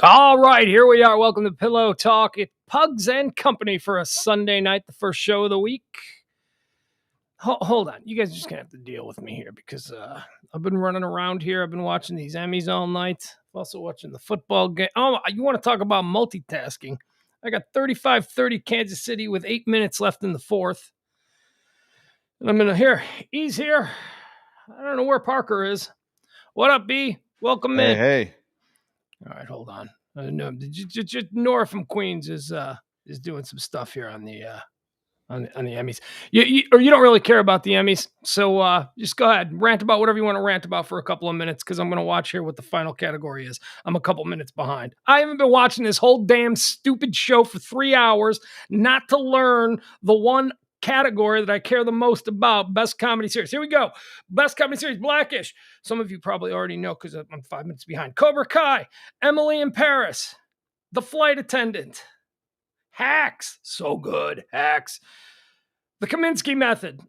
All right, here we are. Welcome to Pillow Talk. It's Pugs and Company for a Sunday night, the first show of the week. Hold on. You guys are just going to have to deal with me here because I've been running around here. I've been watching these Emmys all night. I'm also watching the football game. Oh, you want to talk about multitasking? I got 35-30 Kansas City with 8 minutes left in the fourth. And I'm going to he's here. I don't know where Parker is. What up, B? Welcome in. Hey. All right, hold on. No, just Nora from Queens is doing some stuff here on the Emmys. You don't really care about the Emmys, so just go ahead, rant about whatever you want to rant about for a couple of minutes because I'm going to watch here what the final category is. I'm a couple minutes behind. I haven't been watching this whole damn stupid show for 3 hours, not to learn the one category that I care the most about, best comedy series. Here we go. Best comedy series, Blackish. Some of you probably already know because I'm 5 minutes behind. Cobra Kai, Emily in Paris, The Flight Attendant, Hacks, so good, Hacks, The Kaminsky Method,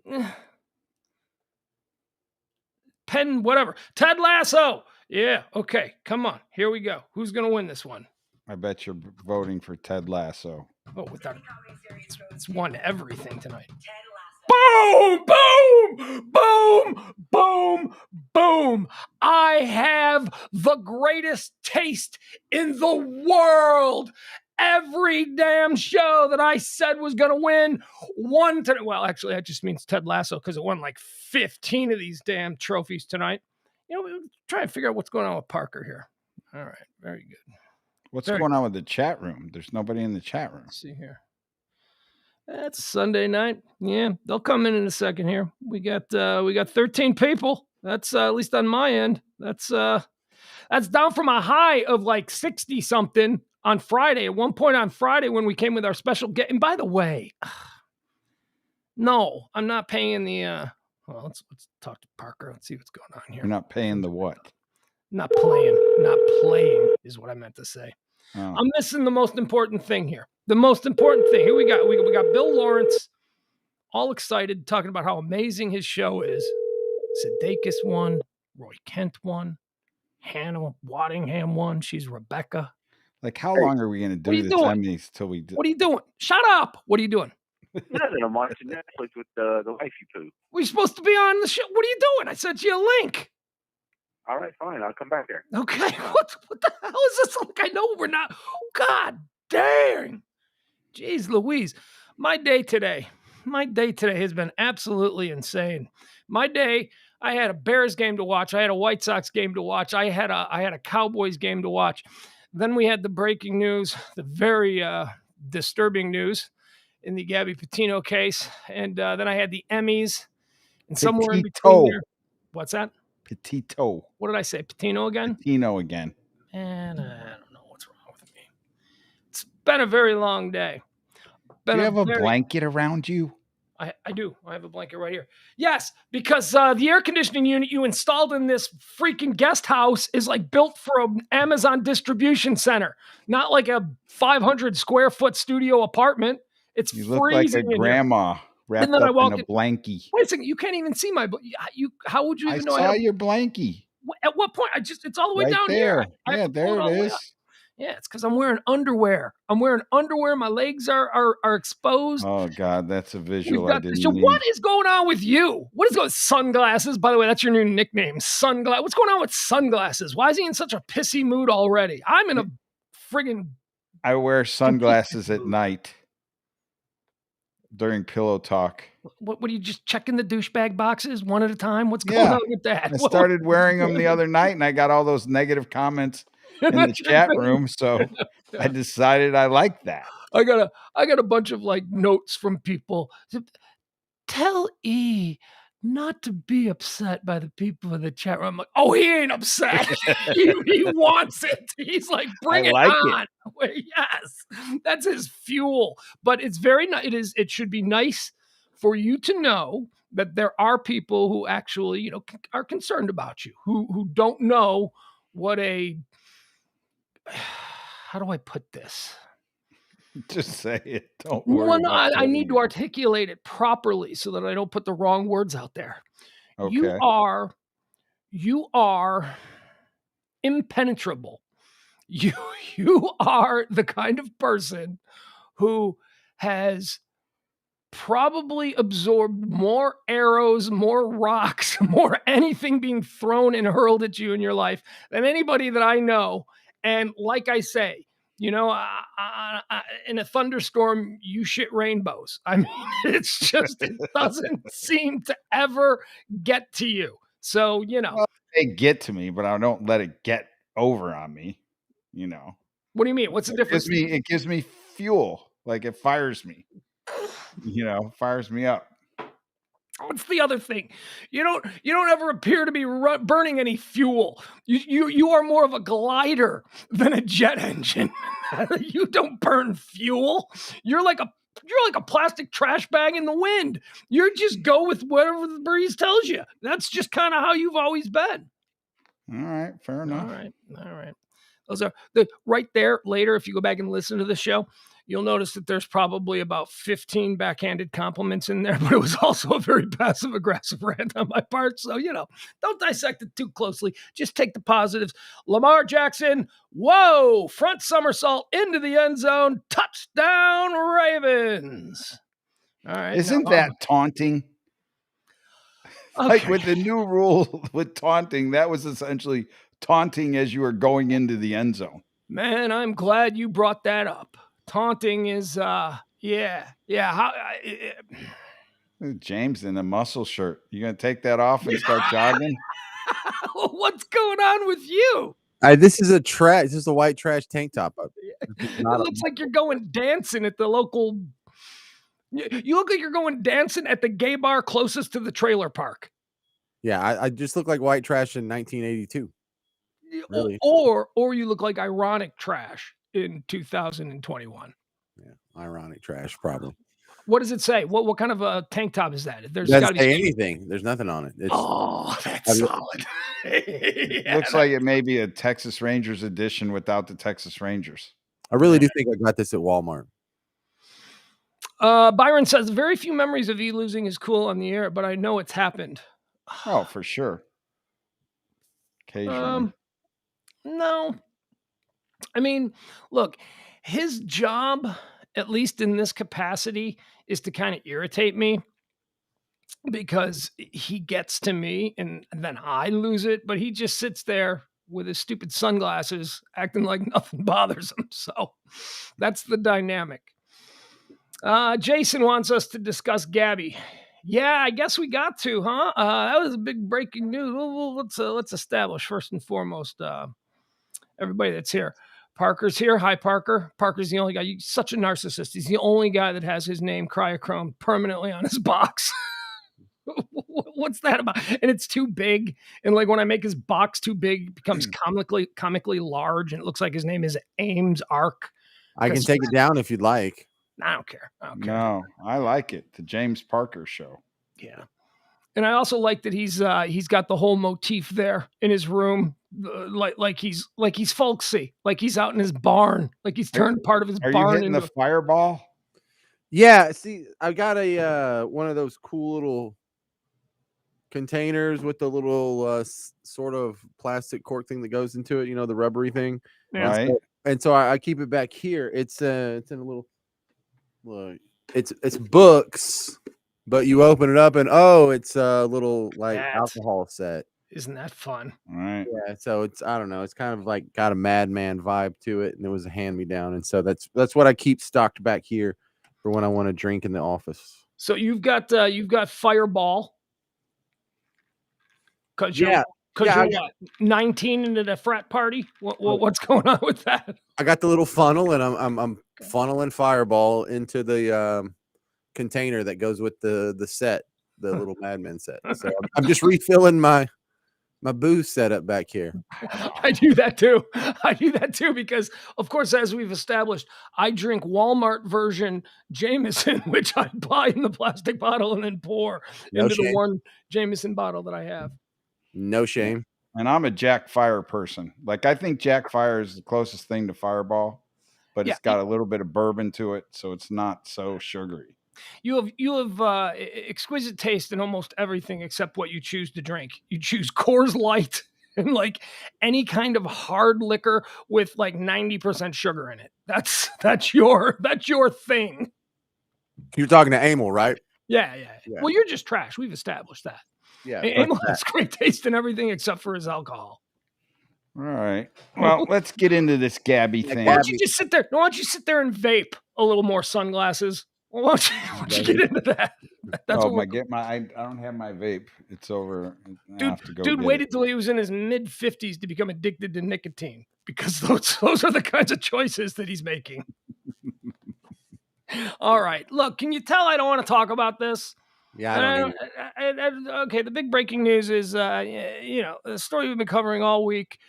Penn, whatever, Ted Lasso. Yeah, okay, come on, here we go. Who's going to win this one? I bet you're voting for Ted Lasso. Oh, it's won everything tonight. Boom, boom, boom, boom, boom. I have the greatest taste in the world. Every damn show that I said was going to win won tonight. Well, actually, that just means Ted Lasso because it won like 15 of these damn trophies tonight. You know, we'll try and figure out what's going on with Parker here. All right, very good. What's going on with the chat room? There's nobody in the chat room. Let's see here. That's Sunday night. Yeah, they'll come in a second here. We got 13 people. That's at least on my end. That's down from a high of like 60 something on Friday. At one point on Friday when we came with our special guest. And by the way, no, I'm not paying the. Well, let's talk to Parker. Let's see what's going on here. You're not paying the what? Not playing is what I meant to say. Oh. I'm missing the most important thing here. The most important thing. Here we got Bill Lawrence, all excited, talking about how amazing his show is. Sudeikis won. Roy Kent won. Hannah Waddingham won. She's Rebecca. Like, how long are we going to do this Emmys till we do? What are you doing? Shut up. What are you doing? Nothing. I'm watching Netflix with the wife you poo. We're supposed to be on the show. What are you doing? I sent you a link. All right, fine. I'll come back there. Okay. What the hell is this? Like, I know we're not. God dang. Jeez Louise. My day today has been absolutely insane. My day, I had a Bears game to watch. I had a White Sox game to watch. I had a Cowboys game to watch. Then we had the breaking news, the very disturbing news in the Gabby Petito case. And then I had the Emmys and somewhere in between there. What's that? Petito. What did I say? Patino again? Patino again. And I don't know what's wrong with me. It's been a very long day. Do you have a blanket around you? I do. I have a blanket right here. Yes, because the air conditioning unit you installed in this freaking guest house is like built for an Amazon distribution center, not like a 500 square foot studio apartment. It's you look like a grandma wrapped up in a blankie. Wait a second. You can't even see my. How would you even know? I saw your blankie. At what point? It's all the way right down there. Here. Yeah, there it is. Yeah, it's because I'm wearing underwear. My legs are exposed. Oh God, that's a visual I didn't need. What is going on with you? What is going on? Sunglasses? By the way, that's your new nickname, Sunglasses. What's going on with sunglasses? Why is he in such a pissy mood already? I'm in a friggin'. I wear sunglasses at night during pillow talk. What are you just checking the douchebag boxes one at a time? What's going on with that? I started wearing them the other night, and I got all those negative comments in the chat room, so I decided I liked that. I got a bunch of like notes from people. Tell E not to be upset by the people in the chat room. I'm like, oh, he ain't upset. he wants it. He's like, bring it on. Yes, that's his fuel. But it's very nice. It should be nice for you to know that there are people who actually, are concerned about you, who don't know what a. How do I put this? Just say it. Don't worry. Well, no, I need to articulate it properly so that I don't put the wrong words out there. Okay. You are impenetrable you are the kind of person who has probably absorbed more arrows, more rocks, more anything being thrown and hurled at you in your life than anybody that I know. And like I say, in a thunderstorm, you shit rainbows. I mean, it's just, it doesn't seem to ever get to you. So, Well, they get to me, but I don't let it get over on me, you know. What do you mean? What's the difference? It gives me fuel. Like it fires me, fires me up. What's the other thing? You don't ever appear to be burning any fuel. You are more of a glider than a jet engine. You don't burn fuel. You're like a plastic trash bag in the wind. You just go with whatever the breeze tells you. That's just kind of how you've always been. All right, fair enough. All right. Those are the right there. Later, if you go back and listen to the show, you'll notice that there's probably about 15 backhanded compliments in there, but it was also a very passive aggressive rant on my part. So, don't dissect it too closely. Just take the positives. Lamar Jackson, whoa, front somersault into the end zone, touchdown Ravens. All right. Isn't that taunting? Okay. Like with the new rule with taunting, that was essentially taunting as you were going into the end zone. Man, I'm glad you brought that up. Taunting is, yeah. James in a muscle shirt. You gonna take that off and start jogging? What's going on with you? This is a white trash tank top. It looks like you're going dancing at the local. You look like you're going dancing at the gay bar closest to the trailer park. Yeah, I just look like white trash in 1982. Really? Or you look like ironic trash in 2021. Yeah, ironic trash, probably. What does it say? What kind of a tank top is that? There's doesn't say anything. There's nothing on it. That's solid. Looks like it may be a Texas Rangers edition without the Texas Rangers. I really do think I got this at Walmart. Byron says, very few memories of you losing his cool on the air, but I know it's happened. Oh, for sure. Occasionally. No. I mean, look, his job, at least in this capacity, is to kind of irritate me because he gets to me and then I lose it, but he just sits there with his stupid sunglasses acting like nothing bothers him. So that's the dynamic. Jason wants us to discuss Gabby. Yeah, I guess we got to, huh? That was a big breaking news. Let's establish first and foremost, everybody that's here. Parker's here. Hi, Parker. Parker's the only guy. You're such a narcissist. He's the only guy that has his name Cryochrome permanently on his box. What's that about? And it's too big. And like when I make his box too big, it becomes comically large, and it looks like his name is Ames Ark. I can take it down if you'd like. I don't care. No, I like it. The James Parker Show. Yeah. And I also like that he's got the whole motif there in his room, like he's folksy, like he's out in his barn, like he's turned part of his barn. Are you hitting the fireball? Yeah. See, I got a one of those cool little containers with the little sort of plastic cork thing that goes into it. The rubbery thing. Yeah. Right. And so I keep it back here. It's in a little. Look, it's books, but you open it up and it's a little alcohol set. Isn't that fun? All right. Yeah. So I don't know. It's kind of like got a madman vibe to it, and it was a hand me down, and so that's what I keep stocked back here for when I want to drink in the office. So you've got Fireball. Cause you're 19 and at a frat party. What's going on with that? I got the little funnel, and I'm funneling Fireball into the container that goes with the set, the little Madman set. So I'm just refilling my booze setup back here. I do that too because, of course, as we've established, I drink Walmart version Jameson, which I buy in the plastic bottle and then pour into the one Jameson bottle that I have. No shame. And I'm a Jack Fire person. Like, I think Jack Fire is the closest thing to Fireball, but it's got a little bit of bourbon to it, so it's not so sugary. You have exquisite taste in almost everything except what you choose to drink. You choose Coors Light and like any kind of hard liquor with like 90% sugar in it. That's your thing. You're talking to Amel, right? Yeah. Yeah. Well, you're just trash. We've established that. Yeah. Amel has great taste in everything except for his alcohol. All right. Well, let's get into this Gabby thing. Why don't you just sit there? Why don't you sit there and vape a little more sunglasses? Well, why don't you get into that? That's what I don't have my vape. It's over. I have to go dude get waited it. till he was in his mid-50s to become addicted to nicotine because those are the kinds of choices that he's making. All right. Look, can you tell I don't want to talk about this? Yeah, I don't okay, the big breaking news is, the story we've been covering all week.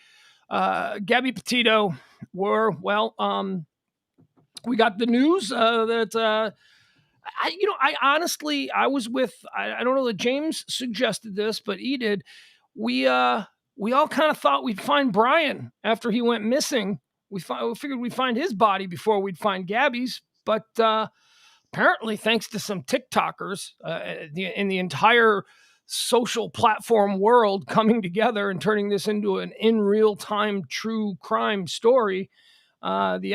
Gabby Petito we got the news that I honestly, I was with, I don't know that James suggested this, but he did. We all kind of thought we'd find Brian after he went missing. We figured we'd find his body before we'd find Gabby's, but apparently, thanks to some TikTokers in the entire social platform world coming together and turning this into an in real time true crime story, the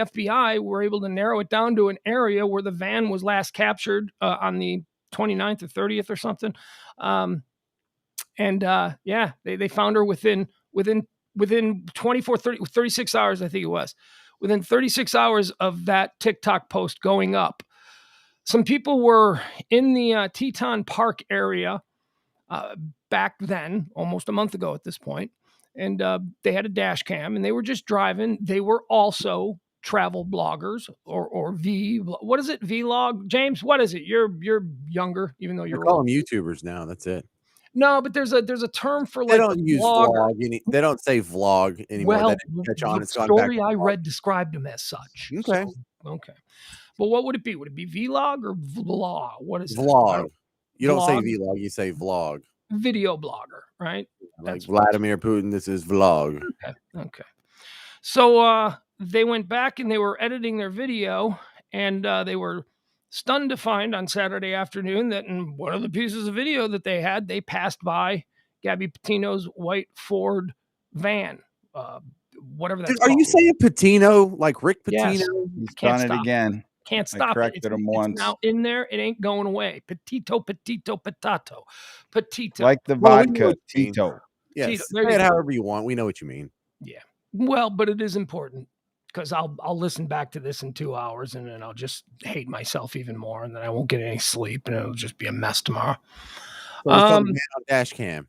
FBI were able to narrow it down to an area where the van was last captured on the 29th or 30th or something. They found her within 24, 36 hours, I think it was. Within 36 hours of that TikTok post going up, some people were in the Teton Park area back then, almost a month ago at this point, and they had a dash cam, and they were just driving. They were also travel bloggers or what is it? Vlog? James, what is it? You're younger, even though you're call them YouTubers now. That's it. No, but there's a term for like they don't use vlog. They don't say vlog anymore. Well, catch on. The story I read described them as such. Okay. So, okay. But what would it be? Would it be vlog or vlog? What is vlog? You don't say vlog. You say vlog. Video blogger, right? Like Vladimir Putin. This is vlog. Okay. So they went back and they were editing their video, and they were stunned to find on Saturday afternoon that in one of the pieces of video that they had, they passed by Gabby Petito's white Ford van. Whatever that's called. Are you saying Patino, like Rick Pitino? Yes. He's done it again. Can't stop it. It's now in there. It ain't going away. Petito. Petito. Like the vodka, Tito. Yes. Say it however you want. We know what you mean. Yeah. Well, but it is important because I'll listen back to this in 2 hours and then I'll just hate myself even more, and then I won't get any sleep and it'll just be a mess tomorrow. So on dash cam.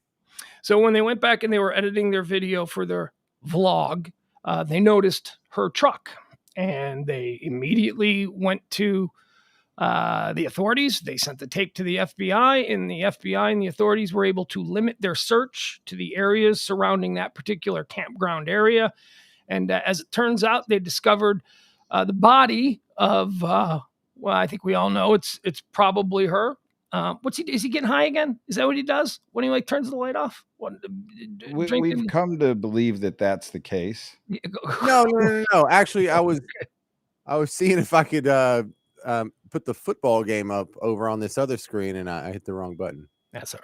So when they went back and they were editing their video for their vlog, they noticed her truck. And they immediately went to the authorities. They sent the tape to the FBI, and the FBI and the authorities were able to limit their search to the areas surrounding that particular campground area. And as it turns out, they discovered the body of, I think we all know it's probably her. Is he getting high again? Is that what he does when he turns the light off? We've come to believe that that's the case. No. Actually, I was seeing if I could put the football game up over on this other screen, and I hit the wrong button. That's all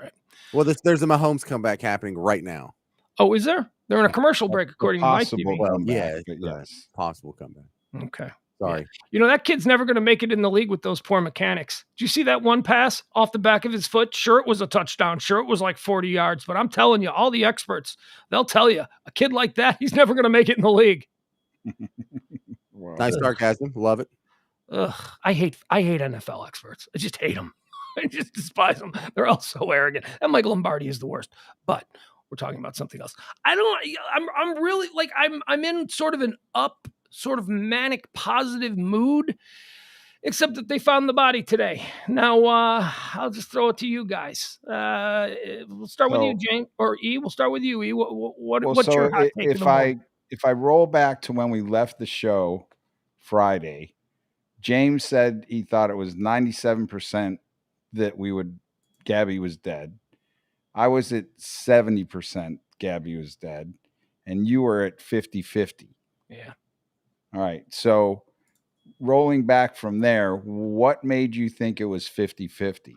right. Well, there's a Mahomes comeback happening right now. Oh, is there? They're in a commercial break, according to my TV. Well, yes, possible comeback. Okay. Sorry. Yeah. That kid's never going to make it in the league with those poor mechanics. Did you see that one pass off the back of his foot? Sure, it was a touchdown. Sure, it was like 40 yards. But I'm telling you, all the experts, they'll tell you, a kid like that, he's never going to make it in the league. Wow. Nice sarcasm. Love it. Ugh, I hate NFL experts. I just hate them. I just despise them. They're all so arrogant. And Mike Lombardi is the worst. But we're talking about something else. I'm really I'm in sort of an up, sort of manic positive mood, except that they found the body today. Now, I'll just throw it to you guys. We'll start with you, Jane, or E. We'll start with you, E. What's your hot take? If I roll back to when we left the show Friday, James said he thought it was 97% that Gabby was dead. I was at 70% Gabby was dead, and you were at 50-50. Yeah. All right. So rolling back from there, what made you think it was 50-50?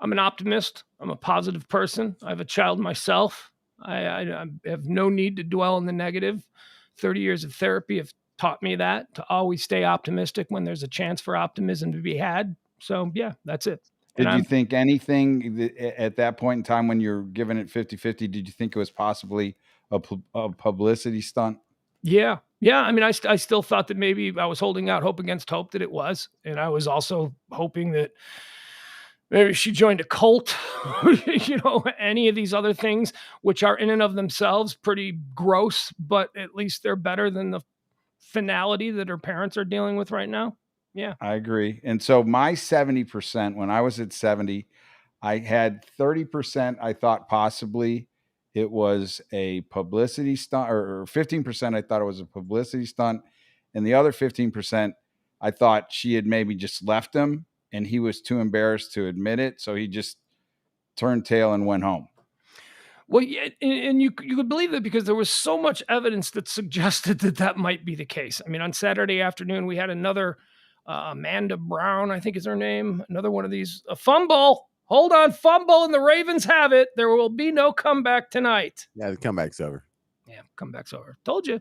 I'm an optimist. I'm a positive person. I have a child myself. I have no need to dwell on the negative. 30 years of therapy have taught me that, to always stay optimistic when there's a chance for optimism to be had. So yeah, that's it. And Did you I'm think anything at that point in time when you're giving it 50-50, did you think it was possibly a publicity stunt? Yeah. Yeah. I mean, I still thought that maybe I was holding out hope against hope that it was. And I was also hoping that maybe she joined a cult, any of these other things, which are in and of themselves pretty gross, but at least they're better than the finality that her parents are dealing with right now. Yeah. I agree. And so my 70%, when I was at 70, I had 30%. I thought possibly it was a publicity stunt, or 15%. I thought it was a publicity stunt. And the other 15%, I thought she had maybe just left him and he was too embarrassed to admit it. So he just turned tail and went home. Well, yeah, and you could believe that because there was so much evidence that suggested that that might be the case. I mean, on Saturday afternoon, we had another Amanda Brown, I think is her name, another one of these, a fumble. Hold on, fumble, and the Ravens have it. There will be no comeback tonight. Yeah, the comeback's over. Yeah, comeback's over. Told you.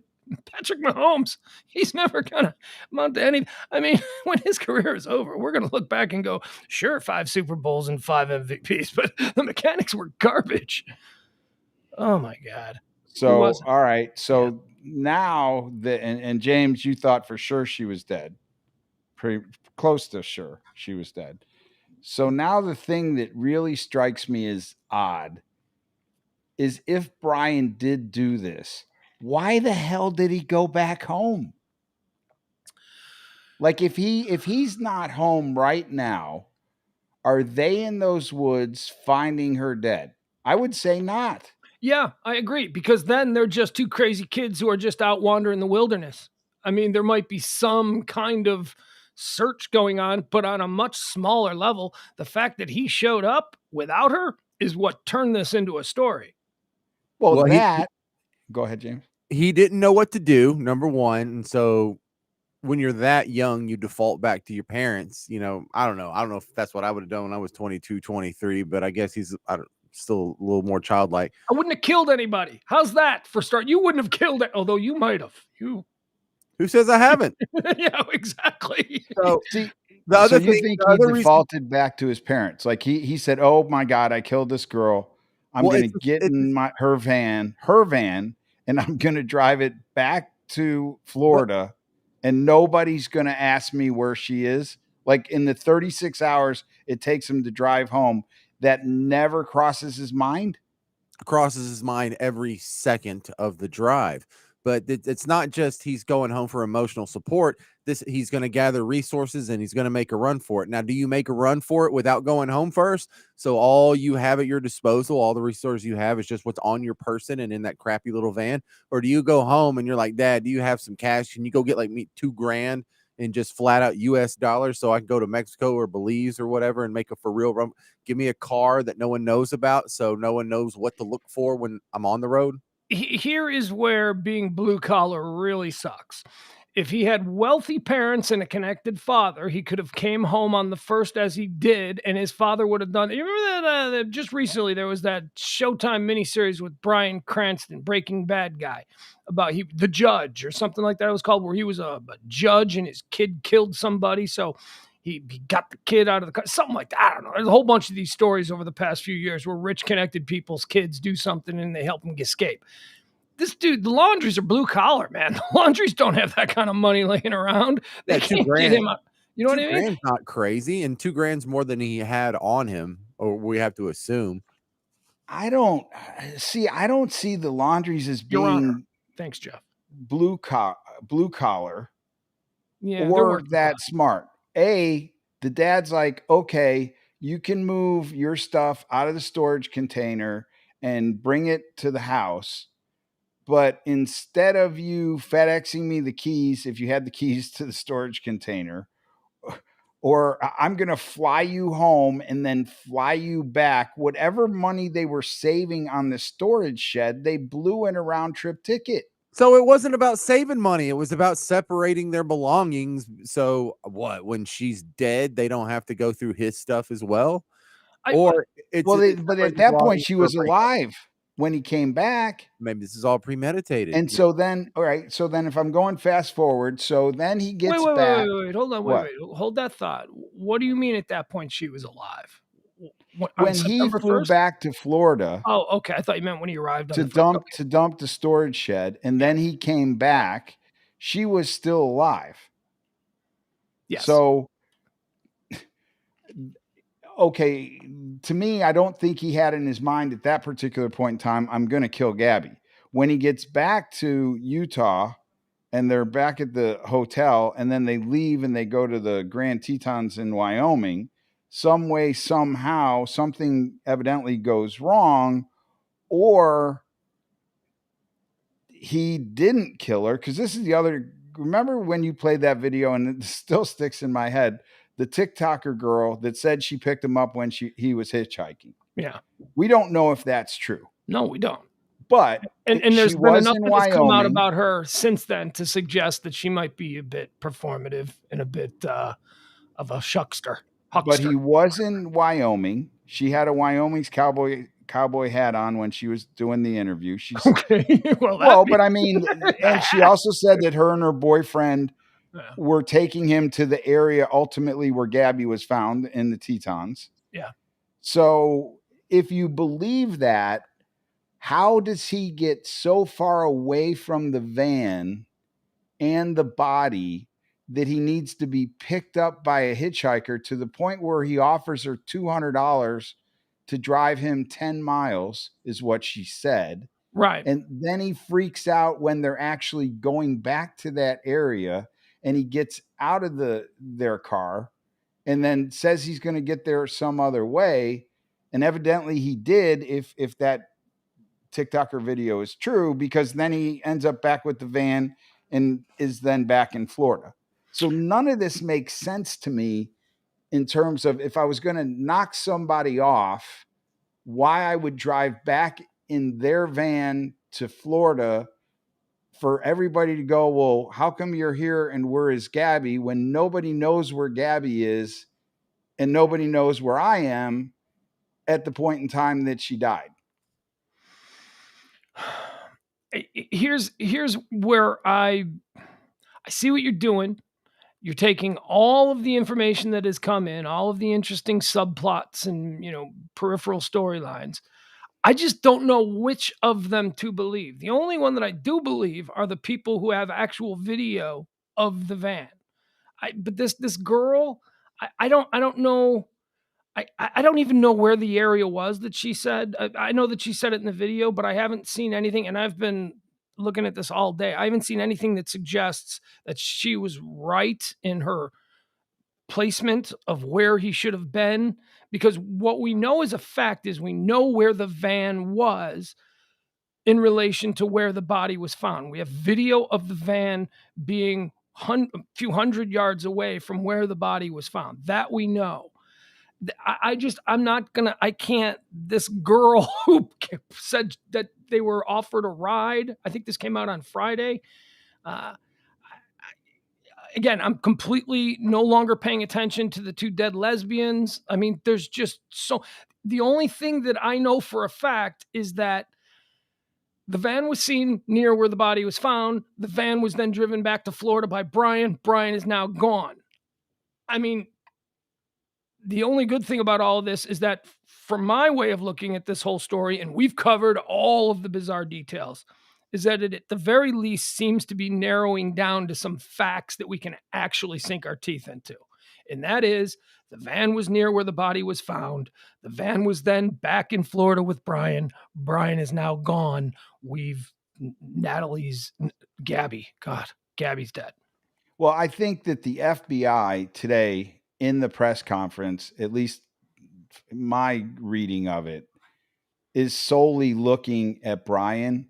Patrick Mahomes, he's never going to amount to anything. I mean, when his career is over, we're going to look back and go, sure, 5 Super Bowls and 5 MVPs, but the mechanics were garbage. Oh my God. So, all right. So now and James, you thought for sure she was dead. Pretty close to sure she was dead. So now the thing that really strikes me as odd is if Brian did do this, why the hell did he go back home? Like if he's not home right now, are they in those woods finding her dead? I would say not. Yeah, I agree, because then they're just 2 crazy kids who are just out wandering the wilderness. I mean, there might be some kind of search going on, but on a much smaller level. The fact that he showed up without her is what turned this into a story. Well, go ahead, James. He didn't know what to do, number one. And so when you're that young, you default back to your parents. I don't know. I don't know if that's what I would have done when I was 22, 23, but I guess he's still a little more childlike. I wouldn't have killed anybody. How's that for start? You wouldn't have killed it, although you might have. Who says I haven't? Yeah, exactly. So see, the other thing, he defaulted back to his parents. Like he said, "Oh my God, I killed this girl. I'm going to get in her van, and I'm going to drive it back to Florida, and nobody's going to ask me where she is." Like in the 36 hours it takes him to drive home, that never crosses his mind. Crosses his mind every second of the drive. But it's not just he's going home for emotional support. He's going to gather resources and he's going to make a run for it. Now, do you make a run for it without going home first? So all you have at your disposal, all the resources you have is just what's on your person and in that crappy little van? Or do you go home and you're like, Dad, do you have some cash? Can you go get like me $2,000 and just flat out US dollars so I can go to Mexico or Belize or whatever and make a for real run? Give me a car that no one knows about so no one knows what to look for when I'm on the road. Here is where being blue collar really sucks. If he had wealthy parents and a connected father, he could have came home on the first as he did, and his father would have done. You remember that just recently there was that Showtime miniseries with Bryan Cranston, Breaking Bad guy, about the judge or something like that it was called, where he was a judge and his kid killed somebody, so he got the kid out of the car, something like that. I don't know. There's a whole bunch of these stories over the past few years where rich, connected people's kids do something and they help them escape. This dude, the Laundries are blue collar, man. The Laundries don't have that kind of money laying around. They can't get him out. You know what I mean? $2,000's not crazy, and $2,000's more than he had on him, or we have to assume. I don't see the Laundries as being thanks, Jeff. Blue collar. Yeah, or that smart. The dad's like, okay, you can move your stuff out of the storage container and bring it to the house. But instead of you FedExing me the keys, if you had the keys to the storage container, or I'm going to fly you home and then fly you back, whatever money they were saving on the storage shed, they blew in a round trip ticket. So it wasn't about saving money. It was about separating their belongings. So when she's dead, they don't have to go through his stuff as well. But at that point she was alive. when he came back. Maybe this is all premeditated. And so then, all right. So then if I'm going fast forward, so then he gets back. Wait. Hold on. What? Wait. Hold that thought. What do you mean at that point she was alive? On When he September flew 1st? back to Florida Oh, okay. I thought you meant when he arrived on to the first. dump Okay. to dump the storage shed, and then he came back, she was still alive. Yes. So okay, to me, I don't think he had in his mind at that particular point in time, I'm going to kill Gabby. When he gets back to Utah and they're back at the hotel, and then they leave and they go to the Grand Tetons in Wyoming, some way, somehow, something evidently goes wrong, or he didn't kill her. Because this is the other, remember when you played that video, and it still sticks in my head, the TikToker girl that said she picked him up when he was hitchhiking. Yeah. We don't know if that's true. No, we don't. But And there's she been was enough in that has come out Wyoming. about her since then to suggest that she might be a bit performative and a bit of a huckster. But he was in Wyoming. She had a Wyoming's cowboy hat on when she was doing the interview. She's okay. well, but I mean, and she also said that her and her boyfriend were taking him to the area ultimately where Gabby was found in the Tetons. Yeah. So if you believe that, how does he get so far away from the van and the body that he needs to be picked up by a hitchhiker to the point where he offers her $200 to drive him 10 miles, is what she said. Right. And then he freaks out when they're actually going back to that area, and he gets out of their car and then says he's going to get there some other way. And evidently he did, if that TikToker video is true, because then he ends up back with the van and is then back in Florida. So none of this makes sense to me in terms of, if I was going to knock somebody off, why I would drive back in their van to Florida for everybody to go, well, how come you're here and where is Gabby, when nobody knows where Gabby is and nobody knows where I am at the point in time that she died. Here's where I see what you're doing. You're taking all of the information that has come in, all of the interesting subplots and, peripheral storylines. I just don't know which of them to believe. The only one that I do believe are the people who have actual video of the van. But this girl, I don't know. I don't even know where the area was that she said. I know that she said it in the video, but I haven't seen anything. And I've been looking at this all day. I haven't seen anything that suggests that she was right in her placement of where he should have been. Because what we know as a fact is we know where the van was in relation to where the body was found. We have video of the van being a few hundred yards away from where the body was found. That we know. I can't, this girl who said that they were offered a ride, I think this came out on Friday. Again, I'm completely no longer paying attention to the two dead lesbians. I mean, there's just the only thing that I know for a fact is that the van was seen near where the body was found. The van was then driven back to Florida by Brian. Brian is now gone. I mean, the only good thing about all of this is that, from my way of looking at this whole story, and we've covered all of the bizarre details, is that it at the very least seems to be narrowing down to some facts that we can actually sink our teeth into. And that is, the van was near where the body was found. The van was then back in Florida with Brian. Brian is now gone. Gabby's dead. Well, I think that the FBI today in the press conference, at least my reading of it, is solely looking at Brian,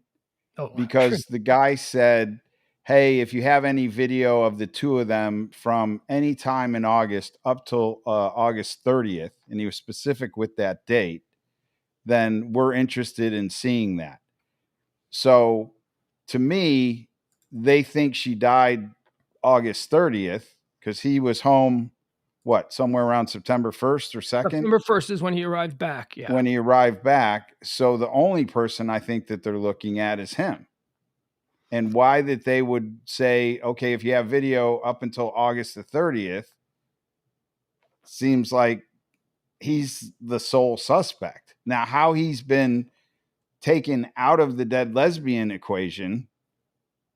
because the guy said, hey, if you have any video of the two of them from any time in August up till August 30th, and he was specific with that date, then we're interested in seeing that. So to me, they think she died August 30th because he was home somewhere around September 1st or 2nd? September 1st is when he arrived back. Yeah. When he arrived back. So the only person I think that they're looking at is him. And why that they would say, okay, if you have video up until August the 30th, seems like he's the sole suspect. Now, how he's been taken out of the dead lesbian equation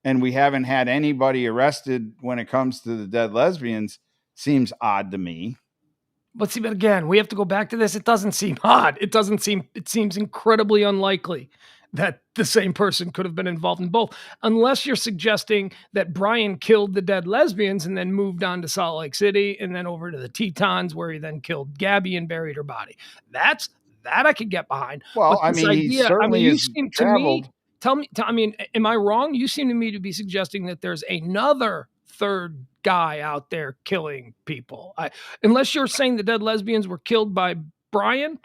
and we haven't had anybody arrested when it comes to the dead lesbians seems odd to me. But see, but again, we have to go back to this. It doesn't seem odd. It seems incredibly unlikely that the same person could have been involved in both, unless you're suggesting that Brian killed the dead lesbians and then moved on to Salt Lake City and then over to the Tetons, where he then killed Gabby and buried her body. That I could get behind. Well, I mean, he certainly has traveled. Am I wrong? You seem to me to be suggesting that there's another third guy out there killing people. Unless you're saying the dead lesbians were killed by Brian,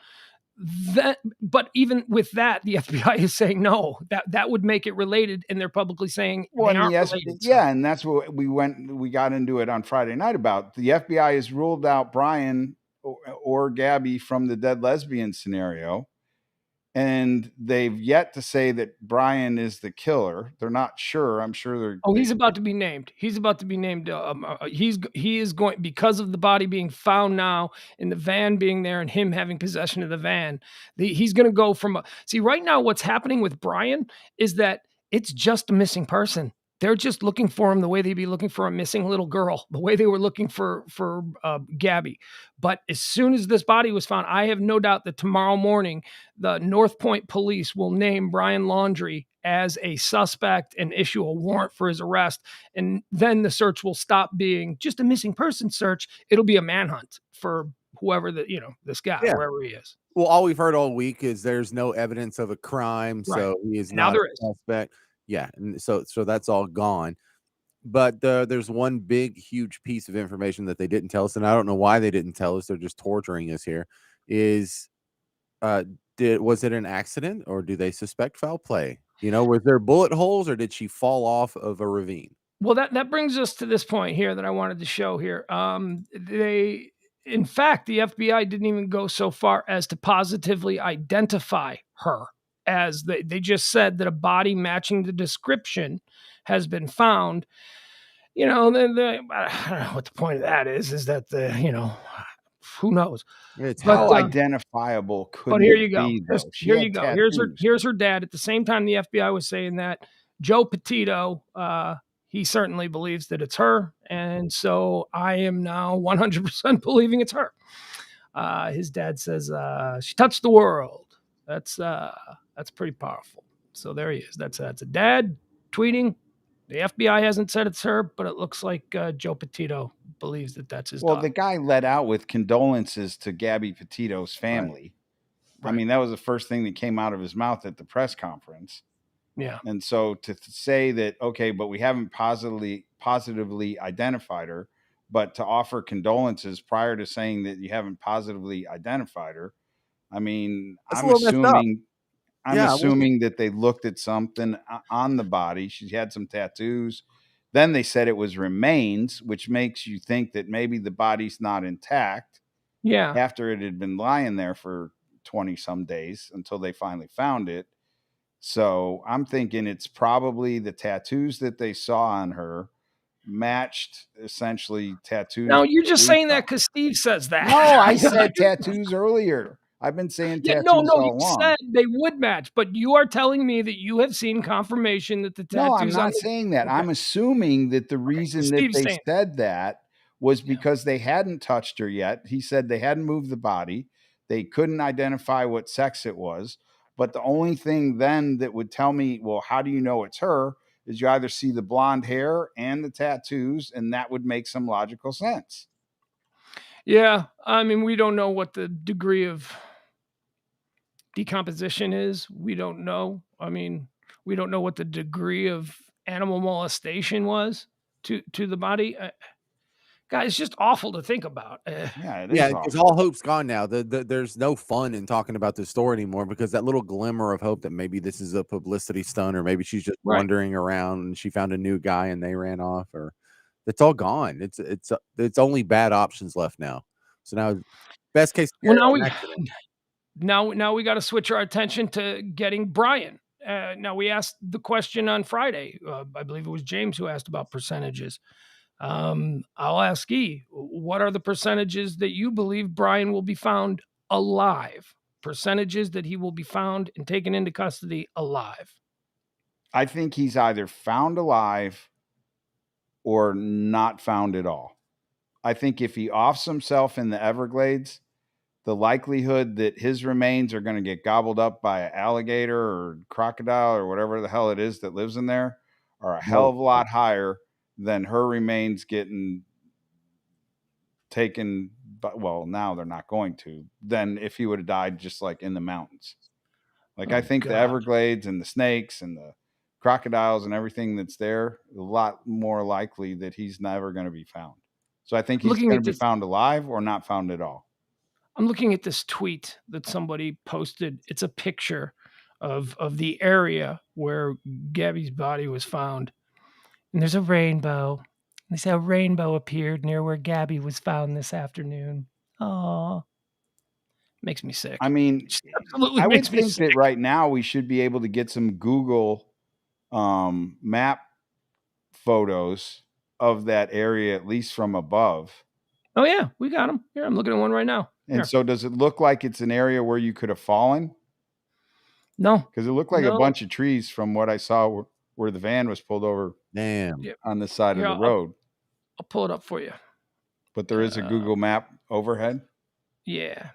but even with that, the FBI is saying no, that would make it related, and they're publicly saying they aren't related. Yeah, and that's what we got into it on Friday night about. The FBI has ruled out Brian or Gabby from the dead lesbian scenario. And they've yet to say that Brian is the killer. They're not sure. I'm sure they're. Oh, he's about to be named. He's about to be named. He is going, because of the body being found now and the van being there and him having possession of the van. He's going to go from. See, right now, what's happening with Brian is that it's just a missing person. They're just looking for him the way they'd be looking for a missing little girl, the way they were looking for Gabby. But as soon as this body was found, I have no doubt that tomorrow morning, the North Point police will name Brian Laundrie as a suspect and issue a warrant for his arrest. And then the search will stop being just a missing person search. It'll be a manhunt for whoever this guy, wherever he is. Well, all we've heard all week is there's no evidence of a crime. Right. So he is not a suspect. Yeah, and so that's all gone. But there's one big, huge piece of information that they didn't tell us, and I don't know why they didn't tell us. They're just torturing us here. Was it an accident, or do they suspect foul play? Was there bullet holes, or did she fall off of a ravine? Well, that brings us to this point here that I wanted to show here. In fact, the FBI didn't even go so far as to positively identify her. As they just said that a body matching the description has been found. I don't know what the point of that is that who knows? How identifiable could but here you go. Be, here you go. Here's her dad. At the same time, the FBI was saying that Joe Petito, he certainly believes that it's her, and so I am now 100% believing it's her. His dad says she touched the world. That's pretty powerful. So there he is. That's a dad tweeting. The FBI hasn't said it's her, but it looks like Joe Petito believes that that's his daughter. The guy let out with condolences to Gabby Petito's family. Right. I mean, that was the first thing that came out of his mouth at the press conference. Yeah. And so to say that, okay, but we haven't positively identified her, but to offer condolences prior to saying that you haven't positively identified her, I mean, I'm assuming that they looked at something on the body. She had some tattoos. Then they said it was remains, which makes you think that maybe the body's not intact. Yeah. After it had been lying there for 20 some days until they finally found it. So I'm thinking it's probably the tattoos that they saw on her matched essentially tattoos. No, you're just saying that because Steve says that. No, I said tattoos earlier. I've been saying tattoos all along. You said they would match, but you are telling me that you have seen confirmation that the tattoos. No, I'm not saying that. Okay. I'm assuming that the reason that they said that was because they hadn't touched her yet. He said they hadn't moved the body. They couldn't identify what sex it was. But the only thing then that would tell me, well, how do you know it's her, is you either see the blonde hair and the tattoos, and that would make some logical sense. Yeah, I mean, we don't know what the degree of decomposition is. We don't know. I mean, we don't know what the degree of animal molestation was to the body. God, it's just awful to think about. Yeah, because all hope's gone now. There's no fun in talking about this story anymore, because that little glimmer of hope that maybe this is a publicity stunt, or maybe she's just wandering around and she found a new guy and they ran off, or It's all gone. It's only bad options left now. So now, best case Well, scenario, an accident. now we got to switch our attention to getting Brian. Now we asked the question on Friday. I believe it was James who asked about percentages. I'll ask E. What are the percentages that you believe Brian will be found alive? Percentages that he will be found and taken into custody alive. I think he's either found alive or not found at all. I think if he offs himself in the Everglades, the likelihood that his remains are going to get gobbled up by an alligator or crocodile or whatever the hell it is that lives in there are a hell of a lot higher than her remains getting taken. But well, now they're not going to. Than if he would have died just like in the mountains. Like I think the Everglades and the snakes and the crocodiles and everything that's there, a lot more likely that he's never going to be found. So I think he's going to be found alive or not found at all. I'm looking at this tweet that somebody posted. It's a picture of the area where Gabby's body was found. And there's a rainbow. They say a rainbow appeared near where Gabby was found this afternoon. Oh, makes me sick. I mean, absolutely I makes would me think sick. that right now we should be able to get some Google map photos of that area, at least from above. Oh yeah, we got them. Here, I'm looking at one right now. And so does it look like it's an area where you could have fallen? No. Because it looked like a bunch of trees from what I saw where the van was pulled over. Damn. On the side of the road. I'll pull it up for you. But there is a Google map overhead? Yeah.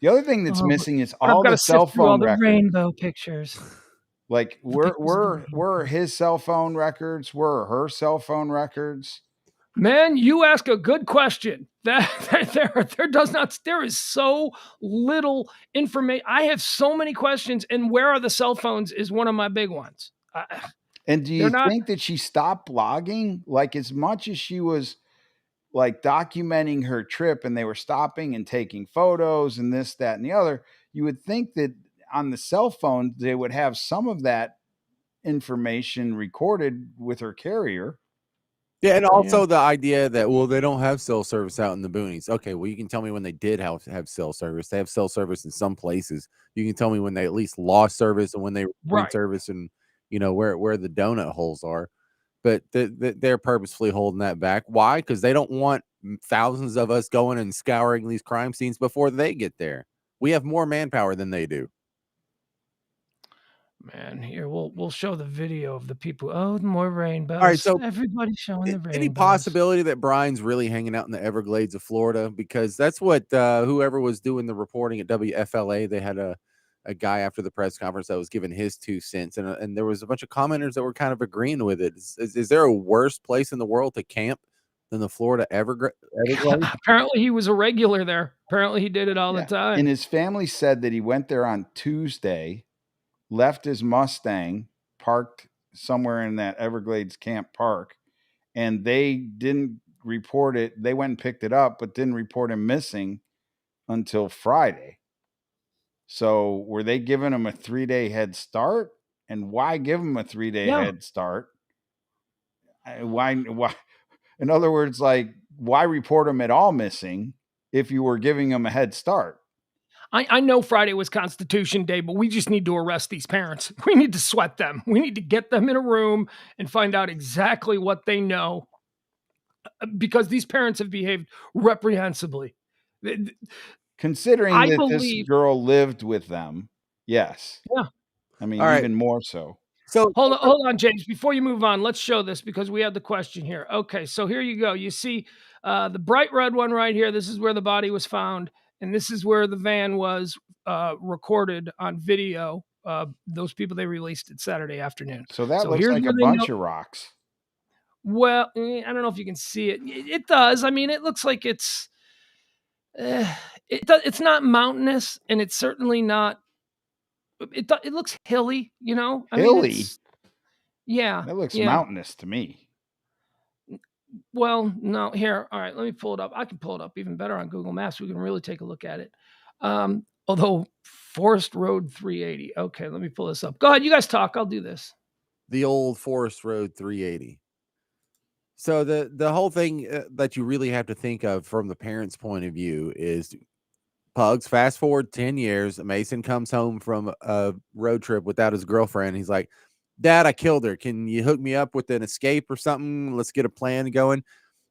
The other thing that's missing is all the cell phone records. Rainbow pictures. Like where his cell phone records? Where her cell phone records? Man, you ask a good question. There is so little information. I have so many questions, and where are the cell phones is one of my big ones. And do you think that she stopped blogging? Like as much as she was like documenting her trip and they were stopping and taking photos and this, that, and the other, you would think that on the cell phone, they would have some of that information recorded with her carrier. Yeah, and also the idea that, well, they don't have cell service out in the boonies. Okay, well, you can tell me when they did have cell service. They have cell service in some places. You can tell me when they at least lost service and when they regained service, and you know where the donut holes are. But they're purposefully holding that back. Why? Because they don't want thousands of us going and scouring these crime scenes before they get there. We have more manpower than they do. Man, here we'll show the video of the people. Oh, more rainbows. All right, so everybody's showing the rainbows. Any possibility that Brian's really hanging out in the Everglades of Florida? Because that's what whoever was doing the reporting at WFLA, they had a guy after the press conference that was giving his 2 cents, and there was a bunch of commenters that were kind of agreeing with it. Is there a worse place in the world to camp than the Florida Everglades? Apparently, he was a regular there. Apparently, he did it all the time. And his family said that he went there on Tuesday, left his Mustang parked somewhere in that Everglades camp park, and they didn't report it. They went and picked it up, but didn't report him missing until Friday. So were they giving him a 3-day head start? And why give him a 3-day head start? Why? In other words, like, why report him at all missing if you were giving him a head start? I know Friday was Constitution Day, but we just need to arrest these parents. We need to sweat them. We need to get them in a room and find out exactly what they know, because these parents have behaved reprehensibly. Considering this girl lived with them, yes. Yeah. I mean, even more so. So hold on, James. Before you move on, let's show this because we have the question here. Okay, so here you go. You see the bright red one right here. This is where the body was found. And this is where the van was recorded on video. Those people they released it Saturday afternoon. So that looks like a bunch of rocks. Well, I don't know if you can see it. It does. I mean, it looks like it's not mountainous, and it's certainly not. It looks hilly, you know. Hilly. Yeah, that looks mountainous to me. Well, no, here. All right, let me pull it up. I can pull it up even better on Google Maps. We can really take a look at it. Although Forest Road 380. Okay, let me pull this up. Go ahead, you guys talk. I'll do this. The old Forest Road 380. So the whole thing that you really have to think of from the parents' point of view is Pugs. Fast forward 10 years, Mason comes home from a road trip without his girlfriend. He's like, "Dad, I killed her. Can you hook me up with an escape or something? Let's get a plan going."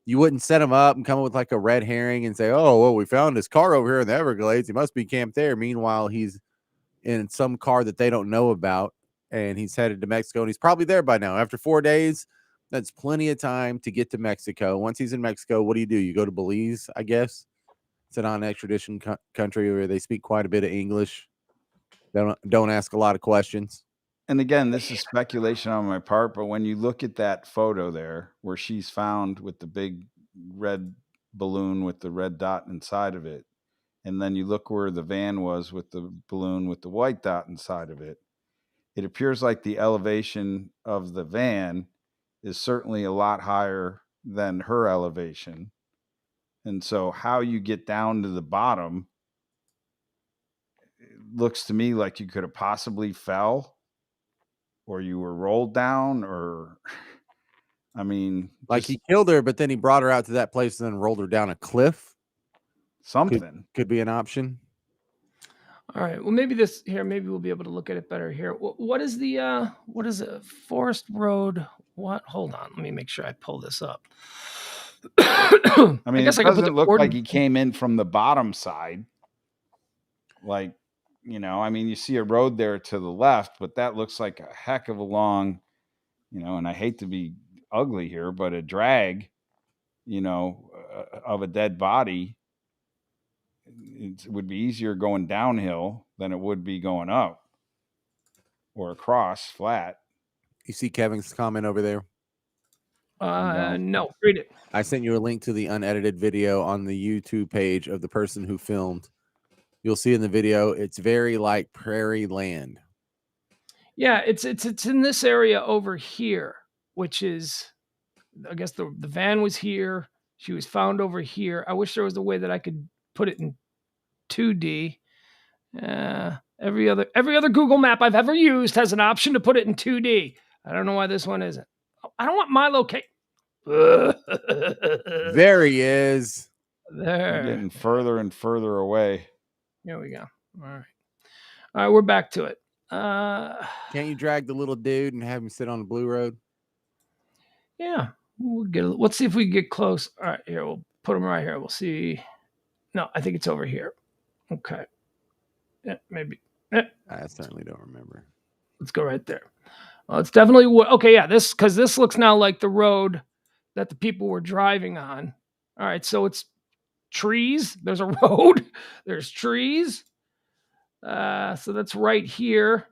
You wouldn't set him up and come up with like a red herring and say, "Oh, well, we found his car over here in the Everglades. He must be camped there." Meanwhile, he's in some car that they don't know about, and he's headed to Mexico, and he's probably there by now. After 4 days, that's plenty of time to get to Mexico. Once he's in Mexico, what do? You go to Belize, I guess. It's a non-extradition country where they speak quite a bit of English. They don't ask a lot of questions. And again, this is speculation on my part, but when you look at that photo there where she's found with the big red balloon with the red dot inside of it, and then you look where the van was with the balloon with the white dot inside of it, it appears like the elevation of the van is certainly a lot higher than her elevation. And so how you get down to the bottom, it looks to me like you could have possibly fell, or you were rolled down, or I mean, like he killed her, but then he brought her out to that place and then rolled her down a cliff. Something could be an option. All right. Well, maybe maybe we'll be able to look at it better here. What is a Forest Road? What? Hold on. Let me make sure I pull this up. I mean, guess it I could put doesn't look like he came in from the bottom side. Like, I mean, you see a road there to the left, but that looks like a heck of a long, and I hate to be ugly here, but a drag, of a dead body. It would be easier going downhill than it would be going up or across flat. You see Kevin's comment over there? No, read it. I sent you a link to the unedited video on the YouTube page of the person who filmed. You'll see in the video, it's very like prairie land. Yeah, it's in this area over here, which is, I guess the van was here. She was found over here. I wish there was a way that I could put it in 2D. Every other Google map I've ever used has an option to put it in 2D. I don't know why this one isn't. I don't want my location. There he is. There. You're getting further and further away. Here we go. All right, we're back to it. Can't you drag the little dude and have him sit on the blue road? Yeah, let's see if we can get close. All right, here, we'll put him right here. We'll see. No, I think it's over here. Okay. Yeah, maybe. Yeah. I certainly don't remember. Let's go right there. Well, it's definitely okay. Yeah, because this looks now like the road that the people were driving on. All right, so it's trees. There's a road. There's trees. So that's right here.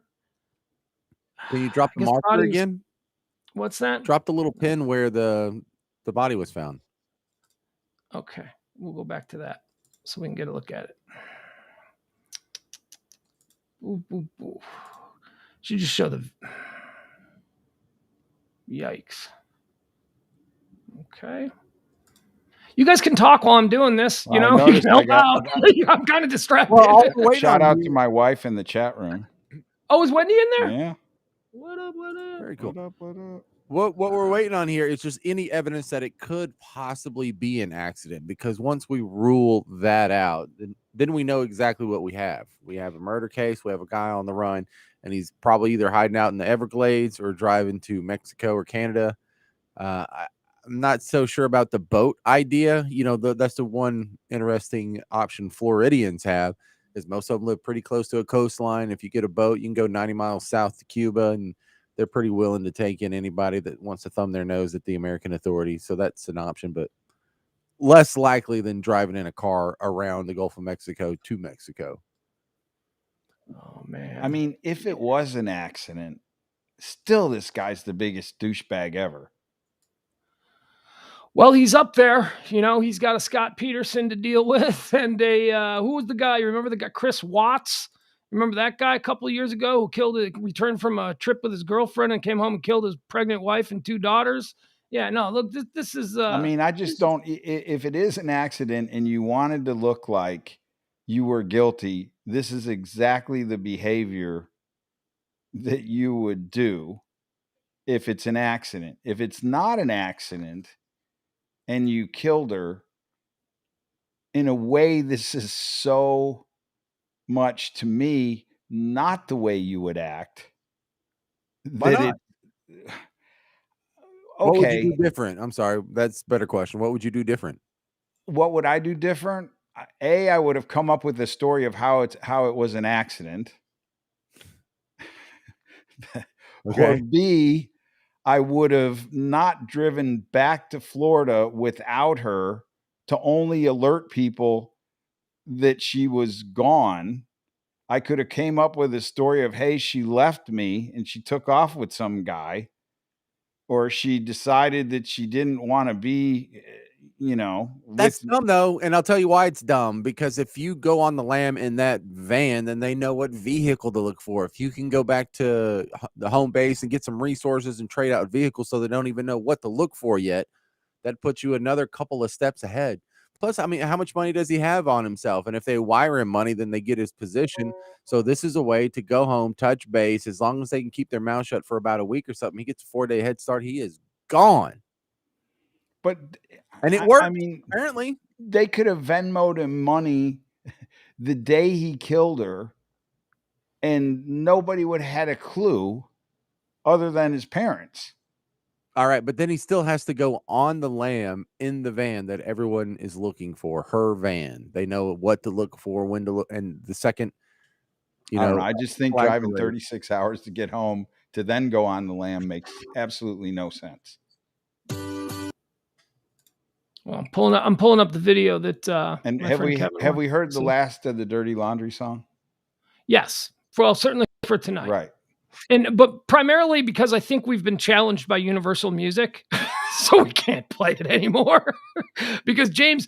Can you drop the marker again? What's that? Drop the little pin where the body was found. Okay, we'll go back to that so we can get a look at it. Ooh, ooh, ooh. Should just show the. Yikes. Okay. You guys can talk while I'm doing this. You know, you can help out. I'm kind of distracted. Well, shout out to my wife in the chat room. Oh, is Wendy in there? Yeah. What up? What up? Very cool. What up? What up? What we're waiting on here is just any evidence that it could possibly be an accident, because once we rule that out, then we know exactly what we have. We have a murder case. We have a guy on the run, and he's probably either hiding out in the Everglades or driving to Mexico or Canada. I'm not so sure about the boat idea. You know, that's the one interesting option Floridians have, is most of them live pretty close to a coastline. If you get a boat, you can go 90 miles south to Cuba, and they're pretty willing to take in anybody that wants to thumb their nose at the American authorities. So that's an option, but less likely than driving in a car around the Gulf of Mexico to Mexico. Oh, man. I mean, if it was an accident, still this guy's the biggest douchebag ever. Well, he's up there. You know, he's got a Scott Peterson to deal with, and who was the guy? You remember the guy, Chris Watts? Remember that guy a couple of years ago who returned from a trip with his girlfriend and came home and killed his pregnant wife and 2 daughters? Yeah, no, look, this is... I mean, I just don't... If it is an accident and you wanted to look like you were guilty, this is exactly the behavior that you would do if it's an accident. If it's not an accident, and you killed her, in a way, this is so much to me not the way you would act. Why That not? it What would you okay. do different? I'm sorry, that's a better question. What would you do different? What would I do different? I would have come up with a story of how it was an accident. Or Okay. B, I would have not driven back to Florida without her to only alert people that she was gone. I could have came up with a story of, hey, she left me and she took off with some guy, or she decided that she didn't want to be, That's with. dumb though, and I'll tell you why it's dumb. Because if you go on the lam in that van, then they know what vehicle to look for. If you can go back to the home base and get some resources and trade out vehicles so they don't even know what to look for yet, that puts you another couple of steps ahead. Plus, I mean, how much money does he have on himself? And if they wire him money, then they get his position. So this is a way to go home, touch base. As long as they can keep their mouth shut for about a week or something, he gets a 4-day head start. He is gone. But And it worked, I mean, apparently. they could have Venmoed him money the day he killed her, and nobody would have had a clue other than his parents. All right, but then he still has to go on the lam in the van that everyone is looking for, her van. They know what to look for, when to look, and the second, I don't know. I just think flag driving parade. 36 hours to get home to then go on the lam makes absolutely no sense. Well, I'm pulling up the video that And my have friend we Kevin heard the see. last of the Dirty Laundry song? Yes, well, certainly for tonight, Right. But primarily because I think we've been challenged by Universal Music, so we can't play it anymore. Because James,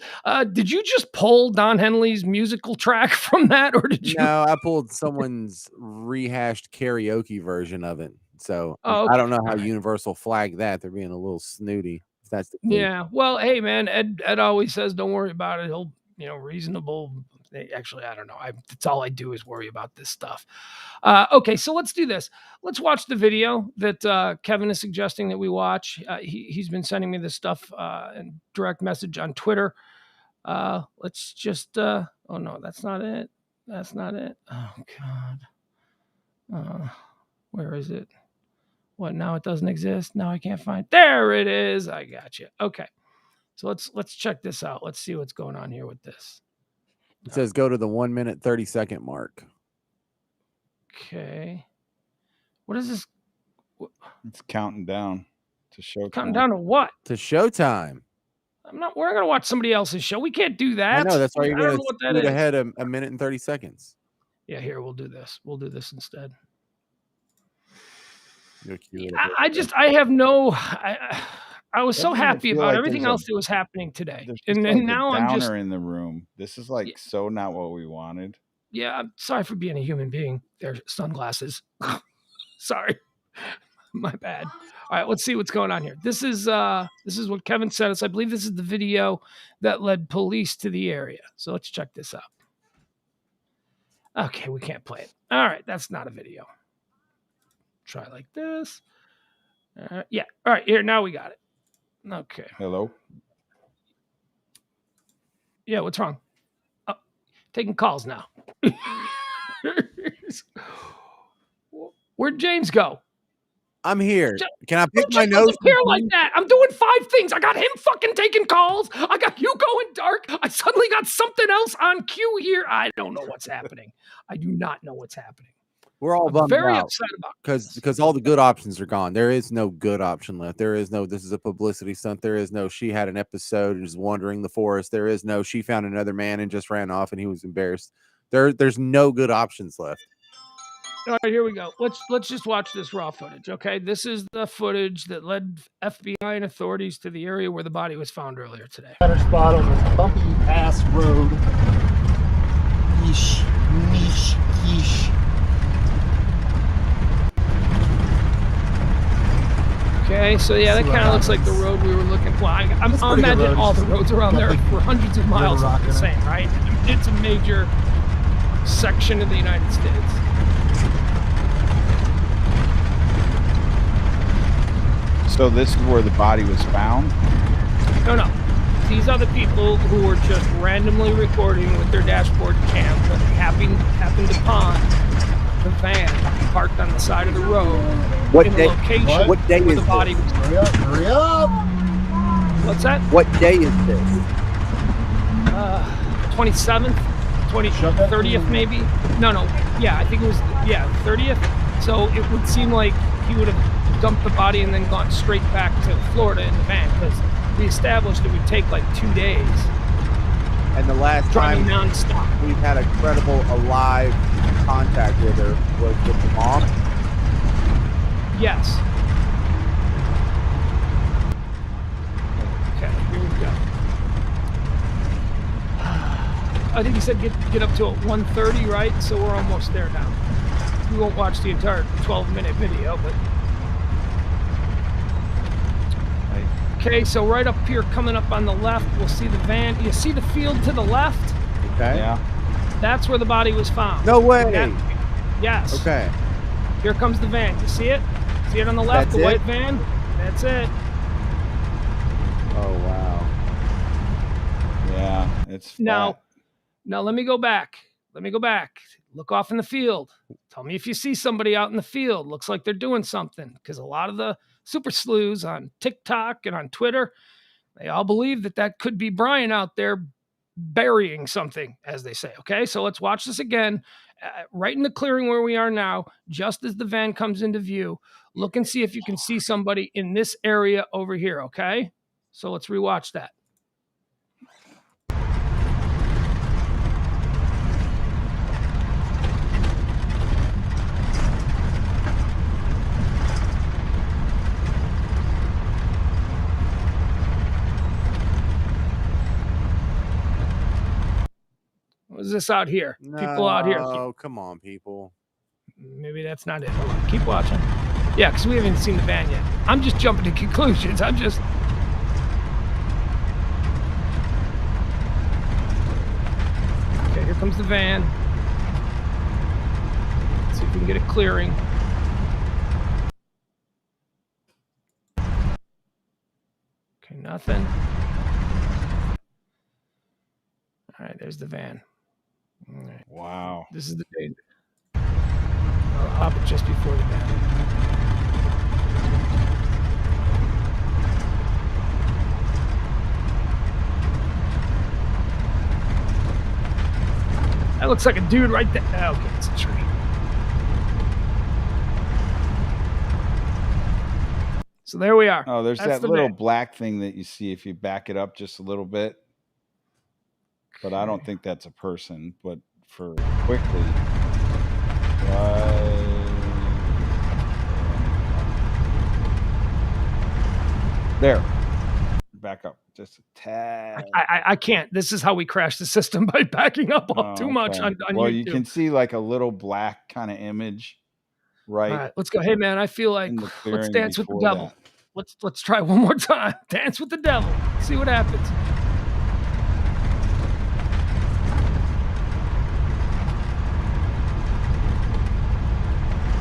did you just pull Don Henley's musical track from that, or did you? No, I pulled someone's rehashed karaoke version of it. So Oh, I don't know okay. how All right. Universal flagged that. They're being a little snooty. If that's the case. Yeah. Well, hey, man, Ed always says, "Don't worry about it. He'll, reasonable." Actually, I don't know. That's all I do is worry about this stuff. Okay, so let's do this. Let's watch the video that Kevin is suggesting that we watch. He's been sending me this stuff in direct message on Twitter. Let's just. Oh no, that's not it. That's not it. Oh God. Where is it? What, now it doesn't exist? Now I can't find. There it is. I got you. Okay. So let's check this out. Let's see what's going on here with this. It says go to the 1 minute 30-second mark. Okay. What is this? It's counting down to showtime. Counting down to what? To showtime. We're not gonna watch somebody else's show. We can't do that. I know, that's why you're I don't gonna know what that scoot is. ahead a minute and 30 seconds. Yeah, here, we'll do this. We'll do this instead. I have no. I was so Doesn't it happy feel about like everything there's a- else that was happening today, There's just and like now a I'm downer just. in the room. This is like so not what we wanted. Yeah, I'm sorry for being a human being. There's sunglasses. Sorry, my bad. All right, let's see what's going on here. This is what Kevin sent us. I believe this is the video that led police to the area. So let's check this out. Okay, we can't play it. All right, that's not a video. Try like this. Yeah. All right, here, now we got it. Okay. Hello? Yeah, what's wrong? Oh, taking calls now. Where'd James go? I'm here. Can I pick my nose? Here like that. I'm doing 5 things. I got him fucking taking calls. I got you going dark. I suddenly got something else on cue here. I don't know what's happening. I do not know what's happening. We're all bummed very out upset about because all the good options are gone. There is no good option left. There is no this is a publicity stunt. There is no she had an episode and is wandering the forest. There is no she found another man and just ran off and he was embarrassed. There's no good options left. All right, here we go. Let's just watch this raw footage, okay? This is the footage that led FBI and authorities to the area where the body was found earlier today. Better spot on this bumpy ass road. Yeesh, yeesh, yeesh. Okay, so yeah, that kind of looks like the road we were looking for. I imagine all the roads around there for hundreds of miles are the same, right? It's a major section of the United States. So this is where the body was found? No. these are the people who were just randomly recording with their dashboard cam that happened upon the van parked on the side of the road What in day? the location What day where is the body this? was. Hurry up, hurry up. What's that? What day is this? 27th, 30th maybe. No, yeah, I think it was 30th. So it would seem like he would have dumped the body and then gone straight back to Florida in the van, because we established it would take like 2 days. And the last Driving time nonstop. we've had a credible alive contact with her was with the mom. Yes. Okay, here we go. I think he said get up to 1:30, right? So we're almost there now. We won't watch the entire 12-minute video, but okay. So right up here, coming up on the left, we'll see the van. You see the field to the left? Okay. Yeah. That's where the body was found. No way. Yes. Okay. Here comes the van. You see it? See it on the left, That's the white it? van? That's it. Oh wow. Yeah. It's flat. Now let me go back. Look off in the field. Tell me if you see somebody out in the field. Looks like they're doing something, because a lot of the super sleuths on TikTok and on Twitter, they all believe that could be Brian out there burying something, as they say. Okay, so let's watch this again. Right in the clearing where we are now, just as the van comes into view. Look and see if you can see somebody in this area over here. Okay, so let's rewatch that. What is this out here? People out here. Oh, come on, people. Maybe that's not it. Hold on. Keep watching. Yeah, because we haven't seen the van yet. I'm just jumping to conclusions. Okay, here comes the van. Let's see if we can get a clearing. Okay, nothing. All right, there's the van. All right. Wow. This is the day. I'll hop it just before the van. That looks like a dude right there. Okay, it's a tree. So there we are. Oh, there's That's that the little van. black thing that you see if you back it up just a little bit. But I don't think that's a person. But for quickly, there, back up just a tad. I can't. This is how we crash the system, by backing up too much on Well, YouTube. you can see like a little black kind of image, right? All right, let's go. Hey man, I feel like in the let's clearing dance with the before devil. that. Let's try one more time. Dance with the devil. See what happens.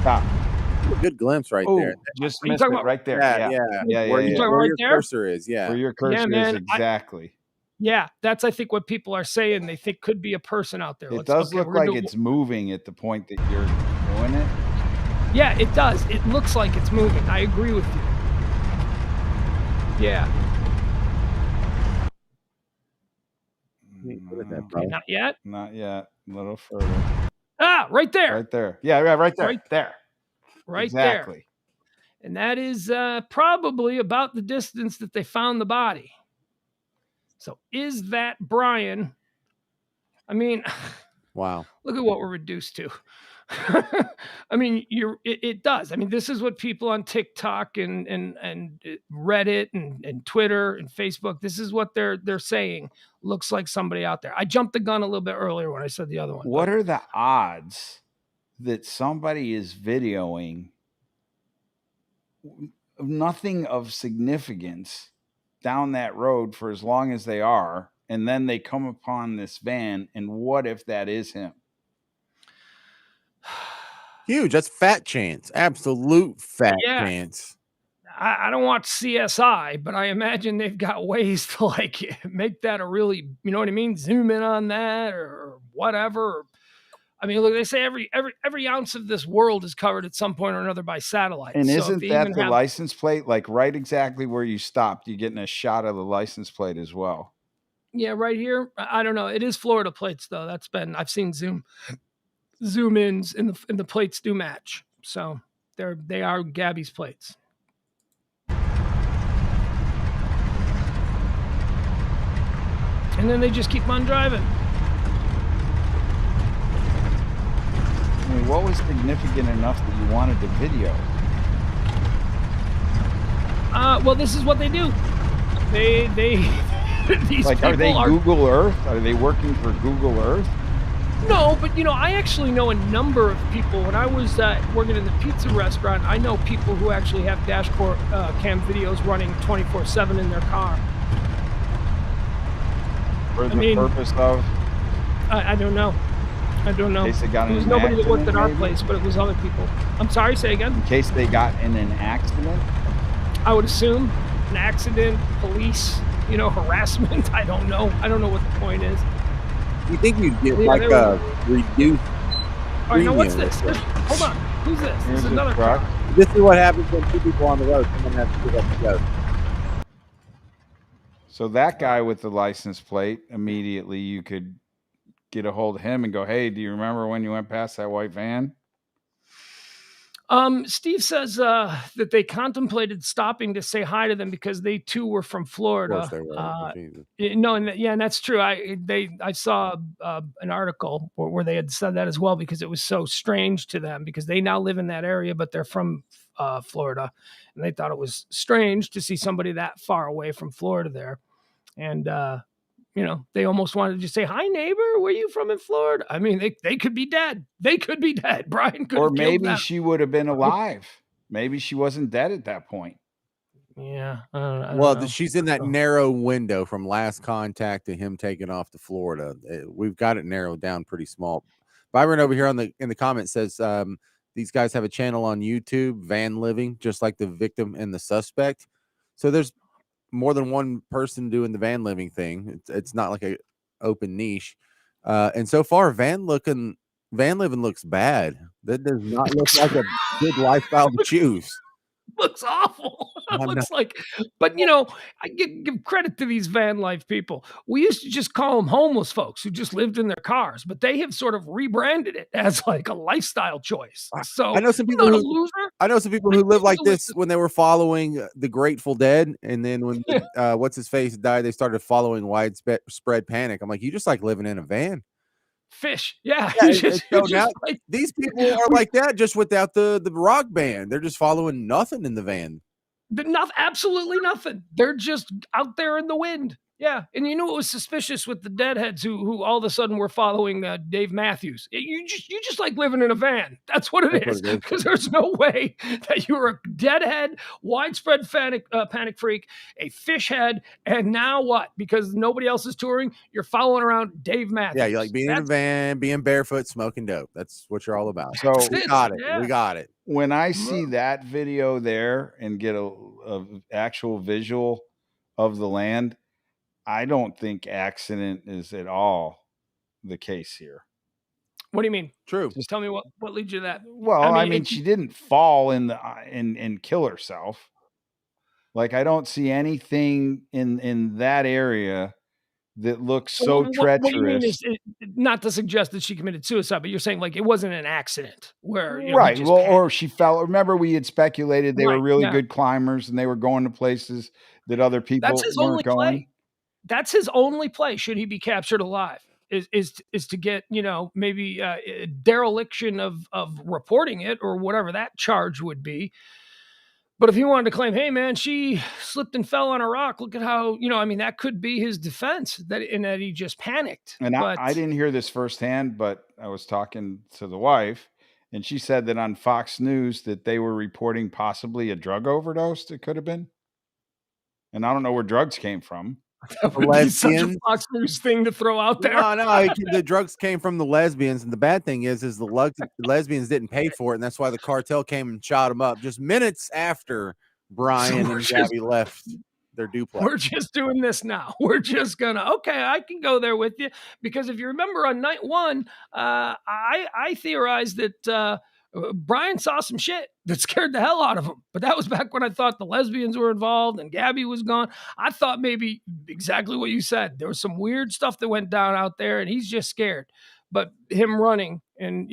Stop. A good glimpse right Oh, there. just Are you missed talking it about- right there. Yeah. Yeah. Where your right there? cursor is. Yeah. Where your cursor man, is exactly. Yeah, that's I think what people are saying. They think could be a person out there. It does look like it's moving at the point that you're doing it. Yeah, it does. It looks like it's moving. I agree with you. Yeah. Okay, not yet. Not yet. A little further. Ah, right there. Right there. Yeah, right there. Right there. Right exactly. there. And that is probably about the distance that they found the body. So is that Brian? I mean, wow. Look at what we're reduced to. I mean, it does. I mean, this is what people on TikTok and Reddit and Twitter and Facebook, this is what they're saying. Looks like somebody out there. I jumped the gun a little bit earlier when I said the other one. What are the odds that somebody is videoing nothing of significance down that road for as long as they are, and then they come upon this van, and what if that is him? Huge. That's fat chance. Absolute fat chance. I don't watch CSI, but I imagine they've got ways to like make that a really, you know what I mean? Zoom in on that or whatever. I mean, look, they say every ounce of this world is covered at some point or another by satellite. And So if isn't they that even the have, license plate? Like right exactly where you stopped, you're getting a shot of the license plate as well. yeah, right here. I don't know. It is Florida plates though. I've seen zoom ins and the plates do match. So they are Gabby's plates. And then they just keep on driving. I mean, what was significant enough that you wanted the video? Well, this is what they do. They these Like, are they people Google Earth? Are they working for Google Earth? No, but I actually know a number of people. When I was working in the pizza restaurant, I know people who actually have dashboard cam videos running 24/7 in their car. For the purpose of? I don't know. I don't know. In case they got There was in an nobody that worked at our accident, place, but it was other people. I'm sorry, say again. In case they got in an accident? I would assume an accident, police, harassment. I don't know. I don't know what the point is. You think you'd get Yeah, like they were- a reduced? All right, now what's premium this? with Hold on. Who's this? This Here's is a another truck. car. This is what happens when two people on the road. Someone has to pick up the ghost. So that guy with the license plate, immediately you could get a hold of him and go, hey, do you remember when you went past that white van? Steve says that they contemplated stopping to say hi to them because they too were from Florida. Of course they were. Jesus. No, and that's true. I saw an article where they had said that as well because it was so strange to them because they now live in that area, but they're from Florida, and they thought it was strange to see somebody that far away from Florida there, and they almost wanted to just say, hi, neighbor, where are you from in Florida? I mean, they could be dead. They could be dead. Brian could Or have killed maybe them. she would have been alive. Maybe she wasn't dead at that point. Yeah. I don't Well, know. she's in that narrow window from last contact to him taking off to Florida. We've got it narrowed down pretty small. Byron over here in the comments says these guys have a channel on YouTube, Van Living, just like the victim and the suspect. So there's more than one person doing the van living thing. It's not like a open niche. And so far, van living looks bad. That does not look like a good lifestyle to choose. Looks awful. It looks like, but I give credit to these van life people. We used to just call them homeless folks who just lived in their cars, but they have sort of rebranded it as like a lifestyle choice. So I know some people who live like this when they were following the Grateful Dead, and then when what's his face died, they started following widespread panic. I'm like, you just like living in a van. Fish, yeah. These people are like that, just without the rock band. They're just following nothing in the van. Absolutely nothing. They're just out there in the wind. Yeah, and it was suspicious with the deadheads who all of a sudden were following Dave Matthews. You just like living in a van. That's what it is. Because there's no way that you're a deadhead, widespread panic freak, a fish head, and now what? Because nobody else is touring, you're following around Dave Matthews. Yeah, you like being in a van, being barefoot, smoking dope. That's what you're all about. So we got it. Yeah. We got it. When I see that video there and get a actual visual of the land, I don't think accident is at all the case here. What do you mean? True. Just tell me what leads you to that. Well, I mean she didn't fall in the and kill herself. Like I don't see anything in that area that looks so treacherous. What you mean is not to suggest that she committed suicide, but you're saying like it wasn't an accident where right. Well, or she fell. Remember, we had speculated they were really good climbers and they were going to places that other people weren't going. That's his only play. Should he be captured alive? Is to get maybe a dereliction of reporting it or whatever that charge would be. But if he wanted to claim, hey man, she slipped and fell on a rock, look at how that could be his defense that he just panicked. And I didn't hear this firsthand, but I was talking to the wife, and she said that on Fox News that they were reporting possibly a drug overdose. It could have been, and I don't know where drugs came from. That would be such a Fox News thing to throw out there. No, the drugs came from the lesbians, and the bad thing is the lesbians didn't pay for it, and that's why the cartel came and shot them up just minutes after Brian we're and just- Gabby left their duplex. We're just doing this now. We're just gonna, okay, I can go there with you, because if you remember on night one, I theorized that Brian saw some shit that scared the hell out of him. But that was back when I thought the lesbians were involved and Gabby was gone. I thought maybe exactly what you said. There was some weird stuff that went down out there, and he's just scared. But him running and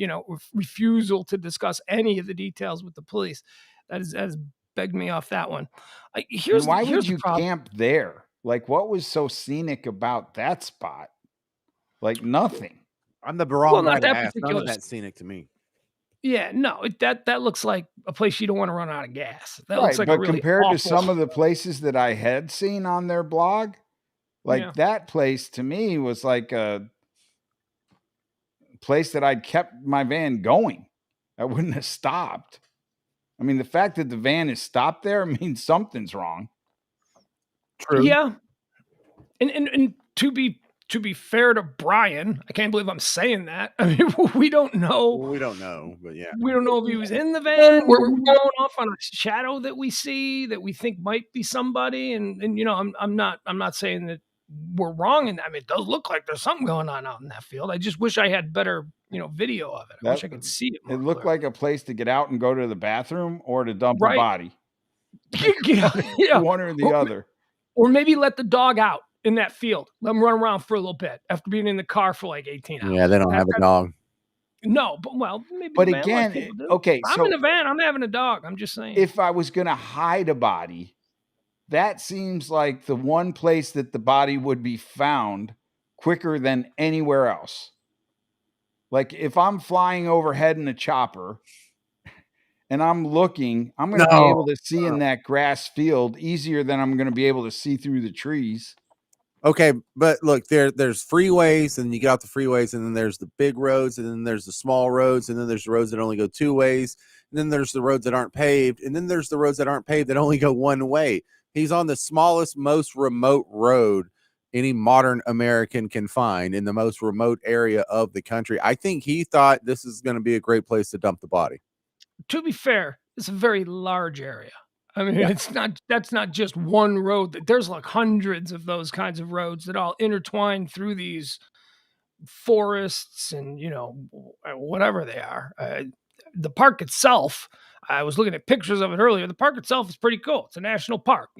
refusal to discuss any of the details with the police, that has begged me off that one. And why would you camp there? Like, what was so scenic about that spot? Like nothing. I'm the wrong not guy to that ask. None particular of that scenic to me. Yeah, no, that looks like a place you don't want to run out of gas. That Right, looks like but a really compared awful. to some of the places that I had seen on their blog, like Yeah. that place to me was like a place that I'd kept my van going. I wouldn't have stopped. I mean, the fact that the van is stopped there means something's wrong. True. Yeah, and to be fair to Brian, I can't believe I'm saying that. I mean, we don't know. Well, we don't know, but yeah. We don't know if he was in the van. We're going off on a shadow that we see that we think might be somebody, and I'm not saying that we're wrong in that. I mean, it does look like there's something going on out in that field. I just wish I had better video of it. I wish I could see it. It looked like a place to get out and go to the bathroom or to dump Right. a body. Yeah. One or the other. Or maybe let the dog out in that field. Let him run around for a little bit after being in the car for like 18 hours. Yeah, they don't have a dog. No, but maybe. But the van lets again, people do. okay, I'm so in a van. I'm having a dog. I'm just saying. if I was going to hide a body, that seems like the one place that the body would be found quicker than anywhere else. Like if I'm flying overhead in a chopper and I'm looking, I'm going to be able to see in that grass field easier than I'm going to be able to see through the trees. Okay, but look, there's freeways, and you get off the freeways, and then there's the big roads, and then there's the small roads, and then there's the roads that only go two ways, and then there's the roads that aren't paved, and then there's the roads that aren't paved that only go one way. He's on the smallest, most remote road any modern American can find in the most remote area of the country. I think he thought this is going to be a great place to dump the body. To be fair, it's a very large area. I mean, that's not just one road. There's like hundreds of those kinds of roads that all intertwine through these forests and, whatever they are. The park itself, I was looking at pictures of it earlier. The park itself is pretty cool. It's a national park,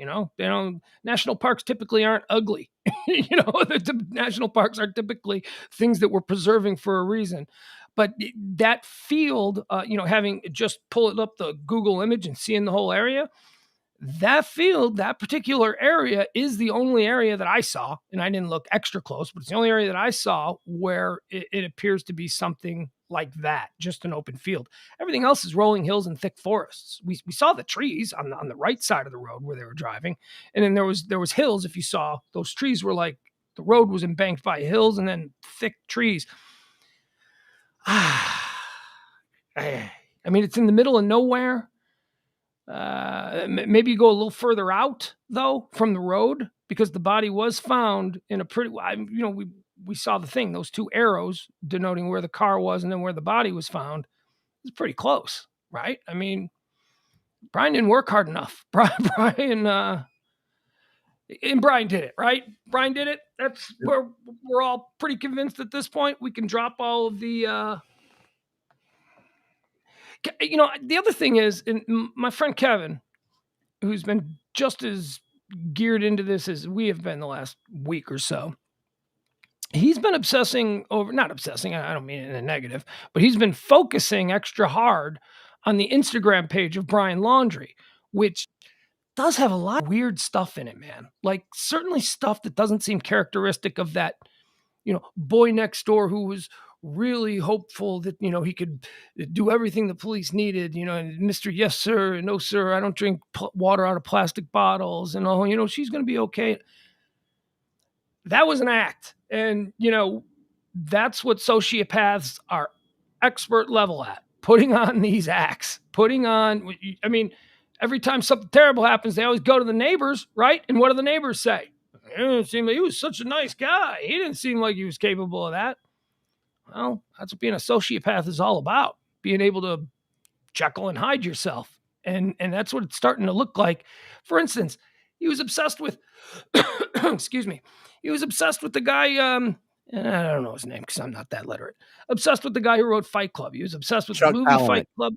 national parks typically aren't ugly. The national parks are typically things that we're preserving for a reason. But that field, having just pull it up the Google image and seeing the whole area, that field, that particular area is the only area that I saw, and I didn't look extra close, but it's the only area that I saw where it appears to be something like that, just an open field. Everything else is rolling hills and thick forests. We saw the trees on the right side of the road where they were driving, and then there was hills. If you saw, those trees were like the road was embanked by hills and then thick trees. I mean, it's in the middle of nowhere. Maybe you go a little further out though from the road, because the body was found in a pretty. We saw the thing; those two arrows denoting where the car was and then where the body was found. It's pretty close, right? I mean, Brian didn't work hard enough. Brian did it, right? Brian did it. That's where we're all pretty convinced at this point. We can drop all of the. The other thing is, my friend Kevin, who's been just as geared into this as we have been the last week or so, he's been not obsessing, I don't mean it in a negative, but he's been focusing extra hard on the Instagram page of Brian Laundrie, which does have a lot of weird stuff in it, man. Like certainly stuff that doesn't seem characteristic of that, boy next door who was really hopeful that, he could do everything the police needed, and Mr. Yes, sir, and no, sir, I don't drink water out of plastic bottles, and she's going to be okay. That was an act. And, that's what sociopaths are expert level at, putting on these acts, every time something terrible happens, they always go to the neighbors, right? And what do the neighbors say? It didn't seem like he was such a nice guy. He didn't seem like he was capable of that. Well, that's what being a sociopath is all about. Being able to chuckle and hide yourself. And that's what it's starting to look like. For instance, he was obsessed with, excuse me, he was obsessed with the guy, I don't know his name because I'm not that literate. Obsessed with the guy who wrote Fight Club. He was obsessed with Chuck the movie Fight Palahniuk. Club.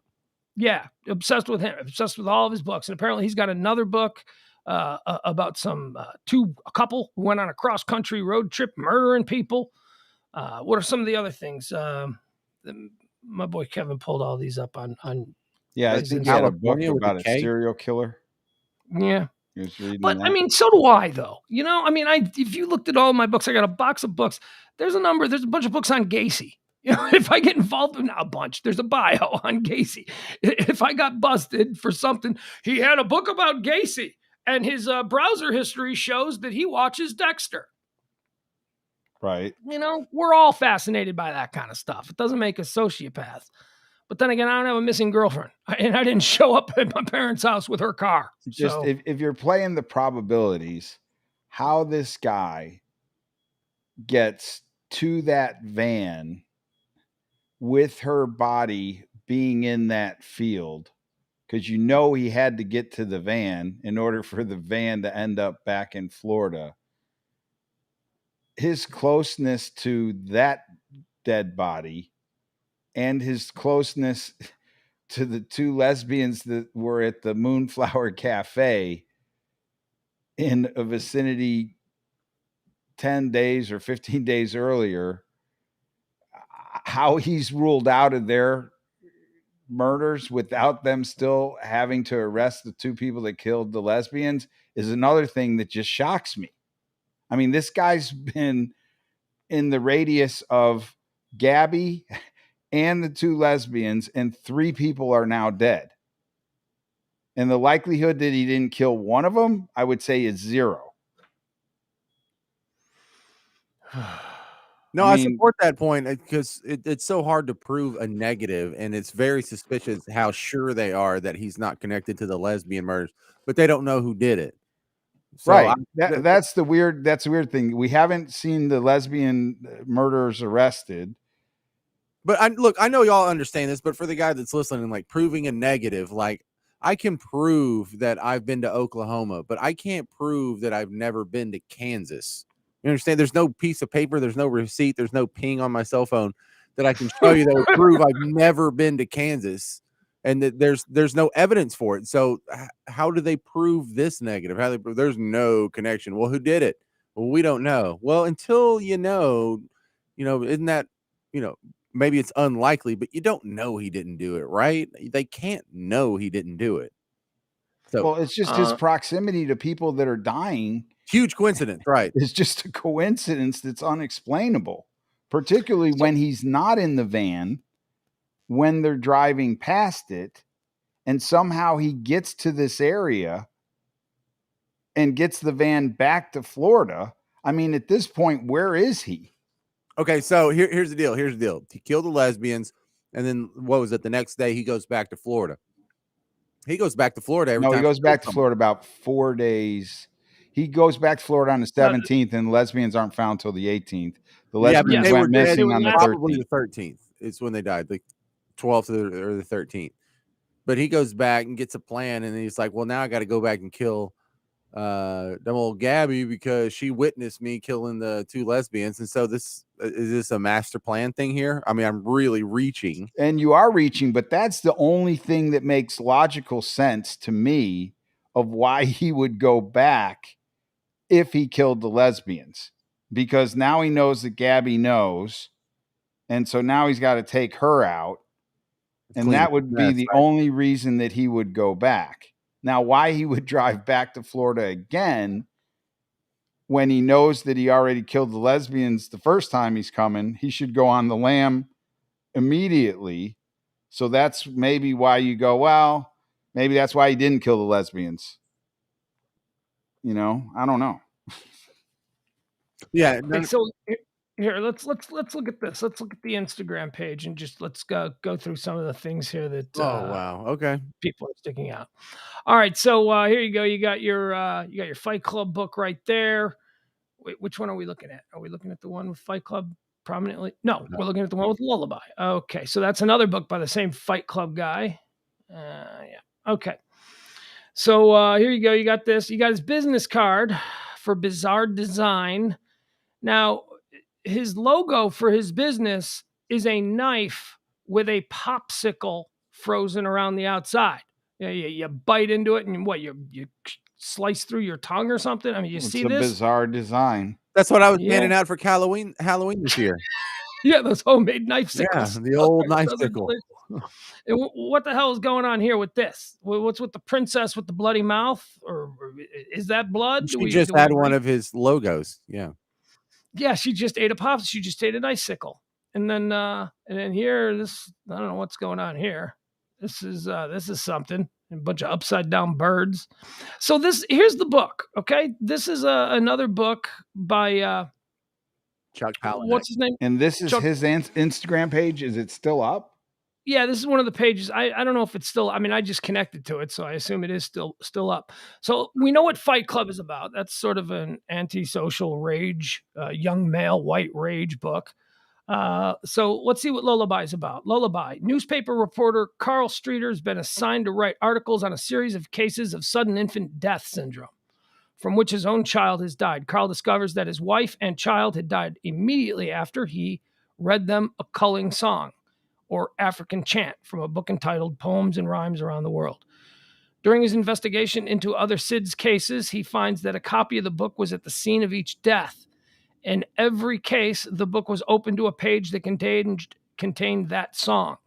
Yeah, obsessed with him, obsessed with all of his books. And apparently he's got another book about a couple who went on a cross-country road trip murdering people. What are some of the other things? My boy Kevin pulled all these up on Yeah, I his think he had a book California with a about a K? serial killer. Yeah. He was reading But that. I mean, so do I, though. You know, I mean, if you looked at all my books, I got a box of books. There's a bunch of books on Gacy. You know, if I get involved in a bunch, there's a bio on Gacy. If I got busted for something, he had a book about Gacy, and his browser history shows that he watches Dexter. Right. You know, we're all fascinated by that kind of stuff. It doesn't make us sociopaths. But then again, I don't have a missing girlfriend, and I didn't show up at my parents' house with her car. Just So, if you're playing the probabilities, how this guy gets to that van with her body being in that field, because you know he had to get to the van in order for the van to end up back in Florida. His closeness to that dead body and his closeness to the two lesbians that were at the Moonflower Cafe in a vicinity 10 days or 15 days earlier, how he's ruled out of their murders without them still having to arrest the two people that killed the lesbians is another thing that just shocks me. I mean, this guy's been in the radius of Gabby and the two lesbians, and 3 people are now dead. And the likelihood that he didn't kill one of them, I would say, is 0. No, I I mean- support that point because it's so hard to prove a negative, and it's very suspicious how sure they are that he's not connected to the lesbian murders, but they don't know who did it. So right. That's the weird thing. We haven't seen the lesbian murderers arrested. But I know y'all understand this, but for the guy that's listening, like proving a negative, like I can prove that I've been to Oklahoma, but I can't prove that I've never been to Kansas. You understand? There's no piece of paper, there's no receipt, there's no ping on my cell phone that I can show you that would prove I've never been to Kansas, and that there's no evidence for it. So how do they prove this negative? How do they prove there's no connection? Well, who did it? Well, we don't know. Well, until isn't that, maybe it's unlikely, but you don't know he didn't do it, right? They can't know he didn't do it. So, well, it's just his proximity to people that are dying. Huge coincidence, right? It's just a coincidence that's unexplainable, particularly when he's not in the van, when they're driving past it, and somehow he gets to this area and gets the van back to Florida. I mean, at this point, where is he? Okay, so here's the deal. Here's the deal. He killed the lesbians, and then what was it? The next day, he goes back to Florida. He goes back to Florida every time. No, he goes back to Florida about 4 days. He goes back to Florida on the 17th, and lesbians aren't found till the 18th. The lesbians went missing on the 13th. Probably the 13th. It's when they died, the 12th or the 13th. But he goes back and gets a plan, and then he's like, well, now I got to go back and kill them old Gabby because she witnessed me killing the 2 lesbians. And so is this a master plan thing here? I mean, I'm really reaching. And you are reaching, but that's the only thing that makes logical sense to me of why he would go back if he killed the lesbians, because now he knows that Gabby knows. And so now he's got to take her out. And that would be the only reason that he would go back. Now, why he would drive back to Florida again when he knows that he already killed the lesbians the first time he's coming, he should go on the lam immediately. So that's maybe why you go, well, maybe that's why he didn't kill the lesbians. You know, I don't know. Yeah. So here, let's look at this. Let's look at the Instagram page and just let's go through some of the things here that wow, okay, people are sticking out. All right, so here you go. You got your Fight Club book right there. Wait, which one are we looking at? Are we looking at the one with Fight Club prominently? No, we're looking at the one with Lullaby. Okay, so that's another book by the same Fight Club guy. Yeah. Okay. So here you go. You got this. You got his business card for Bizarre Design. Now, his logo for his business is a knife with a popsicle frozen around the outside. You bite into it and what you slice through your tongue or something. I mean, you It's see a this? bizarre design. That's what I was Yeah. handing out for Halloween this year. Yeah, those homemade knife Yeah, sickles. the old Those knife are sickle. delicious. And what the hell is going on here with this? What's with the princess with the bloody mouth? Or is that blood? She just had one of his logos. Yeah. Yeah, she just ate a pop. She just ate an icicle, and then here, this I don't know what's going on here. This is something. A bunch of upside down birds. So here's the book. Okay, this is another book by Chuck Palahniuk. what's his name? And this is Chuck- his Instagram page. Is it still up? Yeah, this is one of the pages. I don't know if it's still. I mean, I just connected to it, so I assume it is still up. So we know what Fight Club is about. That's sort of an antisocial rage, young male white rage book. So let's see what Lullaby is about. Lullaby. Newspaper reporter Carl Streeter has been assigned to write articles on a series of cases of sudden infant death syndrome, from which his own child has died. Carl discovers that his wife and child had died immediately after he read them a culling song, or African chant, from a book entitled Poems and Rhymes Around the World. During his investigation into other SIDS cases, he finds that a copy of the book was at the scene of each death. In every case, the book was open to a page that contained that song.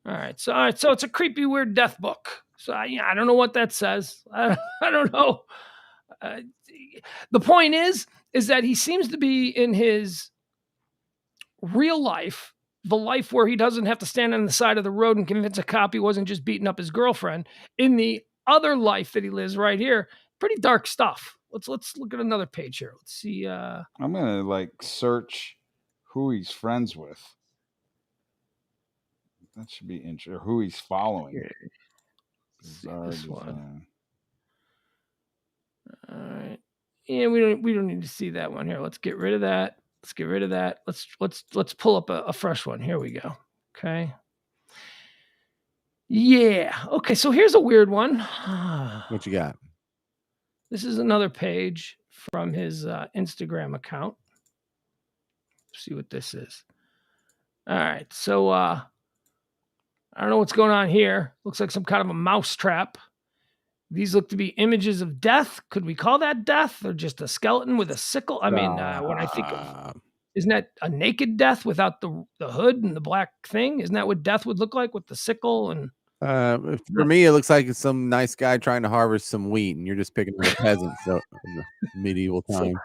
All right, so it's a creepy, weird death book. So I don't know what that says. I don't know. The point is that he seems to be in his real life, the life where he doesn't have to stand on the side of the road and convince a cop he wasn't just beating up his girlfriend. In the other life that he lives right here, pretty dark stuff. Let's look at another page here. Let's see. I'm gonna search who he's friends with. That should be interesting. Who he's following. Bizarre this one. design. All right. Yeah, we don't need to see that one here. Let's get rid of that. Let's pull up a fresh one. Here we go. Okay. Yeah. Okay. So here's a weird one. What you got? This is another page from his Instagram account. Let's see what this is. All right. So I don't know what's going on here. Looks like some kind of a mouse trap. These look to be images of death. Could we call that death, or just a skeleton with a sickle? I mean, when I think of, isn't that a naked death without the hood and the black thing? Isn't that what death would look like with the sickle? And for me, it looks like it's some nice guy trying to harvest some wheat, and you're just picking on the peasants. So in the medieval times,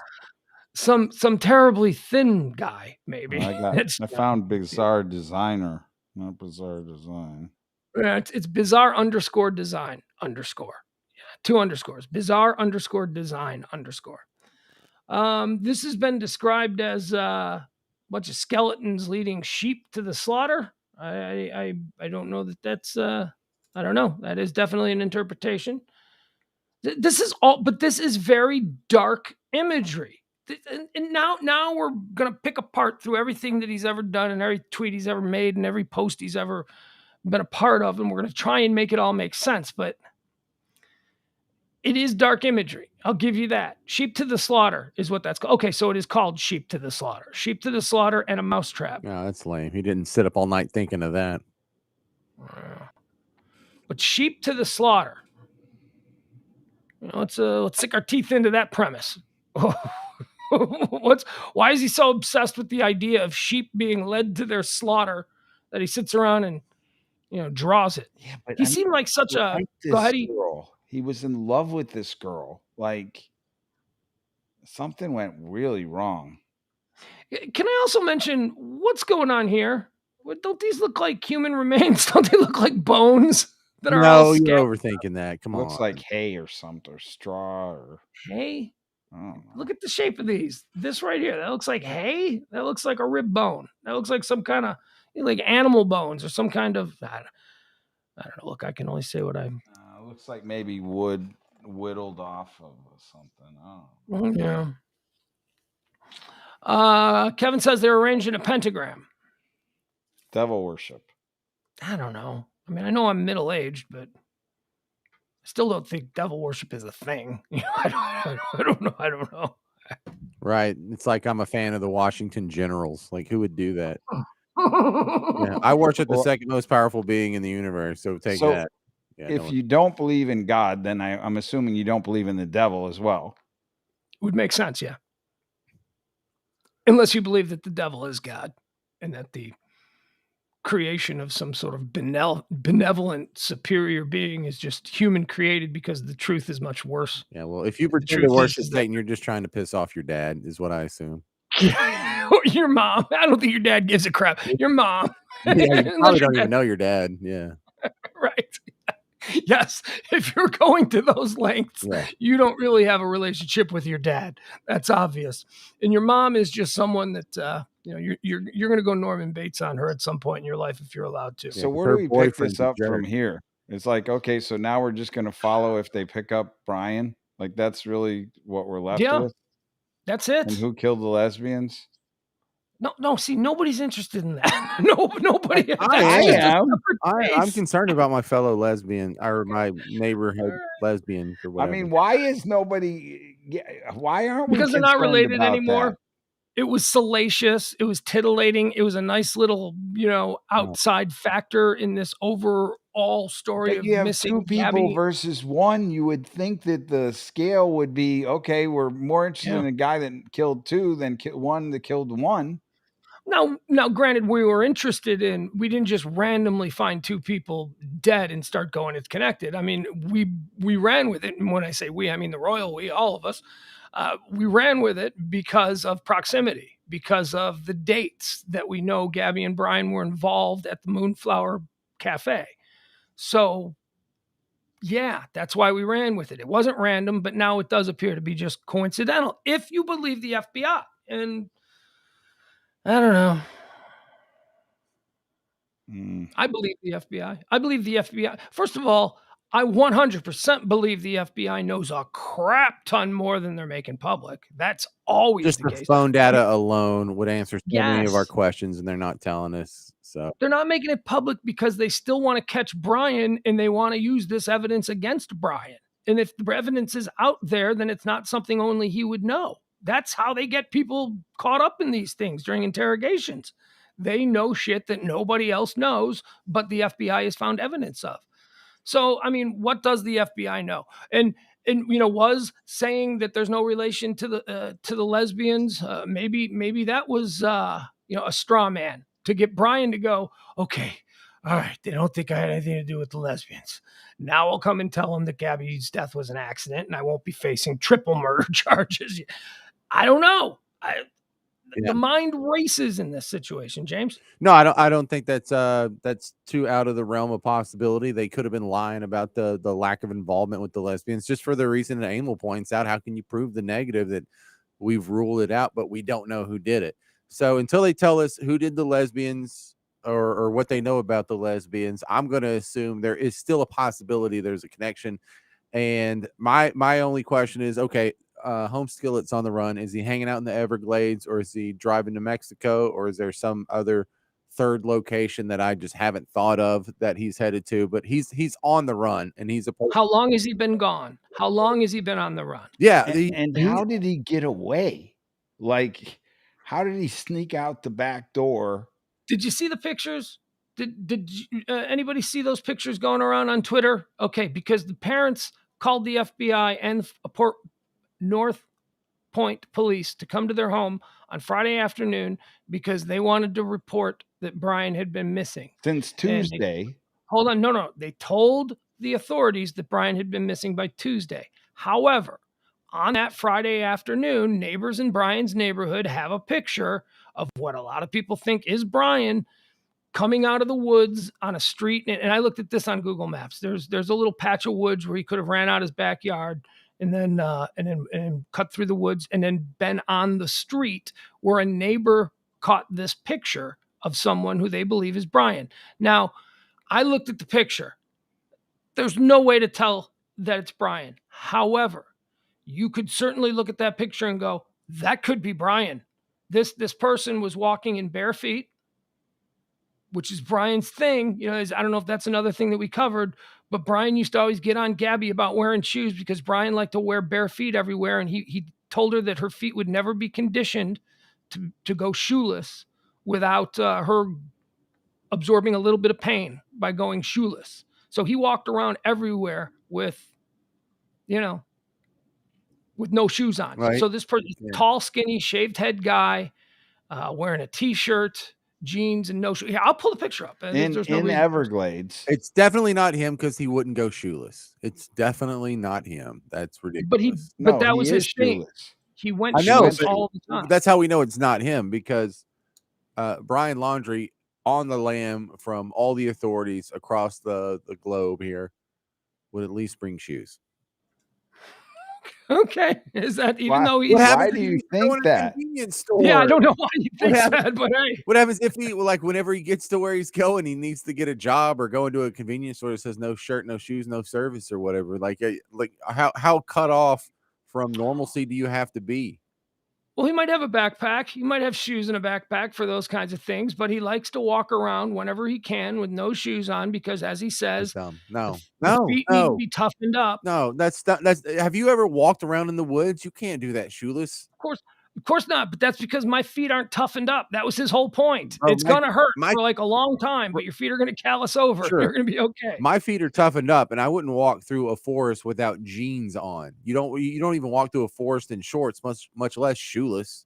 some terribly thin guy, maybe. I found Bizarre Designer, not Bizarre Design. It's bizarre _design _ 2 underscores. Bizarre _design _ This has been described as a bunch of skeletons leading sheep to the slaughter. I don't know that's I don't know. That is definitely an interpretation. This is very dark imagery. And now we're gonna pick apart through everything that he's ever done and every tweet he's ever made and every post he's ever been a part of, and we're gonna try and make it all make sense. But it is dark imagery. I'll give you that. Sheep to the slaughter is what that's called. Okay, so it is called Sheep to the Slaughter. Sheep to the slaughter and a mousetrap. No, that's lame. He didn't sit up all night thinking of that. But sheep to the slaughter. Let's sink our teeth into that premise. Why is he so obsessed with the idea of sheep being led to their slaughter that he sits around and draws it? Yeah, but he seemed like such a go ahead. Girl. He was in love with this girl. Something went really wrong. Can I also mention what's going on here? Don't these look like human remains? Don't they look like bones that are all you're scattered? overthinking that. Come on. Looks like hay or something, or straw, or hay. I don't know. Look at the shape of these. This right here, that looks like hay. That looks like a rib bone. That looks like some kind of like animal bones or some kind of I don't know. Look, I can only say what I'm. Looks like maybe wood whittled off of something. I don't know. Yeah. Kevin says they're arranged in a pentagram. Devil worship. I don't know. I mean, I know I'm middle-aged, but Still don't think devil worship is a thing. I don't know. Right. It's like I'm a fan of the Washington Generals. Like, who would do that? Yeah, I worship the Well, second most powerful being in the universe. So take so that. Yeah, if you don't believe in God, then I'm assuming you don't believe in the devil as well. Would make sense, yeah. Unless you believe that the devil is God and that the creation of some sort of benevolent superior being is just human created, because the truth is much worse. Yeah, well, if you pretend to truth worship is that- Satan, you're just trying to piss off your dad, is what I assume. Or your mom. I don't think your dad gives a crap. Your mom. Yeah, you Unless probably your don't dad- even know your dad. Yeah. Right. Yes. If you're going to those lengths, Yeah. you don't really have a relationship with your dad. That's obvious. And your mom is just someone that you're going to go Norman Bates on her at some point in your life if you're allowed to. So 'cause where her do we pick boyfriend's this a up from jerk. here? It's like, okay, so now we're just going to follow if they pick up Brian. Like, that's really what we're left Yeah. with. That's it. And who killed the lesbians? No. See, nobody's interested in that. Nobody. I That's just a am. separate I'm case. concerned about my fellow lesbian or my neighborhood lesbians or I whatever. mean, why is nobody? Why aren't we Because they're not concerned related about anymore. that? It was salacious. It was titillating. It was a nice little, outside factor in this overall story But of you have missing two people Gabby. versus one. You would think that the scale would be okay. We're more interested Yeah. in a guy that killed two than one that killed one. Now, granted, we were interested in. We didn't just randomly find two people dead and start going, it's connected. I mean, we ran with it, and when I say we, I mean the royal we, all of us. We ran with it because of proximity, because of the dates that we know Gabby and Brian were involved at the Moonflower Cafe. So, yeah, that's why we ran with it. It wasn't random, but now it does appear to be just coincidental, if you believe the FBI. And I don't know. I believe the FBI. I believe the FBI. First of all, I 100% believe the FBI knows a crap ton more than they're making public. That's always Just the the case. phone data alone would answer so many of our Yes. questions, and they're not telling us. So They're not making it public because they still want to catch Brian, and they want to use this evidence against Brian. And if the evidence is out there, then it's not something only he would know. That's how they get people caught up in these things during interrogations. They know shit that nobody else knows, but the FBI has found evidence of. So, I mean, what does the FBI know? And was saying that there's no relation to the lesbians. Maybe that was a straw man to get Brian to go, okay, all right, they don't think I had anything to do with the lesbians. Now I'll come and tell them that Gabby's death was an accident, and I won't be facing triple murder charges. I don't know. The mind races in this situation, James. no, I don't think that's too out of the realm of possibility. They could have been lying about the lack of involvement with the lesbians, just for the reason that Emil points out. How can you prove the negative that we've ruled it out, but we don't know who did it? So until they tell us who did the lesbians or what they know about the lesbians, I'm going to assume there is still a possibility there's a connection. And my only question is, okay, Home Skillet's on the run. Is he hanging out in the Everglades, or is he driving to Mexico, or is there some other third location that I just haven't thought of that he's headed to? But he's on the run, and he's How long has he been gone? How long has he been on the run? Yeah, And how did he get away? Like, how did he sneak out the back door? Did you see the pictures? Did anybody see those pictures going around on Twitter? Okay, because the parents called the FBI and North Point police to come to their home on Friday afternoon because they wanted to report that Brian had been missing Since Tuesday. Hold on. No. They told the authorities that Brian had been missing by Tuesday. However, on that Friday afternoon, neighbors in Brian's neighborhood have a picture of what a lot of people think is Brian coming out of the woods on a street. And I looked at this on Google Maps. There's a little patch of woods where he could have ran out his backyard and then cut through the woods and then been on the street where a neighbor caught this picture of someone who they believe is Brian. Now, I looked at the picture. There's no way to tell that it's Brian. However, you could certainly look at that picture and go, that could be Brian. This person was walking in bare feet. which is Brian's thing. I don't know if that's another thing that we covered, but Brian used to always get on Gabby about wearing shoes because Brian liked to wear bare feet everywhere. And he told her that her feet would never be conditioned to go shoeless without her absorbing a little bit of pain by going shoeless. So he walked around everywhere with no shoes on. Right. So this person, Yeah. tall, skinny, shaved head guy, wearing a t-shirt, jeans, and no shoes. Yeah, I'll pull the picture up. In Everglades. It's definitely not him because he wouldn't go shoeless. It's definitely not him. That's ridiculous. But that was his thing. He went shoeless all the time. That's how we know it's not him, because Brian Laundrie, on the lam from all the authorities across the globe here, would at least bring shoes. Okay, is that even though he's? Why do you think that? Yeah, I don't know why you think that, but hey, what happens if he whenever he gets to where he's going, he needs to get a job or go into a convenience store that says no shirt, no shoes, no service or whatever? Like how cut off from normalcy do you have to be? Well, he might have a backpack. He might have shoes in a backpack for those kinds of things, but he likes to walk around whenever he can with no shoes on because, as he says, the feet need to be toughened up. No, that's have you ever walked around in the woods? You can't do that shoeless. Of course not, but that's because my feet aren't toughened up. That was his whole point. It's going to hurt for like a long time, but your feet are going to callus over. Sure. You're going to be okay. My feet are toughened up, and I wouldn't walk through a forest without jeans on. You don't even walk through a forest in shorts, much less shoeless.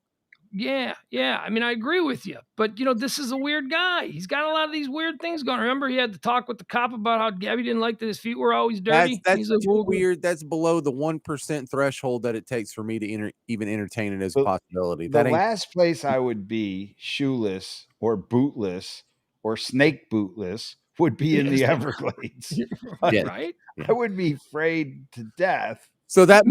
Yeah. I mean, I agree with you, but this is a weird guy. He's got a lot of these weird things going. Remember, he had to talk with the cop about how Gabby didn't like that his feet were always dirty. That's weird. That's below the 1% threshold that it takes for me to even entertain it as a possibility. The last place I would be shoeless or bootless or snake bootless would be in the Everglades. Right? I would be afraid to death. So that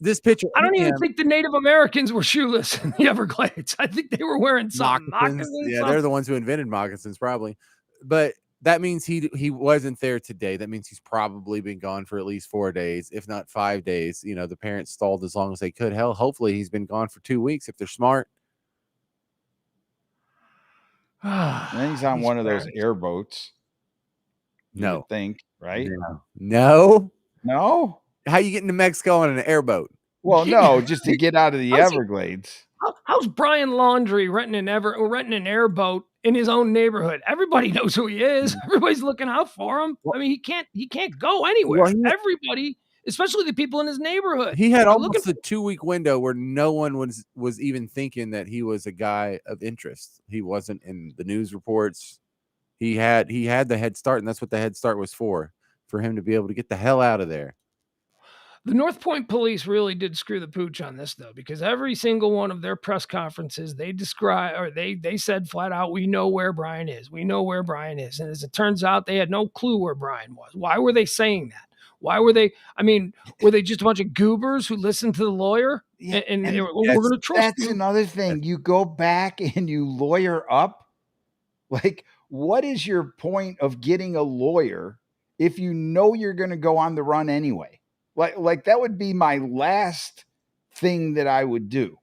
this picture. I don't even think the Native Americans were shoeless in the Everglades. I think they were wearing some moccasins. Yeah, they're the ones who invented moccasins, probably. But that means he wasn't there today. That means he's probably been gone for at least 4 days, if not 5 days. The parents stalled as long as they could. Hell, hopefully he's been gone for 2 weeks if they're smart. And he's on one of those airboats. No, you think, right? No. How you get into Mexico on an airboat? Well, no, just to get out of the Everglades. How's Brian Laundrie renting an airboat in his own neighborhood? Everybody knows who he is. Everybody's looking out for him. I mean, he can't go anywhere. Everybody, especially the people in his neighborhood. He had almost a 2-week window where no one was even thinking that he was a guy of interest. He wasn't in the news reports. He had the head start, and that's what the head start was for him to be able to get the hell out of there. The North Point police really did screw the pooch on this, though, because every single one of their press conferences, they said flat out, we know where Brian is. We know where Brian is. And as it turns out, they had no clue where Brian was. Why were they saying that? Were they just a bunch of goobers who listened to the lawyer? Yeah, and they were, we're going to trust you. That's another thing. You go back and you lawyer up. Like, what is your point of getting a lawyer if you know you're going to go on the run anyway? Like that would be my last thing that I would do.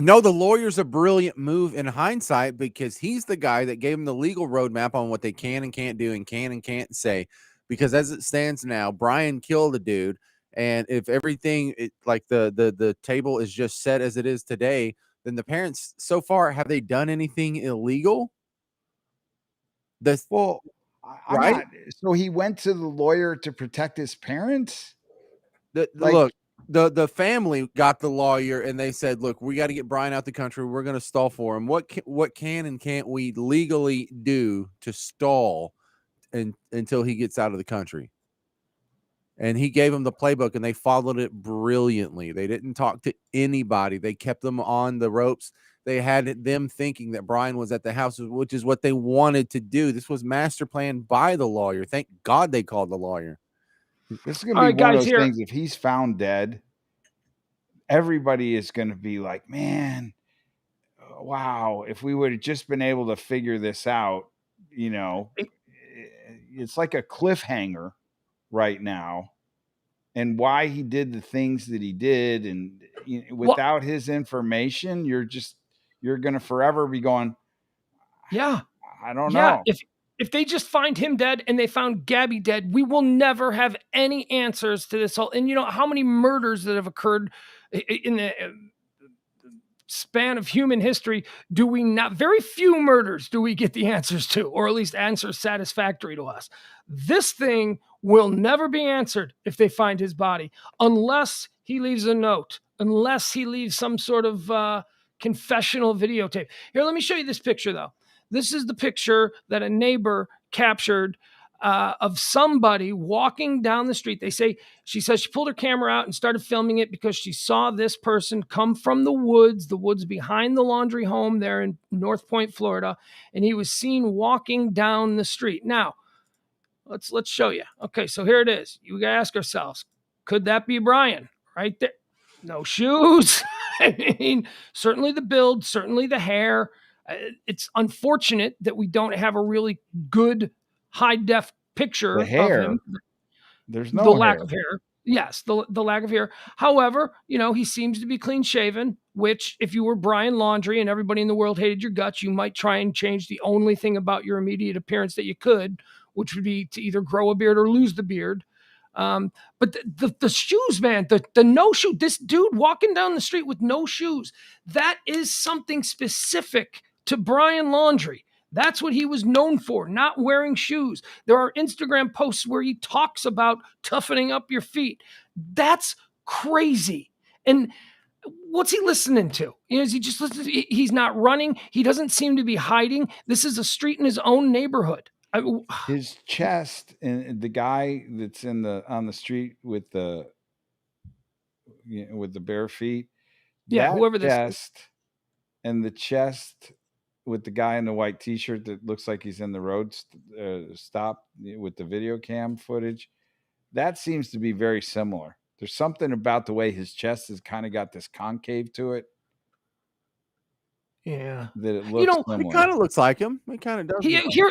No, the lawyer's a brilliant move in hindsight because he's the guy that gave him the legal roadmap on what they can and can't do and can and can't say. Because as it stands now, Brian killed a dude, and if everything the table is just set as it is today, then the parents so far, have they done anything illegal? Right. So he went to the lawyer to protect his parents. Look, the family got the lawyer and they said, look, we got to get Brian out the country. We're going to stall for him. What can and can't we legally do to stall until he gets out of the country? And he gave them the playbook and they followed it brilliantly. They didn't talk to anybody. They kept them on the ropes. They had them thinking that Brian was at the house, which is what they wanted to do. This was master planned by the lawyer. Thank God they called the lawyer. This is going to be one of those things. If he's found dead, everybody is going to be like, man, wow, if we would have just been able to figure this out, it's like a cliffhanger right now. And why he did the things that he did. And without his information, you're going to forever be going, yeah, I don't Yeah, know. if they just find him dead and they found Gabby dead, we will never have any answers to this whole. And you know how many murders that have occurred in the span of human history do we not? Very few murders do we get the answers to, or at least answers satisfactory to us. This thing will never be answered if they find his body, unless he leaves a note, unless he leaves some sort of confessional videotape. Here, let me show you this picture, though. This is the picture that a neighbor captured of somebody walking down the street. She says she pulled her camera out and started filming it because she saw this person come from the woods behind the laundry home there in North Point, Florida, and he was seen walking down the street. Now, let's show you. Okay, so here it is. You gotta ask ourselves, could that be Brian? Right there. No shoes. I mean, certainly the build, certainly the hair. It's unfortunate that we don't have a really good high def picture The of hair. him. There's The no lack hair. of hair. Yes, the lack of hair. However, you know, he seems to be clean shaven, which if you were Brian Laundrie and everybody in the world hated your guts, you might try and change the only thing about your immediate appearance that you could, which would be to either grow a beard or lose the beard. But the shoes, man, the no shoe, this dude walking down the street with no shoes, that is something specific to Brian Laundrie. That's what he was known for, not wearing shoes. There are Instagram posts where he talks about toughening up your feet. That's crazy. And what's he listening to? You know, is he just listening? He's not running. He doesn't seem to be hiding. This is a street in his own neighborhood. His chest, and the guy that's on the street with the bare feet. Yeah, that whoever this is. chest and the chest with the guy in the white t-shirt that looks like he's in the road stop with the video cam footage, that seems to be very similar. There's something about the way his chest has kind of got this concave to it. Yeah. That it looks It similar. kind of looks like him. It kind of does.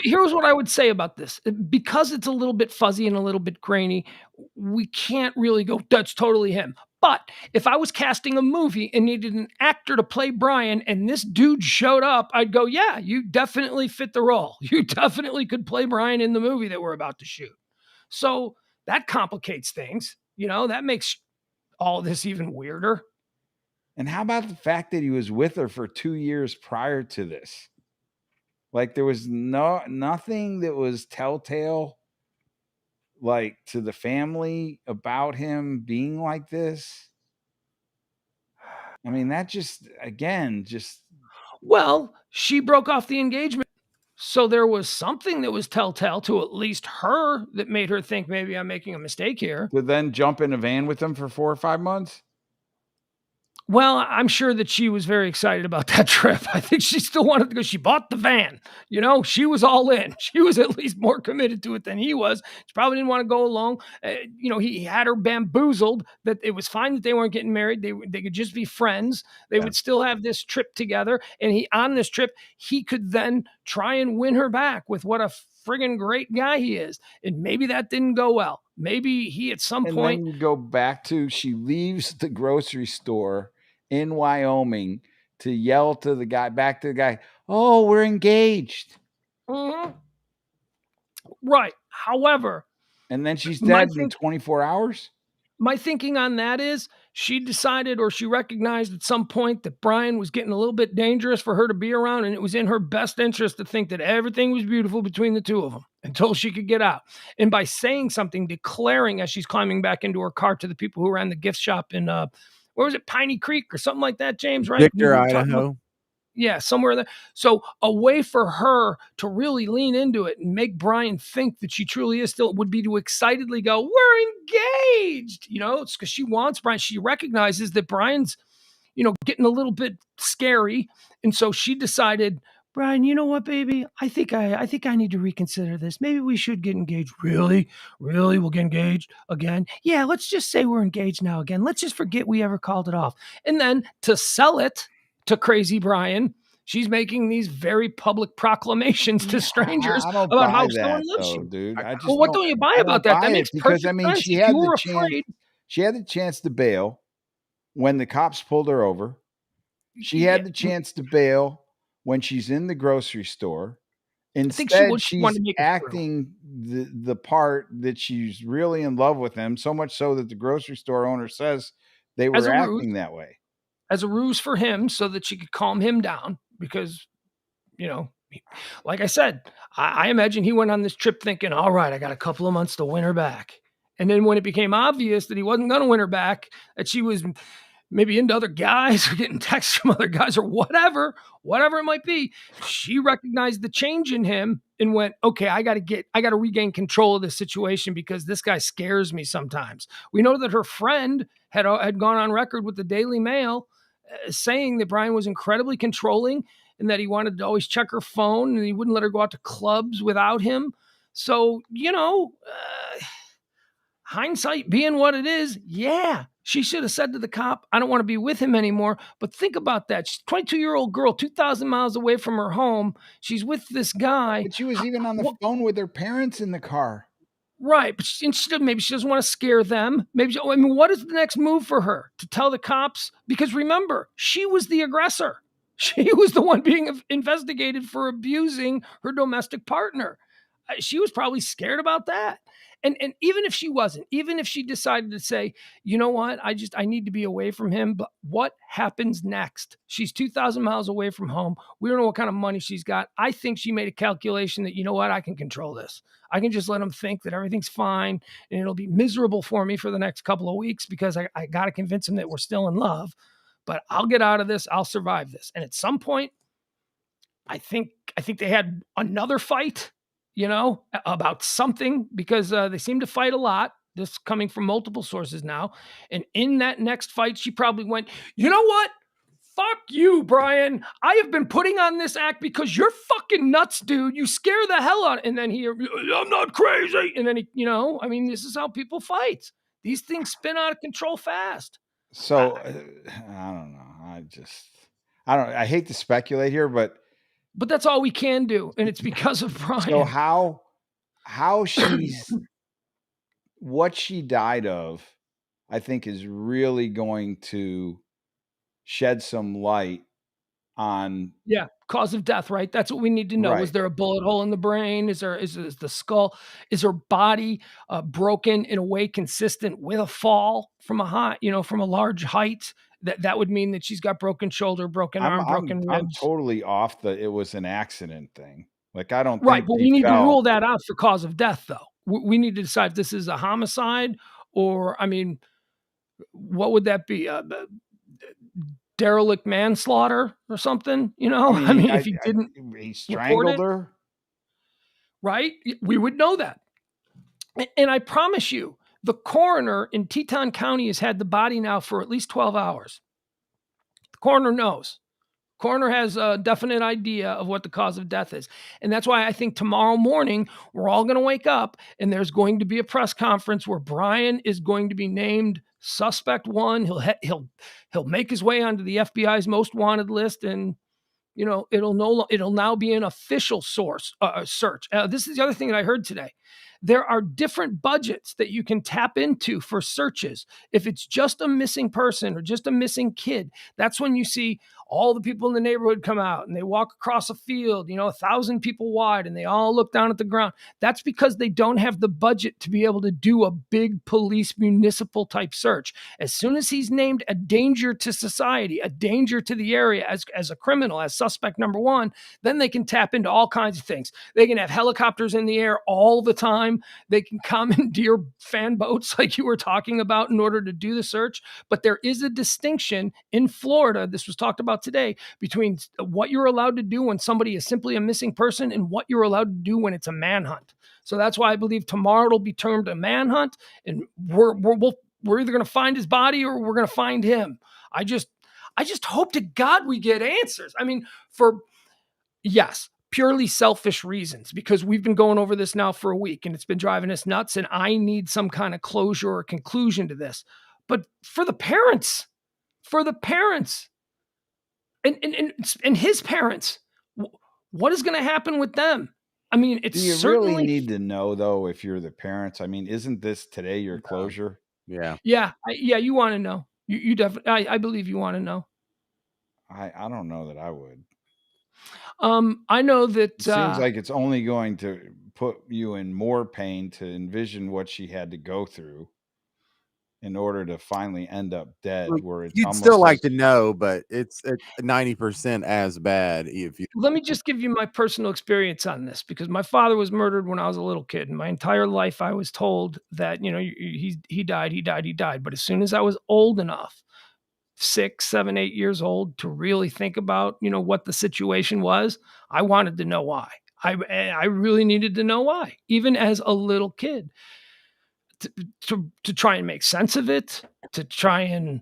Here's what I would say about this. Because it's a little bit fuzzy and a little bit grainy, we can't really go, that's totally him. But if I was casting a movie and needed an actor to play Brian and this dude showed up, I'd go, yeah, you definitely fit the role. You definitely could play Brian in the movie that we're about to shoot. So that complicates things. You know, that makes all this even weirder. And how about the fact that he was with her for 2 years prior to this? Like there was nothing that was telltale, like to the family about him being like this. I mean, that just. Well, she broke off the engagement. So there was something that was telltale to at least her that made her think maybe I'm making a mistake here. To then jump in a van with him for 4 or 5 months? Well, I'm sure that she was very excited about that trip. I think she still wanted to go. She bought the van. You know, she was all in. She was at least more committed to it than he was. She probably didn't want to go along. You know, he had her bamboozled that it was fine that they weren't getting married. They could just be friends. They would still have this trip together. And on this trip, he could then try and win her back with what a friggin' great guy he is. And maybe that didn't go well. Maybe he at some point. And then you go back to, she leaves the grocery store in Wyoming to yell to the guy, oh, we're engaged. Mm-hmm. Right. However. And then she's dead in 24 hours? My thinking on that is she decided, or she recognized at some point, that Brian was getting a little bit dangerous for her to be around, and it was in her best interest to think that everything was beautiful between the two of them until she could get out. And by saying something, declaring as she's climbing back into her car to the people who ran the gift shop in, where was it, Piney Creek or something like that, James, right? Victor, Idaho. Yeah, somewhere there. So a way for her to really lean into it and make Brian think that she truly is still would be to excitedly go, we're engaged. You know, it's because she wants Brian. She recognizes that Brian's, you know, getting a little bit scary. And so she decided, Brian, you know what, baby? I think I need to reconsider this. Maybe we should get engaged. Really? We'll get engaged again? Yeah, let's just say we're engaged now again. Let's just forget we ever called it off. And then to sell it to crazy Brian, she's making these very public proclamations to strangers about how someone loves you, dude. Well, what don't you buy about that? That makes perfect sense. She had the chance. She had the chance to bail when the cops pulled her over. She had the chance to bail when she's in the grocery store Instead, She wanted she's to make it through. acting the part that she's really in love with him, so much so that the grocery store owner says they As were a ruse. acting that way. As a ruse for him so that she could calm him down because, you know, like I said, I imagine he went on this trip thinking, all right, I got a couple of months to win her back. And then when it became obvious that he wasn't going to win her back, that she was maybe into other guys or getting texts from other guys or whatever it might be, she recognized the change in him and went, okay, I got to regain control of this situation because this guy scares me sometimes. We know that her friend had gone on record with the Daily Mail saying that Brian was incredibly controlling and that he wanted to always check her phone and he wouldn't let her go out to clubs without him. So, hindsight being what it is, yeah, she should have said to the cop, I don't want to be with him anymore. But think about that. She's a 22-year-old girl, 2,000 miles away from her home. She's with this guy. But she was even on the phone with her parents in the car. Right. But maybe she doesn't want to scare them. What is the next move for her? To tell the cops? Because remember, she was the aggressor. She was the one being investigated for abusing her domestic partner. She was probably scared about that. And even if she wasn't, even if she decided to say, you know what, I need to be away from him. But what happens next? She's 2,000 miles away from home. We don't know what kind of money she's got. I think she made a calculation that, you know what, I can control this. I can just let him think that everything's fine and it'll be miserable for me for the next couple of weeks because I got to convince him that we're still in love. But I'll get out of this. I'll survive this. And at some point, I think they had another fight, about something because they seem to fight a lot. This coming from multiple sources now. And in that next fight, she probably went, you know what? Fuck you, Brian. I have been putting on this act because you're fucking nuts, dude. You scare the hell out. And then I'm not crazy. And then this is how people fight. These things spin out of control fast. So I don't know. I hate to speculate here, but that's all we can do. And it's because of Brian. So how she's what she died of, I think is really going to shed some light on cause of death, right? That's what we need to know. Right. Is there a bullet hole in the brain? Is the skull? Is her body broken in a way consistent with a fall from from a large height? That would mean that she's got broken shoulder, broken arm, broken ribs. I'm totally off it was an accident thing. Like I don't right, think but we need to rule that out for cause of death, though. We need to decide if this is a homicide or, what would that be? Derelict manslaughter or something, if he didn't, he strangled her, right? We would know that. And I promise you, the coroner in Teton County has had the body now for at least 12 hours. The coroner knows. Coroner has a definite idea of what the cause of death is. And that's why I think tomorrow morning, we're all going to wake up and there's going to be a press conference where Brian is going to be named suspect one. He'll make his way onto the FBI's most wanted list, and it'll now be an official search. This is the other thing that I heard today. There are different budgets that you can tap into for searches. If it's just a missing person or just a missing kid, that's when you see all the people in the neighborhood come out and they walk across a field, 1,000 people wide, and they all look down at the ground. That's because they don't have the budget to be able to do a big police municipal type search. As soon as he's named a danger to society, a danger to the area as a criminal, as suspect number one, then they can tap into all kinds of things. They can have helicopters in the air all the time. They can commandeer fan boats like you were talking about in order to do the search. But there is a distinction in Florida, this was talked about today, between what you're allowed to do when somebody is simply a missing person and what you're allowed to do when it's a manhunt. So that's why I believe tomorrow it'll be termed a manhunt, and we're either going to find his body or we're going to find him. I just hope to God we get answers. Yes, purely selfish reasons, because we've been going over this now for a week and it's been driving us nuts, and I need some kind of closure or conclusion to this. But for the parents, and his parents, what is going to happen with them? It's Do you certainly really need to know, though, if you're the parents? Isn't this today your closure? Yeah. You want to know. You definitely. I believe you want to know. I don't know that I would. I know that It seems like it's only going to put you in more pain to envision what she had to go through in order to finally end up dead, where it's You'd still almost like as, to know, but it's 90% as bad. If you let me just give you my personal experience on this, because my father was murdered when I was a little kid, and my entire life I was told that, you know, he died. But as soon as I was old enough, 6, 7, 8 years old, to really think about, you know, what the situation was, I wanted to know why. I really needed to know why, even as a little kid, to try and make sense of it, to try and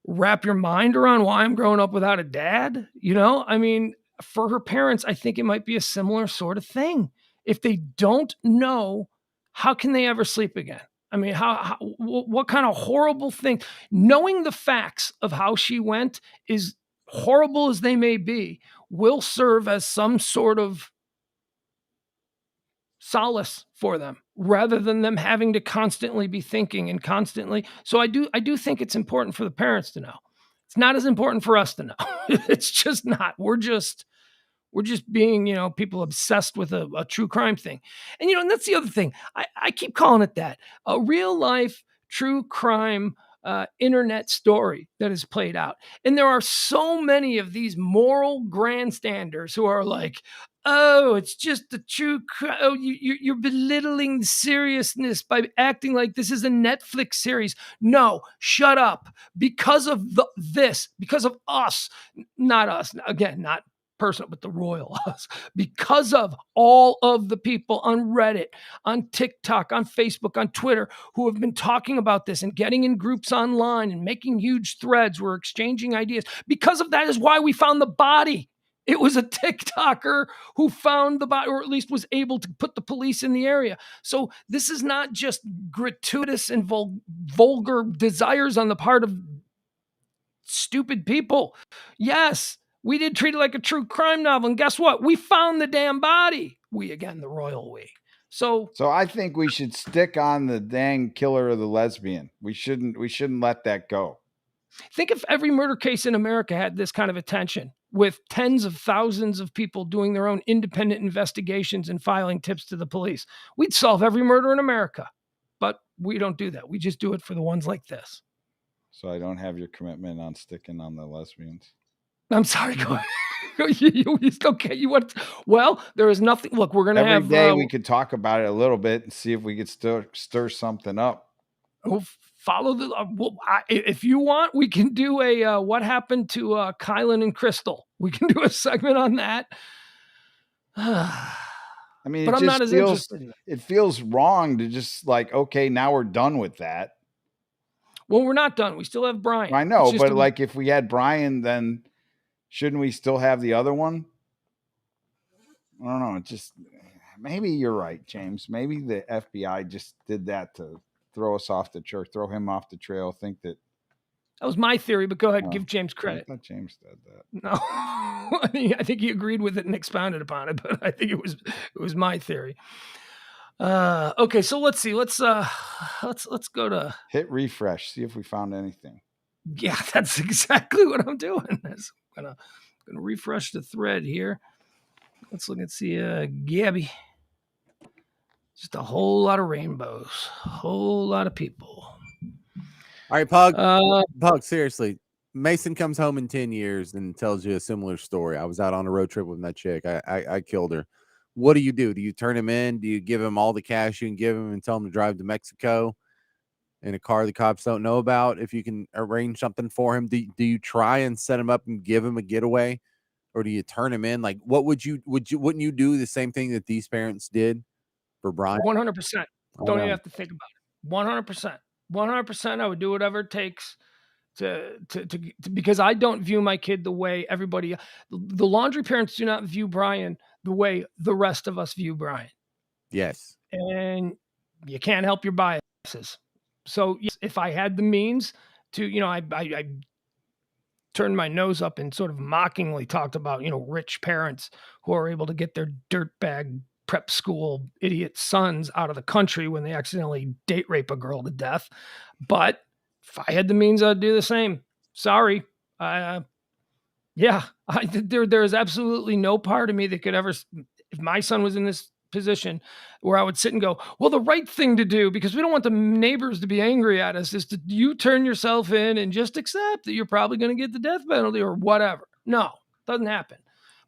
wrap your mind around why I'm growing up without a dad. You know, I mean, for her parents, I think it might be a similar sort of thing. If they don't know, how can they ever sleep again? I mean, what kind of horrible thing? Knowing the facts of how she went, is horrible as they may be, will serve as some sort of solace for them, rather than them having to constantly be thinking and constantly. So I do think it's important for the parents to know. It's not as important for us to know. It's just not. We're just being, you know, people obsessed with a true crime thing. And, you know, and that's the other thing. I keep calling it that. A real life true crime internet story that is played out. And there are so many of these moral grandstanders who are like, oh, it's just a true crime. Oh, you're belittling the seriousness by acting like this is a Netflix series. No, shut up. Because of this, because of us, not us, again, not personal, but the royal us, because of all of the people on Reddit, on TikTok, on Facebook, on Twitter, who have been talking about this and getting in groups online and making huge threads. We're exchanging ideas. Because of that is why we found the body. It was a TikToker who found the body, or at least was able to put the police in the area. So this is not just gratuitous and vulgar desires on the part of stupid people. Yes, we did treat it like a true crime novel. And guess what? We found the damn body. We, again, the royal we. So I think we should stick on the dang killer of the lesbian. We shouldn't let that go. think if every murder case in America had this kind of attention, with tens of thousands of people doing their own independent investigations and filing tips to the police, we'd solve every murder in America. But we don't do that. We just do it for the ones like this. So I don't have your commitment on sticking on the lesbians. I'm sorry. Go ahead. Okay, you want? Well, there is nothing. Look, we're gonna Every have day we could talk about it a little bit and see if we could stir something up. we'll follow the. If you want, we can do a what happened to Kylan and Crystal. We can do a segment on that. I mean, But it I'm not just as feels interested in it. it feels wrong to just like, okay, now we're done with that. Well, we're not done. We still have Brian. I know, It's just but like if we had Brian, then shouldn't we still have the other one? I don't know. It just, maybe you're right, James. Maybe the FBI just did that to throw us off the trail, throw him off the trail. Think that that was my theory. But go ahead, Oh, give James I credit. thought James said that. No, I mean, I think he agreed with it and expounded upon it, but I think it was my theory. Okay, so let's see. Let's go to. Hit refresh. See if we found anything. Yeah, that's exactly what I'm doing. I'm gonna refresh the thread here. Let's look and see. Gabby. Just a whole lot of rainbows. A whole lot of people. All right, Pug, seriously. Mason comes home in 10 years and tells you a similar story. I was out on a road trip with my chick. I killed her. What do? Do you turn him in? Do you give him all the cash you can give him and tell him to drive to Mexico in a car the cops don't know about? If you can arrange something for him, do you try and set him up and give him a getaway? Or do you turn him in? Like, wouldn't you do the same thing that these parents did for Brian? 100%. Don't even have to think about it. 100%. 100%. I would do whatever it takes to because I don't view my kid the way everybody, the Laundrie parents do not view Brian the way the rest of us view Brian. Yes. And you can't help your biases. So yes, if I had the means to, you know, I turned my nose up and sort of mockingly talked about, you know, rich parents who are able to get their dirtbag prep school idiot sons out of the country when they accidentally date rape a girl to death. But if I had the means, I'd do the same. Sorry. Yeah, there is absolutely no part of me that could ever, if my son was in this position, where I would sit and go, well, the right thing to do, because we don't want the neighbors to be angry at us, is to you turn yourself in and just accept that you're probably going to get the death penalty or whatever. No, doesn't happen.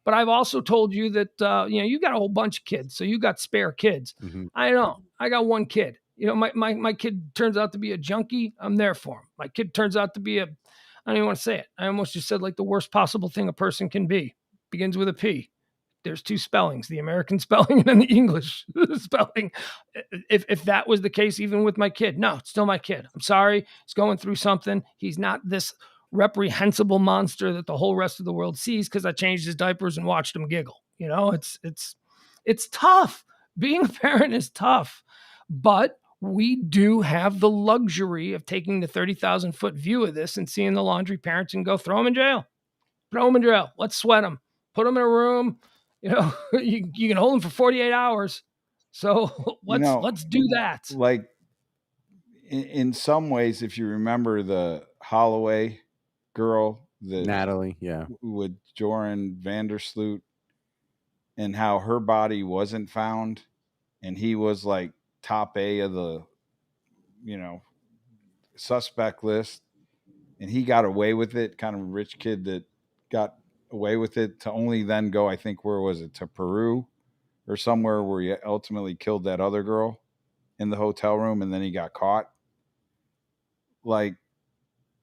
But I've also told you that you got a whole bunch of kids, so you got spare kids. Mhm. I know. I got one kid. My kid turns out to be a junkie. I'm there for him. My kid turns out to be I don't even want to say it. I almost just said like the worst possible thing a person can be. Begins with a P. There's two spellings, the American spelling and then the English spelling. If that was the case, even with my kid, no, it's still my kid. I'm sorry. He's going through something. He's not this reprehensible monster that the whole rest of the world sees because I changed his diapers and watched him giggle. It's tough. Being a parent is tough, but we do have the luxury of taking the 30,000-foot view of this and seeing the laundry parents and go throw them in jail. Throw them in jail. Let's sweat them. Put them in a room. You can hold them for 48 hours. So let's do that. Like in some ways, if you remember the Holloway girl, Natalie, yeah, with Joran Vandersloot, and how her body wasn't found, and he was like top A of the suspect list, and he got away with it. Kind of a rich kid that got away with it, to only then go, I think, where was it, to Peru or somewhere, where he ultimately killed that other girl in the hotel room, and then he got caught. Like,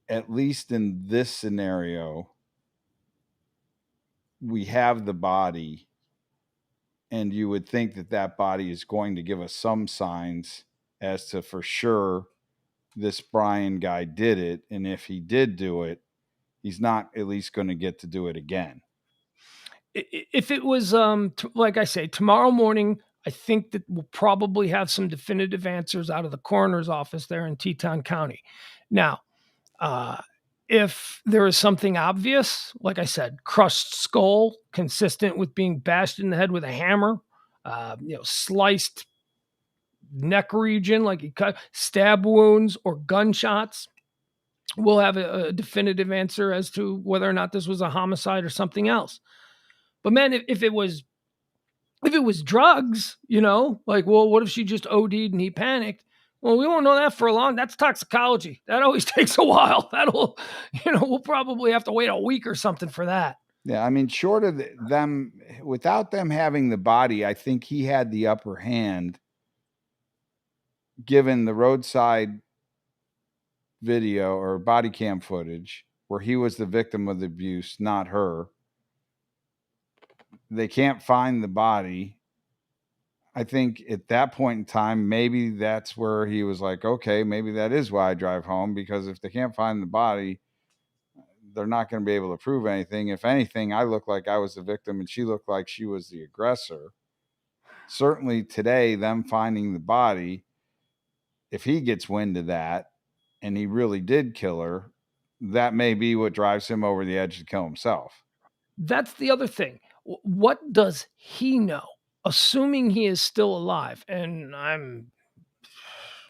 at least in this scenario, we have the body, and you would think that that body is going to give us some signs as to for sure this Brian guy did it. And if he did do it, he's not at least going to get to do it again. If it was, like I say, tomorrow morning, I think that we'll probably have some definitive answers out of the coroner's office there in Teton County. Now, if there is something obvious, like I said, crushed skull, consistent with being bashed in the head with a hammer, sliced neck region, like he cut, stab wounds or gunshots, we'll have a definitive answer as to whether or not this was a homicide or something else. But man, if it was drugs, like, well, what if she just OD'd and he panicked? Well, we won't know that for a long. That's toxicology. That always takes a while. We'll probably have to wait a week or something for that. Yeah, I mean, short of them, without them having the body, I think he had the upper hand, given the roadside video or body cam footage where he was the victim of the abuse, not her. They can't find the body. I think at that point in time, maybe that's where he was like, okay, maybe that is why I drive home, because if they can't find the body, they're not going to be able to prove anything. If anything, I look like I was the victim and she looked like she was the aggressor. Certainly today, them finding the body, if he gets wind of that and he really did kill her, that may be what drives him over the edge to kill himself. That's the other thing. What does he know? Assuming he is still alive, and I'm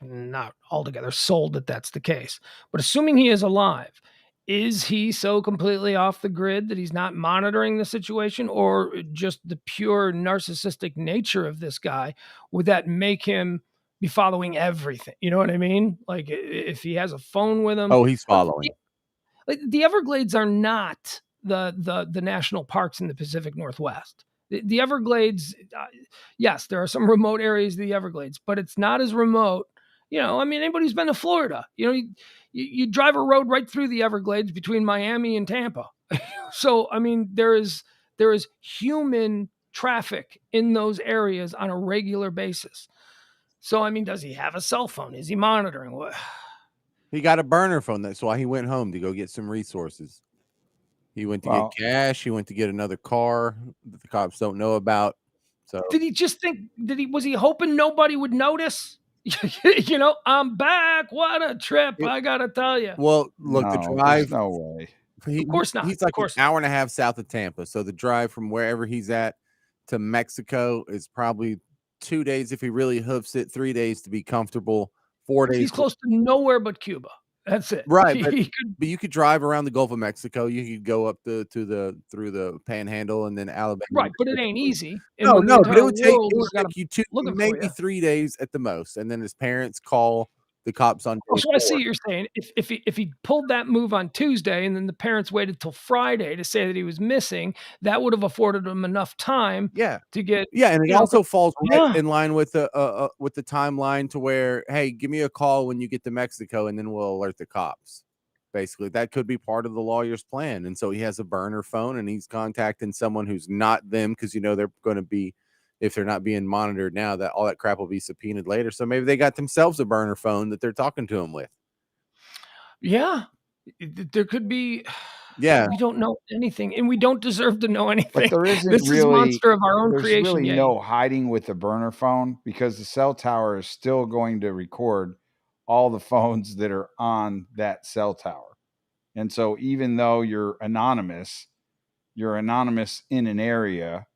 not altogether sold that that's the case, but assuming he is alive, is he so completely off the grid that he's not monitoring the situation, or just the pure narcissistic nature of this guy, would that make him be following everything? You know what I mean? Like, if he has a phone with him. Oh, he's following. Like, the Everglades are not the national parks in the Pacific Northwest. The Everglades, yes, there are some remote areas of the Everglades, but it's not as remote. Anybody who's been to Florida, you drive a road right through the Everglades between Miami and Tampa. So, there is human traffic in those areas on a regular basis. So, does he have a cell phone? Is he monitoring? He got a burner phone. That's why he went home, to go get some resources. He went to get cash. He went to get another car that the cops don't know about. So did he just think, was he hoping nobody would notice? I'm back. What a trip. I got to tell you. Well, look, the drive. No way. Of course not. He's like an hour and a half south of Tampa. So the drive from wherever he's at to Mexico is probably 2 days if he really hoofs it, 3 days to be comfortable, 4 days. He's close to nowhere but Cuba. That's it. Right, but He could, you could drive around the Gulf of Mexico. You could go up through the Panhandle and then Alabama. right, but it ain't easy. And No, when the no, but entire world it would has got take you 2, looking for maybe you. 3 days at the most, and then his parents call the cops on Oh, day so I see 4. what you're saying. If he pulled that move on Tuesday and then the parents waited till Friday to say that he was missing, that would have afforded him enough time Yeah. to get, Yeah, and it you know, also falls right yeah. in line with the timeline to where, "Hey, give me a call when you get to Mexico, and then we'll alert the cops." Basically, that could be part of the lawyer's plan, and so he has a burner phone, and he's contacting someone who's not them because, they're gonna be, if they're not being monitored now, that all that crap will be subpoenaed later, so maybe they got themselves a burner phone that they're talking to him with. Yeah. There could be. Yeah. We don't know anything, and we don't deserve to know anything. But there isn't This is really monster of our own there's creation. really Yeah. no hiding with the burner phone because the cell tower is still going to record all the phones that are on that cell tower. And so even though you're anonymous in an area.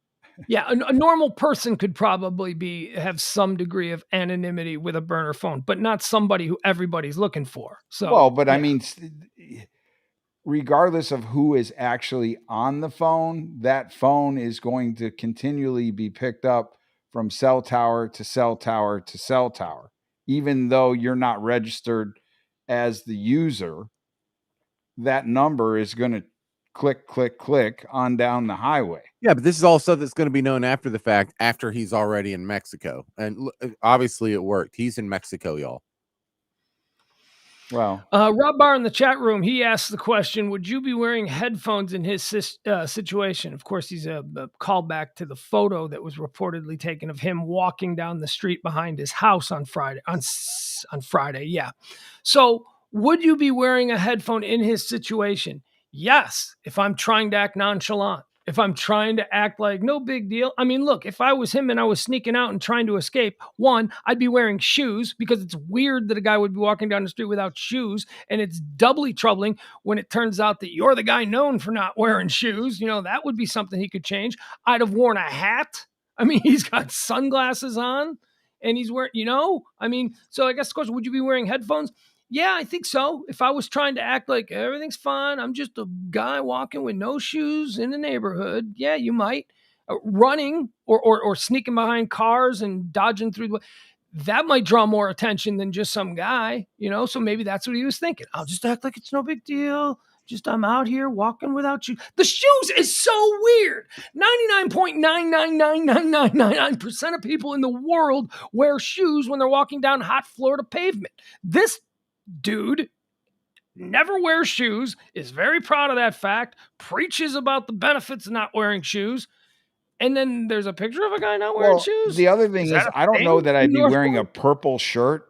Yeah, a normal person could probably have some degree of anonymity with a burner phone, but not somebody who everybody's looking for. So, Well, but I yeah. mean, regardless of who is actually on the phone, that phone is going to continually be picked up from cell tower to cell tower to cell tower, even though you're not registered as the user. That number is going to click, click, click on down the highway. Yeah, but this is all stuff that's going to be known after the fact, after he's already in Mexico. And obviously it worked. He's in Mexico, y'all. Well, Rob Barr in the chat room, he asked the question, would you be wearing headphones in his situation? Of course, he's a callback to the photo that was reportedly taken of him walking down the street behind his house on Friday. On Friday, yeah. So would you be wearing a headphone in his situation? Yes, if I'm trying to act nonchalant. If I'm trying to act like no big deal. I mean, look, if I was him and I was sneaking out and trying to escape, one, I'd be wearing shoes because it's weird that a guy would be walking down the street without shoes. And it's doubly troubling when it turns out that you're the guy known for not wearing shoes. That would be something he could change. I'd have worn a hat. I mean, he's got sunglasses on and he's wearing, so I guess the question, would you be wearing headphones? Yeah, I think so. If I was trying to act like everything's fine, I'm just a guy walking with no shoes in the neighborhood. Yeah, you might. Running or sneaking behind cars and dodging through that might draw more attention than just some guy, So maybe that's what he was thinking. I'll just act like it's no big deal. Just I'm out here walking without shoes. The shoes is so weird. 99.9999999% of people in the world wear shoes when they're walking down hot Florida pavement. This dude never wears shoes, is very proud of that fact, preaches about the benefits of not wearing shoes. And then there's a picture of a guy not wearing shoes. The other thing is I don't know that I'd be wearing a purple shirt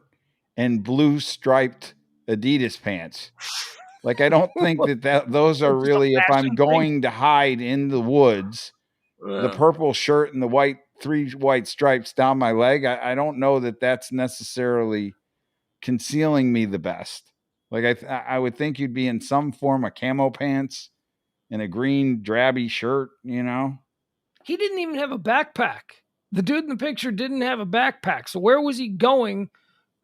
and blue striped Adidas pants. Like, I don't think that those are really, if I'm going to hide in the woods, the purple shirt and the 3 white stripes down my leg, I don't know that that's necessarily concealing me the best. Like, I would think you'd be in some form of camo pants and a green drabby shirt, He didn't even have a backpack. The dude in the picture didn't have a backpack. So where was he going?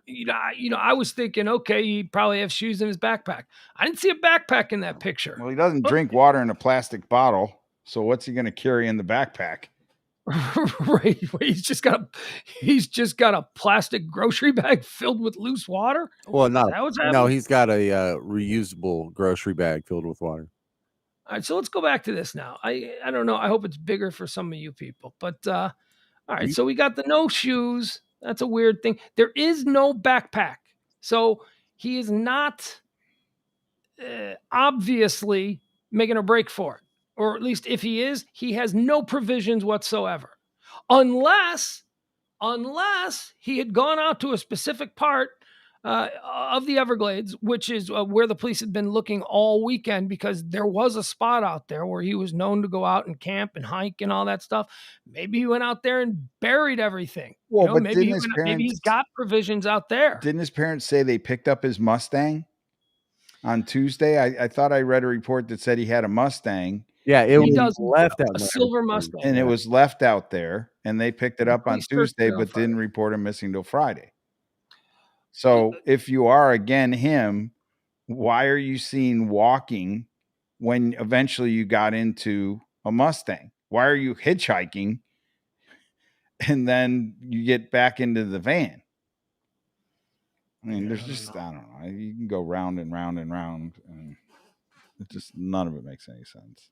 I was thinking, okay, he probably have shoes in his backpack. I didn't see a backpack in that picture. Well, he doesn't drink water in a plastic bottle. So what's he going to carry in the backpack? Right. He's just got a plastic grocery bag filled with loose water. Well, no, he's got a reusable grocery bag filled with water. All right, so let's go back to this now. I don't know. I hope it's bigger for some of you people. But all right, so we got the no shoes. That's a weird thing. There is no backpack. So he is not obviously making a break for it. Or at least if he is, he has no provisions whatsoever. Unless he had gone out to a specific part of the Everglades, which is where the police had been looking all weekend, because there was a spot out there where he was known to go out and camp and hike and all that stuff. Maybe he went out there and buried everything. Well, but maybe he's got provisions out there. Didn't his parents say they picked up his Mustang on Tuesday? I thought I read a report that said he had a Mustang. Yeah, it was left out, a silver Mustang, and it was left out there, and they picked it up on Tuesday, but didn't report him missing till Friday. So if you are again him, why are you seen walking when eventually you got into a Mustang? Why are you hitchhiking and then you get back into the van? I mean, there's just, I don't know. You can go round and round and round, and it just, none of it makes any sense.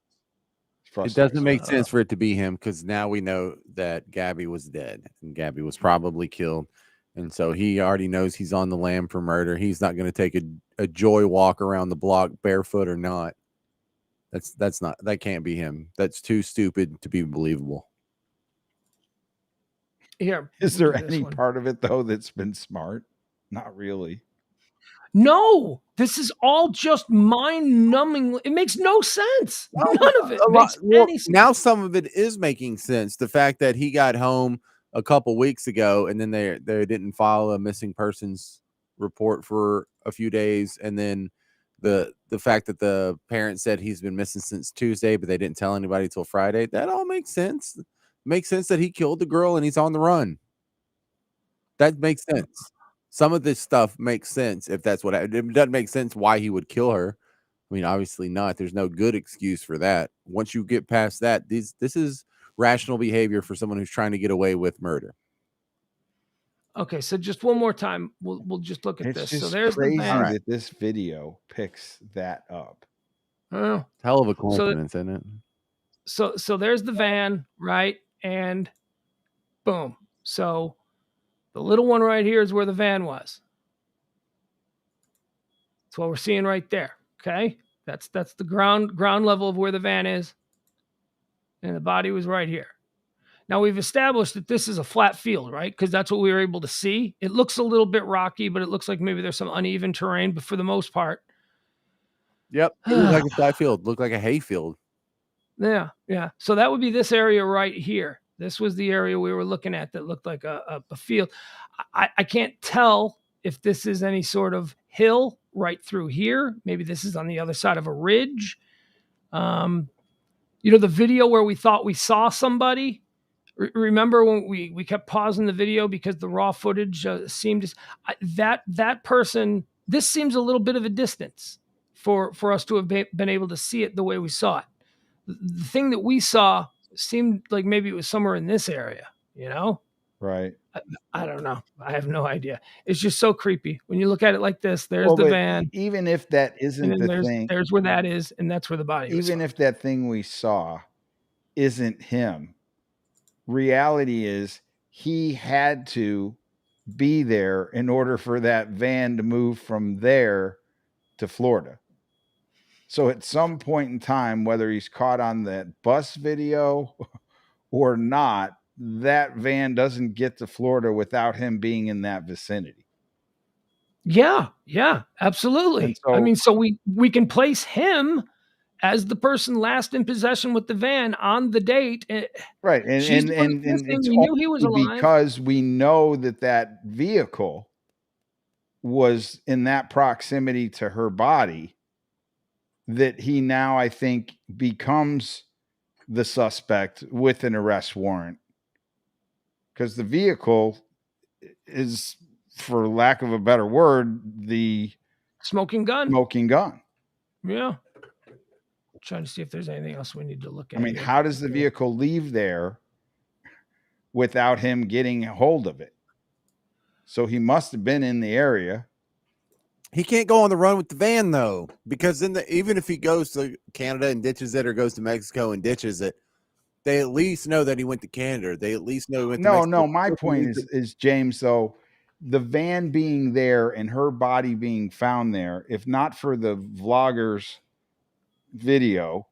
It doesn't make sense for it to be him, because now we know that Gabby was dead and Gabby was probably killed. And so he already knows he's on the lam for murder. He's not going to take a joy walk around the block barefoot or not. That can't be him. That's too stupid to be believable. Here, is there any part of it though that's been smart? Not really. No, this is all just mind-numbing. It makes no sense. None of it makes any sense. Now some of it is making sense. The fact that he got home a couple weeks ago and then they didn't file a missing persons report for a few days, and then the fact that the parents said he's been missing since Tuesday, but they didn't tell anybody till Friday. That all makes sense. Makes sense that he killed the girl and he's on the run. That makes sense. Some of this stuff makes sense if that's what it doesn't make sense why he would kill her. I mean, obviously not. There's no good excuse for that. Once you get past that, this is rational behavior for someone who's trying to get away with murder. Okay, so just one more time, we'll just look at this. Just so there's crazy the van. that this video picks that up. Oh, hell of a coincidence, isn't it? So there's the van, right? And boom. So the little one right here is where the van was. That's what we're seeing right there. Okay, that's the ground level of where the van is, and the body was right here. Now we've established that this is a flat field, right? Because that's what we were able to see. It looks a little bit rocky, but it looks like maybe there's some uneven terrain, but for the most part. Yep. It looked like a flat field. Looked like a hay field. Yeah. So that would be this area right here. This was the area we were looking at that looked like a field. I can't tell if this is any sort of hill right through here. Maybe this is on the other side of a ridge. The video where we thought we saw somebody. Remember when we kept pausing the video because the raw footage seemed that person. This seems a little bit of a distance for us to have been able to see it the way we saw it. The thing that we saw seemed like maybe it was somewhere in this area. Right. I don't know. I have no idea. It's just so creepy when you look at it like this. There's the van. Even if that isn't the thing, there's where that is, and that's where the body. Even if that thing we saw isn't him. Reality is he had to be there in order for that van to move from there to Florida. So at some point in time, whether he's caught on that bus video or not, that van doesn't get to Florida without him being in that vicinity. Yeah, absolutely. So, so we can place him as the person last in possession with the van on the date. Right. And it's we knew he was alive because we know that vehicle was in that proximity to her body, that he now, I think, becomes the suspect with an arrest warrant. Because the vehicle is, for lack of a better word, the smoking gun. Yeah. Trying to see if there's anything else we need to look at. I mean, how does the vehicle leave there without him getting a hold of it? So he must have been in the area. He can't go on the run with the van though, because even if he goes to Canada and ditches it, or goes to Mexico and ditches it, they at least know that he went to Canada. They at least know he went to Mexico. No. My point is, James, though, the van being there and her body being found there, if not for the vlogger's video,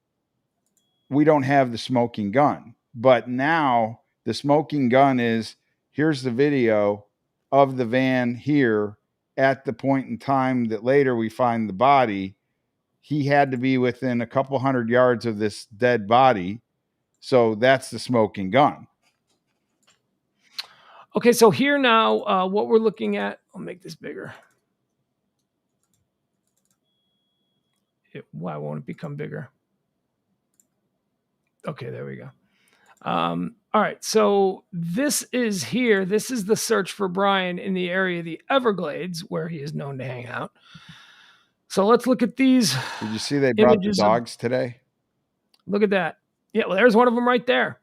we don't have the smoking gun. But now the smoking gun is, here's the video of the van here at the point in time that later we find the body. He had to be within a couple hundred yards of this dead body. So that's the smoking gun. Okay, so here now, what we're looking at, I'll make this bigger. Why won't it become bigger? Okay, there we go. All right, so this is here. This is the search for Brian in the area of the Everglades, where he is known to hang out. So let's look at these. Did you see they brought the dogs today? Look at that. Yeah, well, there's one of them right there.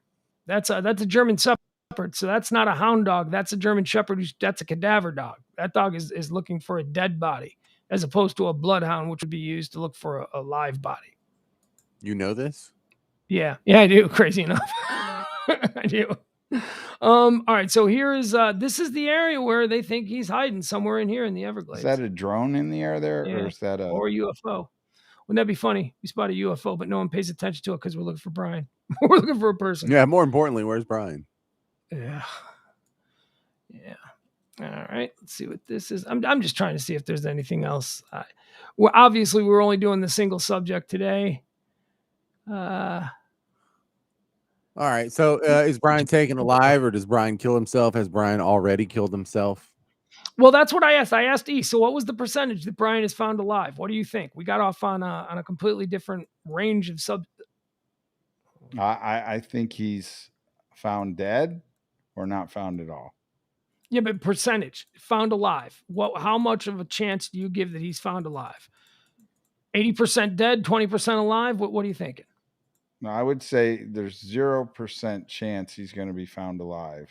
That's a German Shepherd. So that's not a hound dog. That's a German Shepherd. That's a cadaver dog. That dog is looking for a dead body, as opposed to a bloodhound, which would be used to look for a live body. You know this? Yeah, I do. Crazy enough. I do. All right. So here is this is the area where they think he's hiding, somewhere in here in the Everglades. Is that a drone in the air there, Yeah. or is that a UFO? Wouldn't that be funny? We spot a UFO, but no one pays attention to it because we're looking for Brian. We're looking for a person. Yeah. More importantly, where's Brian? Yeah. All right. Let's see what this is. I'm just trying to see if there's anything else. Well, obviously we're only doing the single subject today. All right. So is Brian taken alive, or does Brian kill himself? Has Brian already killed himself? Well, that's what I asked. I asked E. So what was the percentage that Brian is found alive? What do you think? We got off on a completely different range of sub. I think he's found dead or not found at all. Yeah, but percentage found alive. How much of a chance do you give that he's found alive? 80% dead, 20% alive? What are you thinking? No, I would say there's 0% chance he's going to be found alive.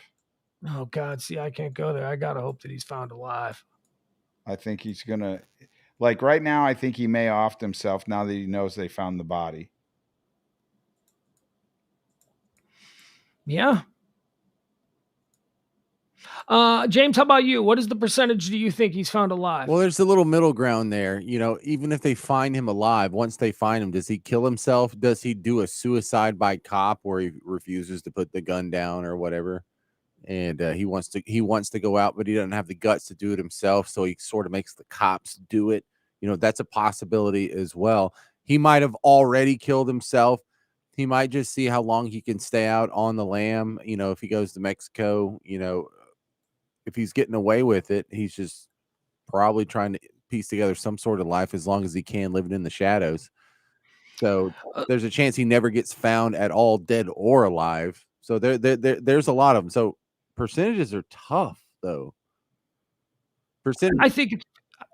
Oh God, see, I can't go there. I gotta hope that he's found alive. I think he's going to, like right now, I think he may offed himself now that he knows they found the body. Yeah. James, how about you? What is the percentage do you think he's found alive? Well, there's a little middle ground there. You know, even if they find him alive, once they find him, does he kill himself? Does he do a suicide by cop where he refuses to put the gun down or whatever? And he wants to go out, but he doesn't have the guts to do it himself. So he sort of makes the cops do it. You know, that's a possibility as well. He might have already killed himself. He might just see how long he can stay out on the lam. You know, if he goes to Mexico, you know, if he's getting away with it, he's just probably trying to piece together some sort of life as long as he can, living in the shadows. So there's a chance he never gets found at all, dead or alive. So there's a lot of them. So percentages are tough, though. I think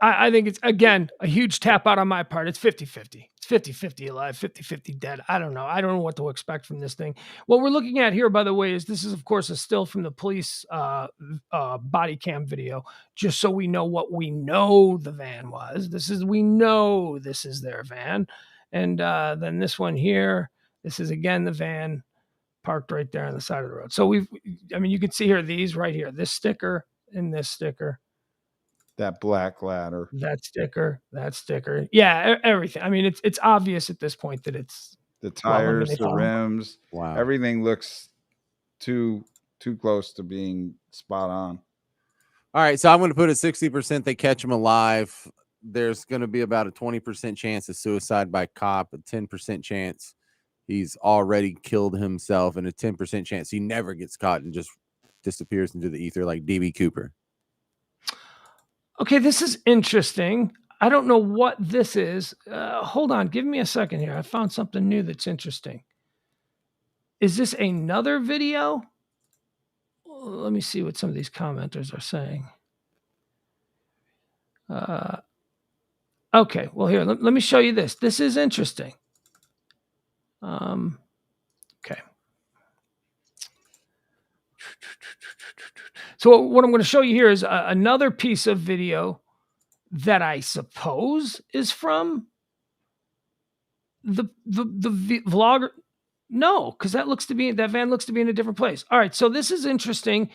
it's again a huge tap out on my part. It's 50-50. It's 50-50 alive, 50-50 dead. I don't know. I don't know what to expect from this thing. What we're looking at here, by the way, is this is of course a still from the police body cam video, just so we know what we know the van was. We know this is their van. And then this one here, this is again the van parked right there on the side of the road. So you can see here, these right here, this sticker and this sticker. That black ladder. That sticker. Yeah, everything. I mean, it's obvious at this point that it's the tires, the rims. Wow. Everything looks too close to being spot on. All right, so I'm going to put a 60% they catch him alive. There's going to be about a 20% chance of suicide by cop, a 10% chance he's already killed himself, and a 10% chance he never gets caught and just disappears into the ether like DB Cooper. Okay, this is interesting. I don't know what this is. Hold on. Give me a second here. I found something new that's interesting. Is this another video? Let me see what some of these commenters are saying. Okay, well, here, let me show you this. This is interesting. Okay. So what I'm going to show you here is another piece of video that I suppose is from the vlogger. No, because that van looks to be in a different place. All right, so this is interesting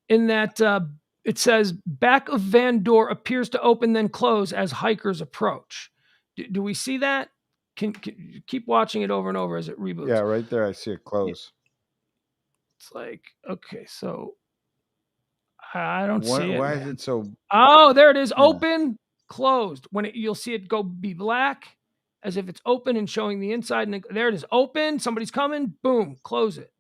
in that it says back of van door appears to open then close as hikers approach. Do we see that? Can keep watching it over and over as it reboots. Yeah, right there I see it close. It's like, okay, so I don't see it. Why is it so? Oh, there it is. Yeah. Open, closed. You'll see it be black as if it's open and showing the inside. And there it is. Open. Somebody's coming. Boom. Close it.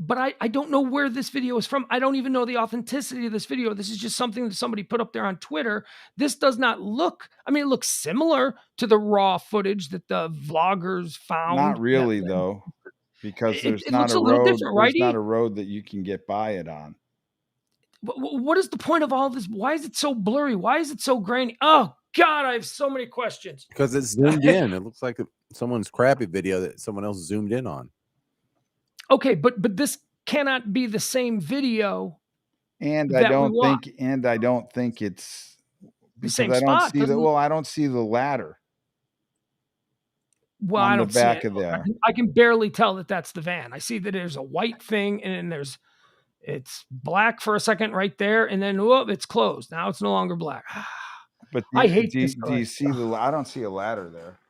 But I don't know where this video is from. I don't even know the authenticity of this video. This is just something that somebody put up there on Twitter. This does not look, it looks similar to the raw footage that the vloggers found. Not really, though, because there's not a road. There's not a road that you can get by it on. What is the point of all this? Why is it so blurry? Why is it so grainy? Oh God, I have so many questions. Because it's zoomed in. It looks like someone's crappy video that someone else zoomed in on. Okay, but this cannot be the same video And that we watched. I don't think it's The because same I don't spot. see the I don't see the ladder Well, on I the don't see back it. of there. I can barely tell that that's the van. I see that there's a white thing, and then it's black for a second right there, and then whoop, it's closed. Now it's no longer black. But I hate this. do you see the? I don't see a ladder there.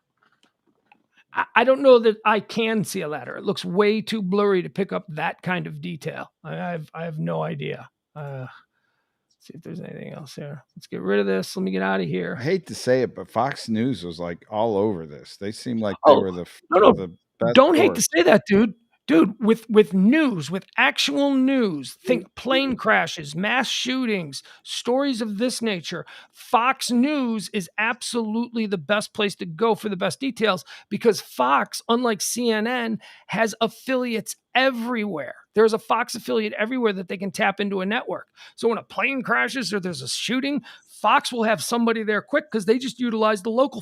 I don't know that I can see a ladder. It looks way too blurry to pick up that kind of detail. I have no idea. Let's see if there's anything else here. Let's get rid of this. Let me get out of I here. hate to say it, but Fox News was like all over this. They seem like they were the best. Don't hate to say that, dude. Dude, with news, with actual news, think plane crashes, mass shootings, stories of this nature. Fox News is absolutely the best place to go for the best details because Fox, unlike CNN, has affiliates everywhere. There's a Fox affiliate everywhere that they can tap into a network. So when a plane crashes or there's a shooting, Fox will have somebody there quick because they just utilize the local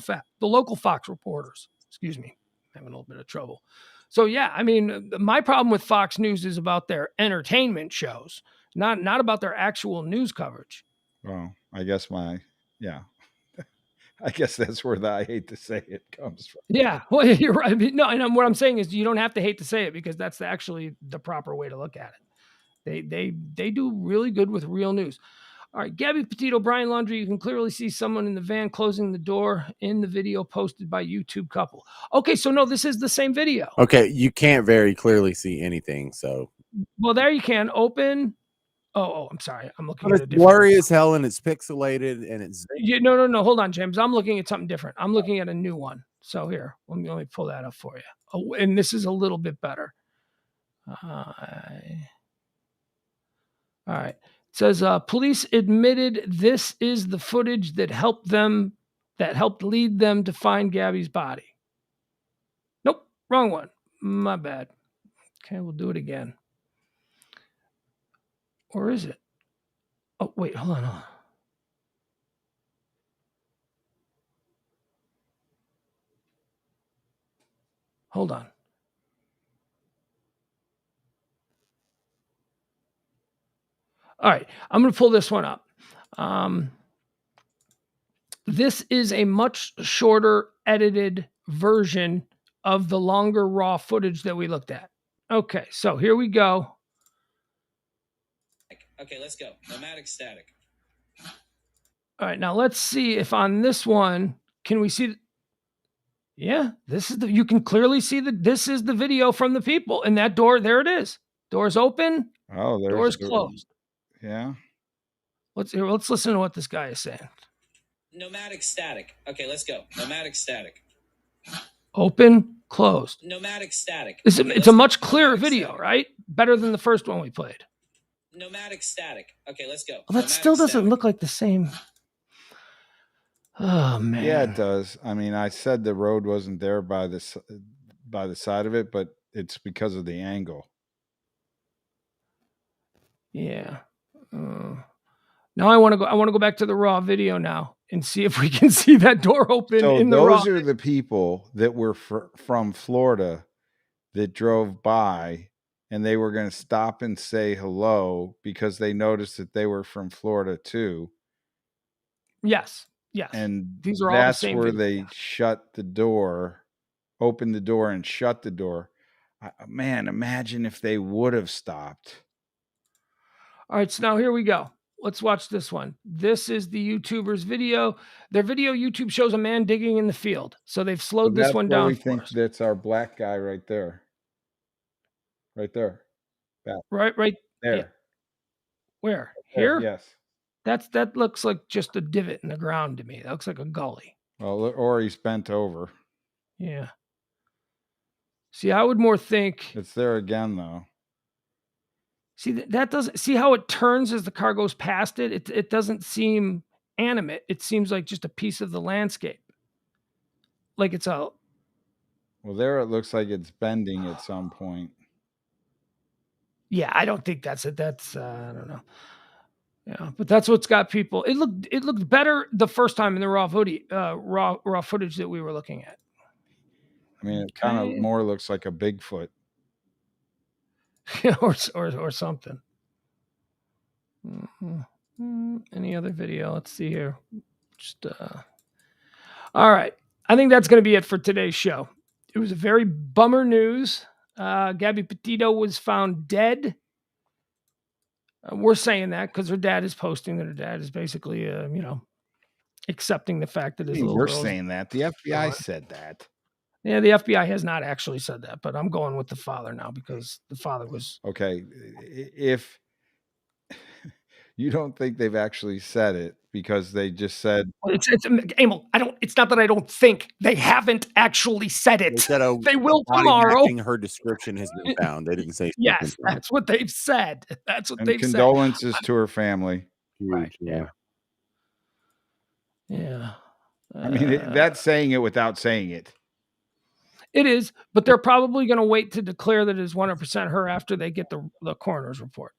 Fox reporters. Excuse me, I'm having a little bit of trouble. So yeah, I mean, my problem with Fox News is about their entertainment shows, not about their actual news coverage. Well, I guess I guess that's where I hate to say it comes from. Yeah, well, you're right. I mean, no, and what I'm saying is you don't have to hate to say it because that's actually the proper way to look at it. They do really good with real news. All right, Gabby Petito, Brian Laundrie, you can clearly see someone in the van closing the door in the video posted by YouTube couple. Okay, so no, this is the same video. Okay, you can't very clearly see anything, so. Well, there you can open. Oh, I'm sorry. I'm looking But at a it's different blurry as hell and it's pixelated and it's. No. Hold on, James. I'm looking at something different. I'm looking at a new one. So here, let me pull that up for you. Oh, and this is a little bit better. All right. It says police admitted this is the footage that helped lead them to find Gabby's body. Nope, wrong one. My bad. Okay, we'll do it again. Or is it? Oh, wait, hold on. Hold on. All right, I'm going to pull this one up. This is a much shorter edited version of the longer raw footage that we looked at. Okay, so here we go. Okay, let's go. Nomadic static. All right, now let's see if on this one, can we see? Yeah, you can clearly see this is the video from the people in that door. There it is. Door's open. Oh, door's closed. Yeah. Let's listen to what this guy is saying. Nomadic static. Okay, let's go. Nomadic static. Open, closed. Nomadic static. It's a much clearer video, right? Better than the first one we played. Nomadic static. Okay, let's go. Well, that still doesn't look like the same. Oh man. Yeah, it does. I mean, I said the road wasn't there by the side of it, but it's because of the angle. Yeah. Now I want to go back to the raw video now and see if we can see that door open in the raw. Those are the people that were from Florida that drove by, and they were going to stop and say hello because they noticed that they were from Florida too. Yes. And these are all the same where videos. they shut the door, opened the door and shut the door. Man, imagine if they would have stopped. All right, so now here we go. Let's watch this one. This is the YouTuber's video. Their video YouTube shows a man digging in the field. So they've slowed this one down. We think that's our black guy right there. Right there. Back. Right there. Yeah. Where? Here? Yes. That looks like just a divot in the ground to me. That looks like a gully. Well, or he's bent over. Yeah. See, I would more think it's there again, though. See, that doesn't see how it turns as the car goes past it. It doesn't seem animate. It seems like just a piece of the landscape. Like it's a. Well, there it looks like it's bending at some point. Yeah, I don't think that's it. That's I don't know. Yeah, but that's what's got people. It looked better the first time in the raw footage that we were looking at. I mean, it kind of Okay. more looks like a Bigfoot. or something. Any other video? Let's see here. Just all right. I think that's going to be it for today's show. It was a very bummer news. Gabby Petito was found dead. We're saying that because her dad is posting that her dad is basically, accepting the fact that his little We're girl. saying that the FBI said that. Yeah, the FBI has not actually said that, but I'm going with the father now because the father was okay. If you don't think they've actually said it because they just said it's Emil, it's not that I don't think they haven't actually said it. They said they will body tomorrow. matching her description has been found. They didn't say yes, that's what they've said. That's what and they've condolences said. to her family. Right. Yeah. Yeah. I mean, that's saying it without saying it. It is, but they're probably going to wait to declare that it is 100% her after they get the coroner's report.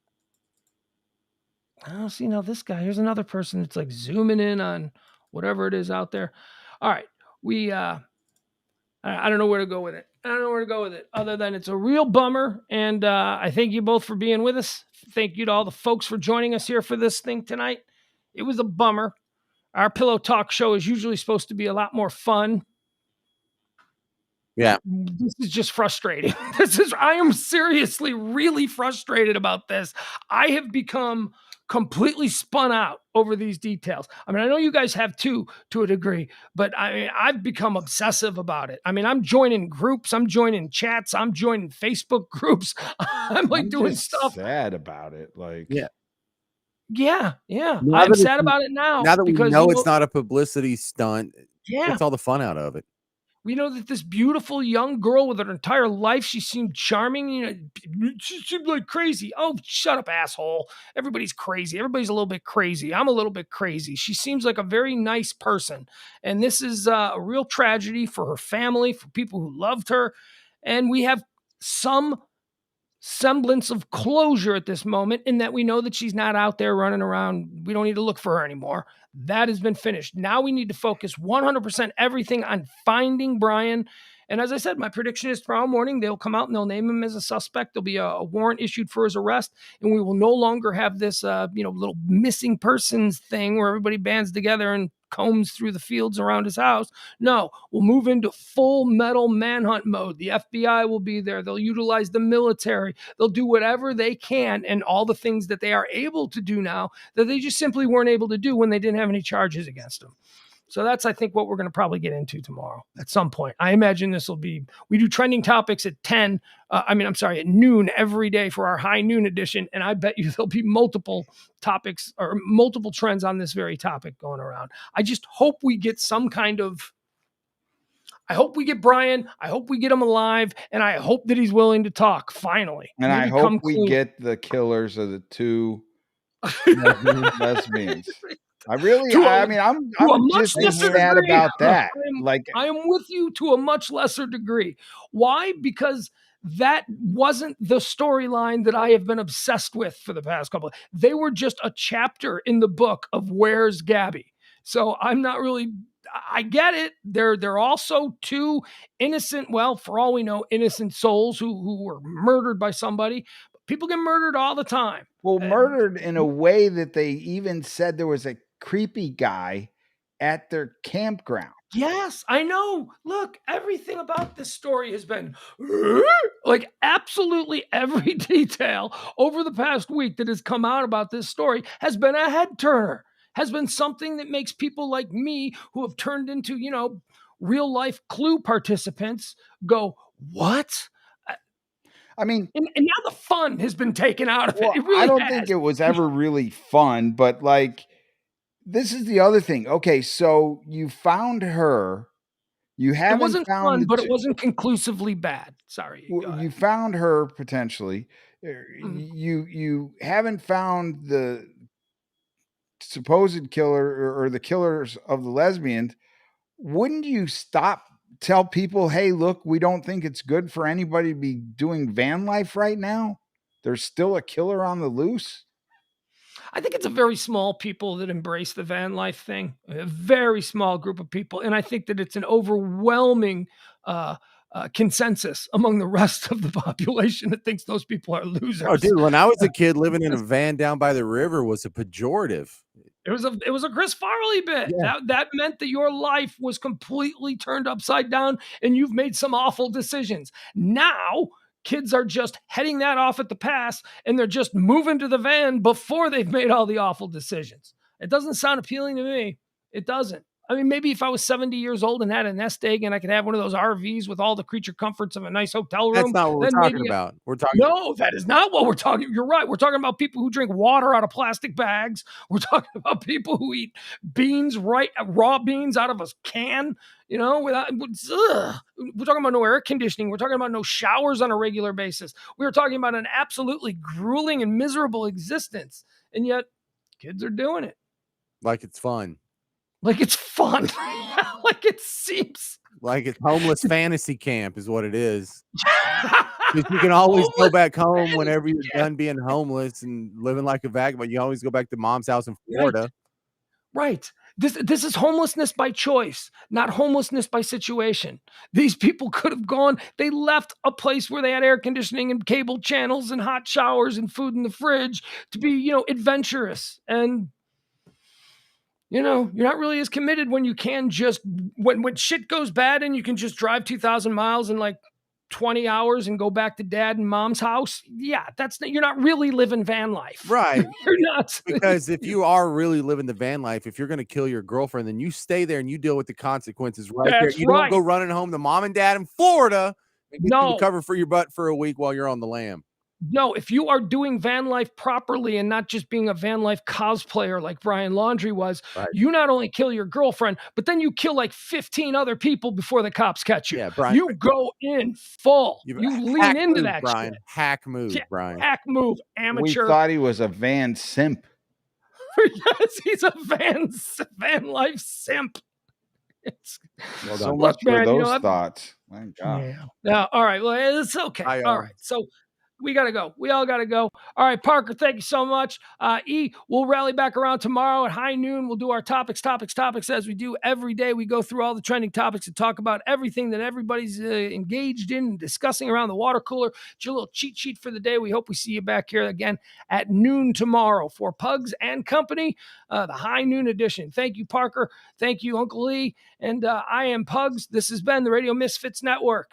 Oh, see, now this guy, here's another person that's like zooming in on whatever it is out there. All right. I don't know where to go with it. Other than it's a real bummer. And I thank you both for being with us. Thank you to all the folks for joining us here for this thing tonight. It was a bummer. Our Pillow Talk show is usually supposed to be a lot more fun. Yeah. This is just frustrating. I am seriously really frustrated about this. I have become completely spun out over these details. I mean, I know you guys have too, to a degree, but I've become obsessive about it. I mean, I'm joining groups, I'm joining chats, I'm joining Facebook groups. I'm doing stuff. Sad about it. Yeah. Now I'm sad about it now. Now that we know it's not a publicity stunt, yeah, it's all the fun out of it. We know that this beautiful young girl with her entire life, she seemed charming. She seemed like crazy. Oh, shut up, asshole. Everybody's crazy. Everybody's a little bit crazy. I'm a little bit crazy. She seems like a very nice person. And this is a real tragedy for her family, for people who loved her. And we have some semblance of closure at this moment in that we know that she's not out there running around. We don't need to look for her anymore. That has been finished. Now we need to focus 100% everything on finding Brian. And as I said, my prediction is tomorrow morning, they'll come out and they'll name him as a suspect. There'll be a warrant issued for his arrest. And we will no longer have this, little missing persons thing where everybody bands together and combs through the fields around his house. No, we'll move into full metal manhunt mode. The FBI will be there. They'll utilize the military. They'll do whatever they can and all the things that they are able to do now that they just simply weren't able to do when they didn't have any charges against them. So that's, I think, what we're going to probably get into tomorrow at some point. I imagine this will be, we do trending topics at at noon every day for our high noon edition. And I bet you there'll be multiple topics or multiple trends on this very topic going around. I just hope we get I hope we get Brian. I hope we get him alive. And I hope that he's willing to talk finally. And I hope we get the killers of the two lesbians. I'm just sad about that. I am with you to a much lesser degree. Why? Because that wasn't the storyline that I have been obsessed with for the past couple. They were just a chapter in the book of Where's Gabby. So I'm not really. I get it. They're also two innocent. Well, for all we know, innocent souls who were murdered by somebody. People get murdered all the time. Well, murdered in a way that they even said there was a creepy guy at their campground. Yes, I know. Look, everything about this story has been like absolutely every detail over the past week that has come out about this story has been a head turner, has been something that makes people like me who have turned into, real life Clue participants go, what? I mean, and now the fun has been taken out of it. It really I don't think it was ever really fun, but this is the other thing. Okay, so you found her. You haven't It wasn't found fun, but it wasn't conclusively bad. Sorry. You found her potentially. You haven't found the supposed killer or the killers of the lesbians. Wouldn't you tell people, hey, look, we don't think it's good for anybody to be doing van life right now? There's still a killer on the loose. I think it's a very small people that embrace the van life thing, a very small group of people. And I think that it's an overwhelming consensus among the rest of the population that thinks those people are losers. Oh, dude, when I was a kid, living in a van down by the river was a pejorative. It was a Chris Farley bit. Yeah. That meant that your life was completely turned upside down and you've made some awful decisions. Now, kids are just heading that off at the pass and they're just moving to the van before they've made all the awful decisions. It doesn't sound appealing to me. It doesn't. I mean, maybe if I was 70 years old and had a nest egg and I could have one of those RVs with all the creature comforts of a nice hotel room. That's not what we're then talking maybe about. We're talking No, that is not what we're talking. You're right. We're talking about people who drink water out of plastic bags. We're talking about people who eat beans, raw beans out of a can. We're talking about no air conditioning. We're talking about no showers on a regular basis. We're talking about an absolutely grueling and miserable existence. And yet kids are doing it. like it's fun. Like it's fun. Like it seems. Like it's homeless fantasy camp is what it is. You can always go back home whenever you're done being homeless and living like a vagabond. You always go back to mom's house in Florida. Right. This is homelessness by choice, not homelessness by situation. These people could have gone, they left a place where they had air conditioning and cable channels and hot showers and food in the fridge to be, adventurous. And you're not really as committed when you can just when shit goes bad and you can just drive 2,000 miles in like 20 hours and go back to dad and mom's house. Yeah, you're not really living van life. Right. You're not. Because if you are really living the van life, if you're going to kill your girlfriend, then you stay there and you deal with the consequences right there. You don't go running home to mom and dad in Florida and get you to cover for your butt for a week while you're on the lam. No, if you are doing van life properly and not just being a van life cosplayer like Brian Laundrie was, you not only kill your girlfriend, but then you kill like 15 other people before the cops catch you. Yeah, Brian, you go in full. You lean into that Brian. shit. Hack move, Brian. Hack move, amateur. We thought he was a van simp. Yes, he's a van life simp. So much for those thoughts. My God. Yeah. All right. Well, it's okay. All right. So we got to go. We all got to go. All right, Parker, thank you so much. We'll rally back around tomorrow at high noon. We'll do our topics as we do every day. We go through all the trending topics and talk about everything that everybody's engaged in and discussing around the water cooler. It's your little cheat sheet for the day. We hope we see you back here again at noon tomorrow for Pugs and Company, the high noon edition. Thank you, Parker. Thank you, Uncle Lee. And I am Pugs. This has been the Radio Misfits Network.